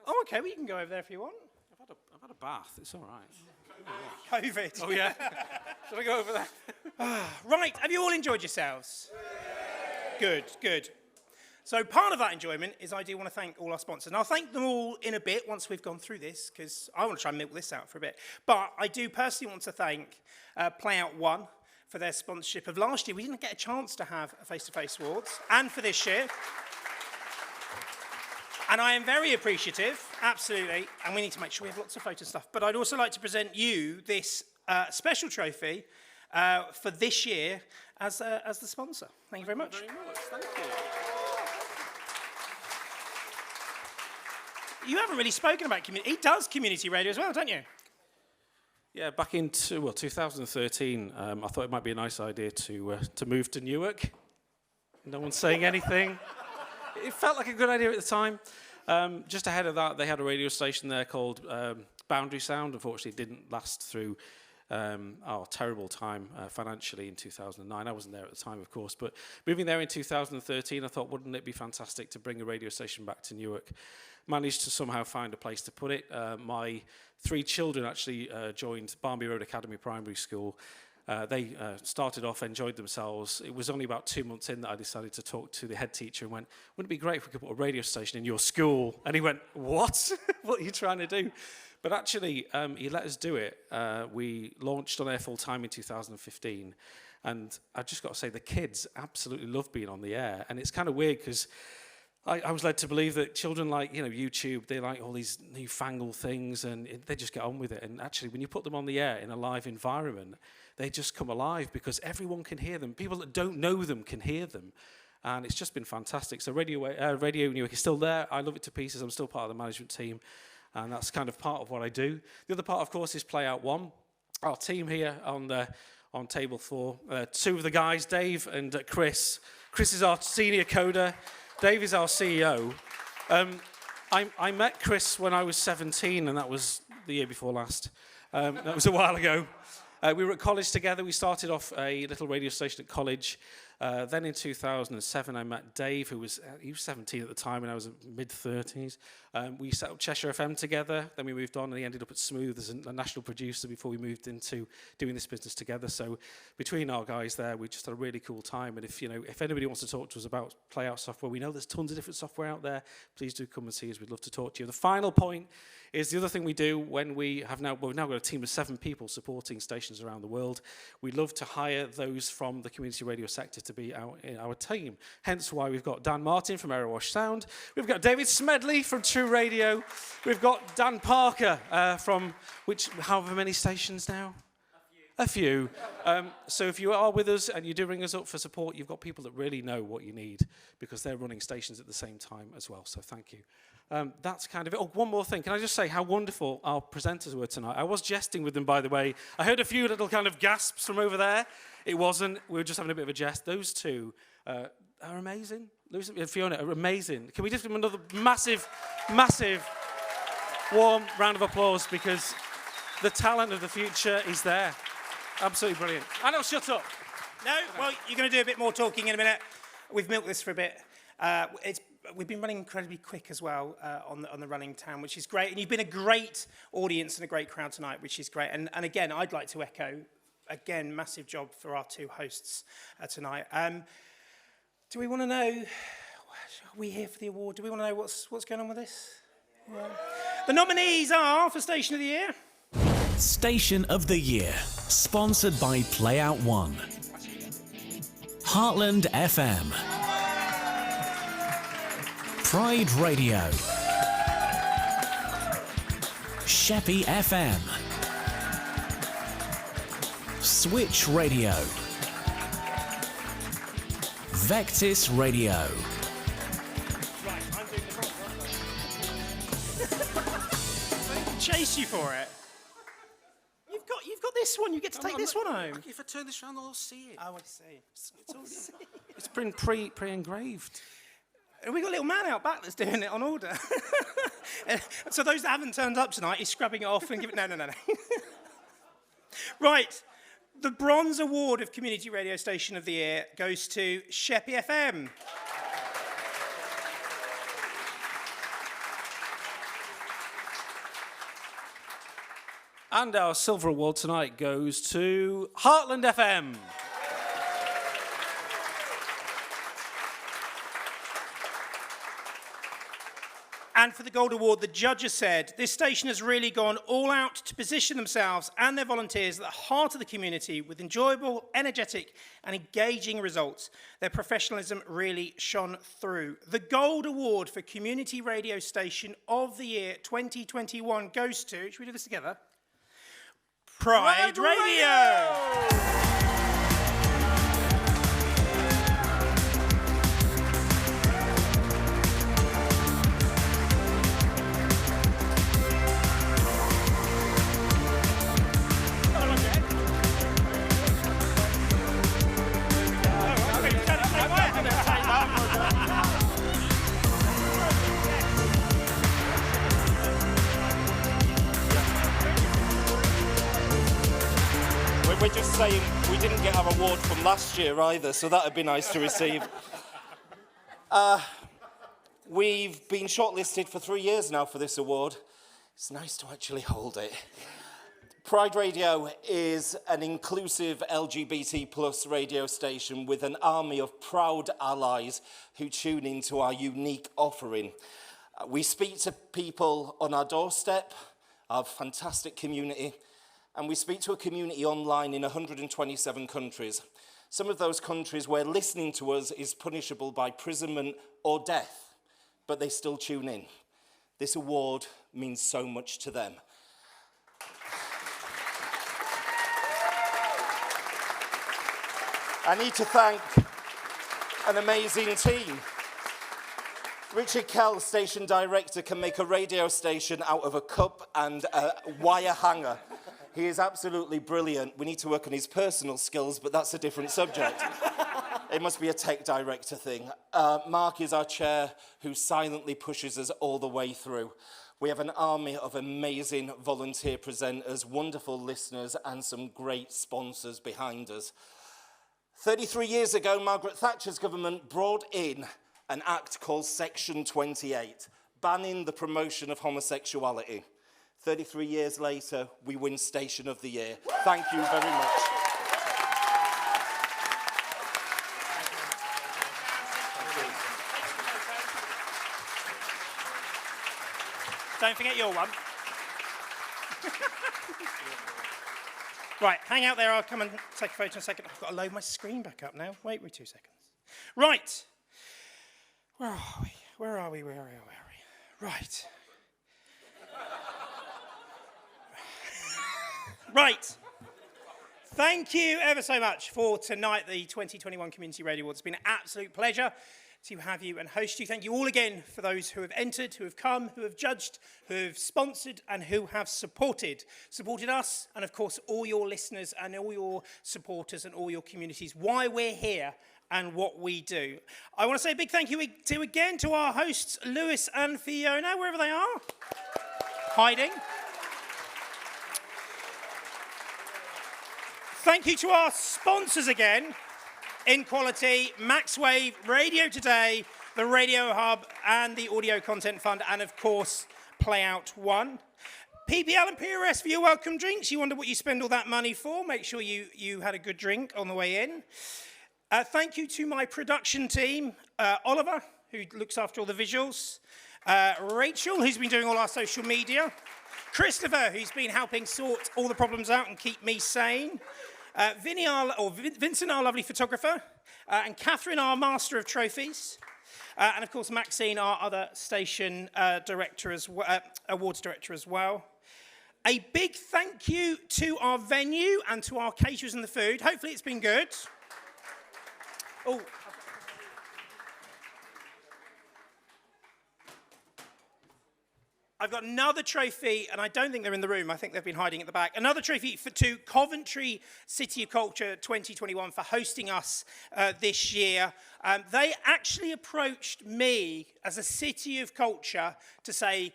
Oh, okay. Well, you can go over there if you want. I've had a bath. It's all right. COVID. Oh, yeah? Should I go over there? Right. Have you all enjoyed yourselves? Good. So part of that enjoyment is I do want to thank all our sponsors. And I'll thank them all in a bit once we've gone through this, because I want to try and milk this out for a bit. But I do personally want to thank PlayoutONE for their sponsorship of last year. We didn't get a chance to have a face-to-face awards, and for this year. And I am very appreciative, absolutely, and we need to make sure we have lots of photo stuff. But I'd also like to present you this special trophy for this year as the sponsor. Thank you very much. Thank you. You haven't really spoken about community. He does community radio as well, don't you? Yeah, back in 2013, I thought it might be a nice idea to move to Newark. No one's saying anything. It felt like a good idea at the time. Just ahead of that, they had a radio station there called Boundary Sound. Unfortunately, it didn't last through our terrible time financially in 2009. I wasn't there at the time, of course, but moving there in 2013, I thought, wouldn't it be fantastic to bring a radio station back to Newark? Managed to somehow find a place to put it. My 3 children actually joined Barnby Road Academy Primary School, They started off, enjoyed themselves. It was only about 2 months in that I decided to talk to the head teacher and went, wouldn't it be great if we could put a radio station in your school? And he went, what? What are you trying to do? But actually, he let us do it. We launched on air full time in 2015. And I just got to say, the kids absolutely love being on the air. And it's kind of weird because I was led to believe that children like, YouTube, they like all these newfangled things and they just get on with it. And actually, when you put them on the air in a live environment, they just come alive because everyone can hear them. People that don't know them can hear them. And it's just been fantastic. So Radio Newark is still there. I love it to pieces. I'm still part of the management team. And that's kind of part of what I do. The other part, of course, is PlayoutONE. Our team here on table 4. Two of the guys, Dave and Chris. Chris is our senior coder. Dave is our CEO. I met Chris when I was 17, and that was the year before last. That was a while ago. We were at college together. We started off a little radio station at college. Then in 2007, I met Dave, he was 17 at the time, and I was mid-30s. We set up Cheshire FM together. Then we moved on, and he ended up at Smooth as a national producer before we moved into doing this business together. So between our guys there, we just had a really cool time. And if anybody wants to talk to us about Playout software, we know there's tons of different software out there. Please do come and see us. We'd love to talk to you. The final point is the other thing we do when we've now got a team of 7 people supporting stations around the world. We love to hire those from the community radio sector to be in our team. Hence why we've got Dan Martin from Aerowash Sound. We've got David Smedley from True Radio. We've got Dan Parker from however many stations now? A few. So if you are with us and you do ring us up for support, you've got people that really know what you need because they're running stations at the same time as well. So thank you. That's kind of it. Oh, one more thing. Can I just say how wonderful our presenters were tonight? I was jesting with them, by the way. I heard a few little kind of gasps from over there. It wasn't. We were just having a bit of a jest. Those two are amazing. Lucy and Fiona are amazing. Can we just give them another massive, massive warm round of applause because the talent of the future is there. Absolutely brilliant. I know, shut up. No, well, you're going to do a bit more talking in a minute. We've milked this for a bit. We've been running incredibly quick as well on the running time, which is great. And you've been a great audience and a great crowd tonight, which is great. And again, I'd like to echo, again, massive job for our 2 hosts tonight. Do we want to know, are we here for the award? Do we want to know what's going on with this? Yeah. The nominees are for Station of the Year. Station of the Year, sponsored by PlayoutONE. Heartland FM. Pride Radio. Sheppey FM. Switch Radio. Vectis Radio. I can chase you for it. You've got this one. You get to take this one home. If I turn this around, I'll see it. Oh, I see. It's been pre-engraved. We've got a little man out back that's doing it on order. So those that haven't turned up tonight, he's scrubbing it off and giving it... No. Right. The Bronze Award of Community Radio Station of the Year goes to Sheppey FM. And our Silver Award tonight goes to Heartland FM. And for the Gold Award, the judges said, this station has really gone all out to position themselves and their volunteers at the heart of the community with enjoyable, energetic and engaging results. Their professionalism really shone through. The Gold Award for Community Radio Station of the Year 2021 goes to, should we do this together? Pride Radio! We're just saying we didn't get our award from last year either, so that would be nice to receive. We've been shortlisted for 3 years now for this award. It's nice to actually hold it. Pride Radio is an inclusive LGBT plus radio station with an army of proud allies who tune into our unique offering. We speak to people on our doorstep, our fantastic community, and we speak to a community online in 127 countries. Some of those countries where listening to us is punishable by imprisonment or death, but they still tune in. This award means so much to them. I need to thank an amazing team. Richard Kell, station director, can make a radio station out of a cup and a wire hanger. He is absolutely brilliant. We need to work on his personal skills, but that's a different subject. It must be a tech director thing. Mark is our chair, who silently pushes us all the way through. We have an army of amazing volunteer presenters, wonderful listeners, and some great sponsors behind us. 33 years ago, Margaret Thatcher's government brought in an act called Section 28, banning the promotion of homosexuality. 33 years later, we win Station of the Year. Thank you very much. Don't forget your one. Right, hang out there. I'll come and take a photo in a second. I've got to load my screen back up now. Wait 2 seconds. Right. Where are we? Where are we? Where are we? Right. Right. Thank you ever so much for tonight, the 2021 Community Radio Awards. It's been an absolute pleasure to have you and host you. Thank you all again for those who have entered, who have come, who have judged, who have sponsored, and who have supported us, and of course all your listeners and all your supporters and all your communities, why we're here and what we do. I want to say a big thank you to our hosts, Lewis and Fiona, wherever they are, hiding. Thank you to our sponsors again, In Quality, Maxwave, Radio Today, the Radio Hub, and the Audio Content Fund, and of course, PlayoutONE. PPL and PRS for your welcome drinks. You wonder what you spend all that money for. Make sure you had a good drink on the way in. Thank you to my production team, Oliver, who looks after all the visuals, Rachel, who's been doing all our social media, Christopher, who's been helping sort all the problems out and keep me sane, Vincent, our lovely photographer, and Catherine, our master of trophies, and of course Maxine, our other station director awards director as well. A big thank you to our venue and to our caterers and the food. Hopefully it's been good. Oh. I've got another trophy, and I don't think they're in the room. I think they've been hiding at the back. Another trophy to Coventry City of Culture 2021 for hosting us this year. They actually approached me as a City of Culture to say,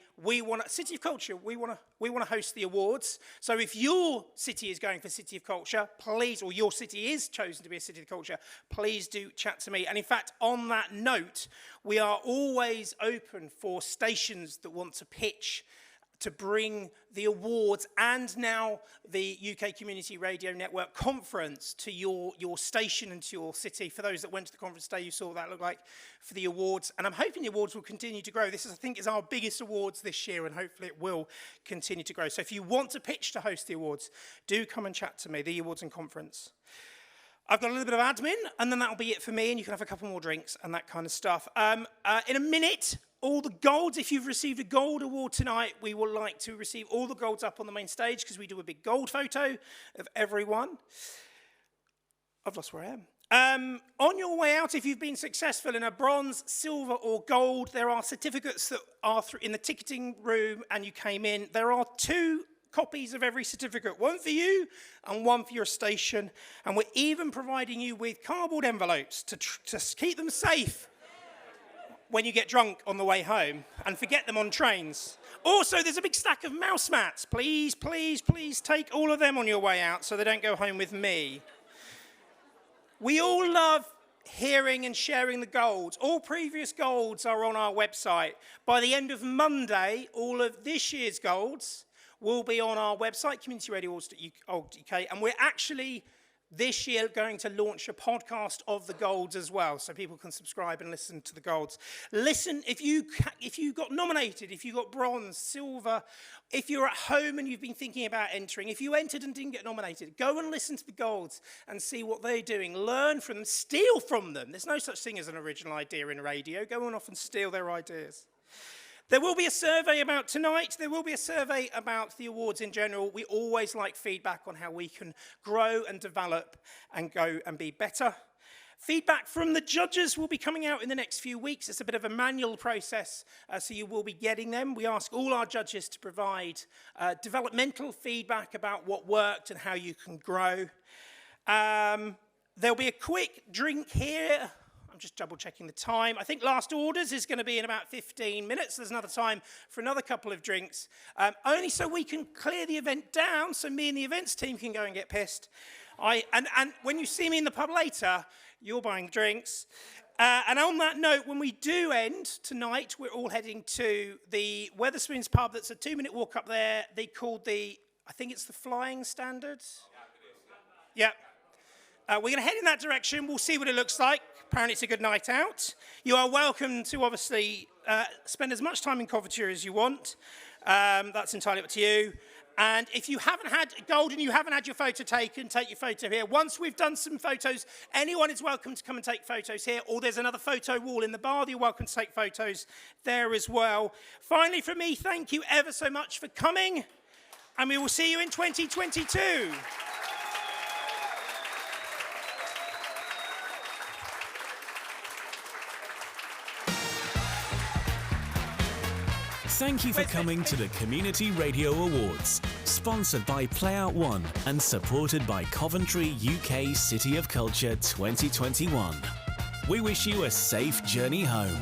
City of Culture, we want to host the awards. So if your city is going for City of Culture, please, or your city is chosen to be a City of Culture, please do chat to me. And in fact, on that note, we are always open for stations that want to pitch to bring the awards and now the UK Community Radio Network conference to your station and to your city. For those that went to the conference today, you saw what that looked like for the awards. And I'm hoping the awards will continue to grow. This, I think, is our biggest awards this year, and hopefully it will continue to grow. So if you want to pitch to host the awards, do come and chat to me, the awards and conference. I've got a little bit of admin, and then that'll be it for me, and you can have a couple more drinks and that kind of stuff. In a minute, all the golds, if you've received a gold award tonight, we would like to receive all the golds up on the main stage because we do a big gold photo of everyone. I've lost where I am. On your way out, if you've been successful in a bronze, silver, or gold, there are certificates that are in the ticketing room and you came in. There are 2 copies of every certificate, one for you and one for your station. And we're even providing you with cardboard envelopes to keep them safe when you get drunk on the way home and forget them on trains. Also, there's a big stack of mouse mats. Please, please, please take all of them on your way out so they don't go home with me. We all love hearing and sharing the golds. All previous golds are on our website. By the end of Monday, all of this year's golds will be on our website, communityradiooawards.uk, and we're actually this year going to launch a podcast of the Golds as well, so people can subscribe and listen to the Golds. Listen, if you got nominated, if you got bronze, silver, if you're at home and you've been thinking about entering, if you entered and didn't get nominated, go and listen to the Golds and see what they're doing. Learn from them, steal from them. There's no such thing as an original idea in radio. Go on off and steal their ideas. There will be a survey about tonight. There will be a survey about the awards in general. We always like feedback on how we can grow and develop and go and be better. Feedback from the judges will be coming out in the next few weeks. It's a bit of a manual process, so you will be getting them. We ask all our judges to provide developmental feedback about what worked and how you can grow. There'll be a quick drink here. I'm just double checking the time. I think last orders is going to be in about 15 minutes. There's another time for another couple of drinks, only so we can clear the event down so me and the events team can go and get pissed. And when you see me in the pub later, you're buying drinks. And on that note, when we do end tonight, we're all heading to the Wetherspoons pub that's a 2-minute walk up there. They called I think it's the Flying Standard. Yeah. We're going to head in that direction. We'll see what it looks like. Apparently it's a good night out. You are welcome to obviously spend as much time in Coventry as you want. That's entirely up to you. And if you haven't had gold and you haven't had your photo taken, take your photo here. Once we've done some photos, anyone is welcome to come and take photos here. Or there's another photo wall in the bar that you're welcome to take photos there as well. Finally, from me, thank you ever so much for coming. And we will see you in 2022. Thank you for coming to the Community Radio Awards, sponsored by PlayoutONE and supported by Coventry UK City of Culture 2021. We wish you a safe journey home.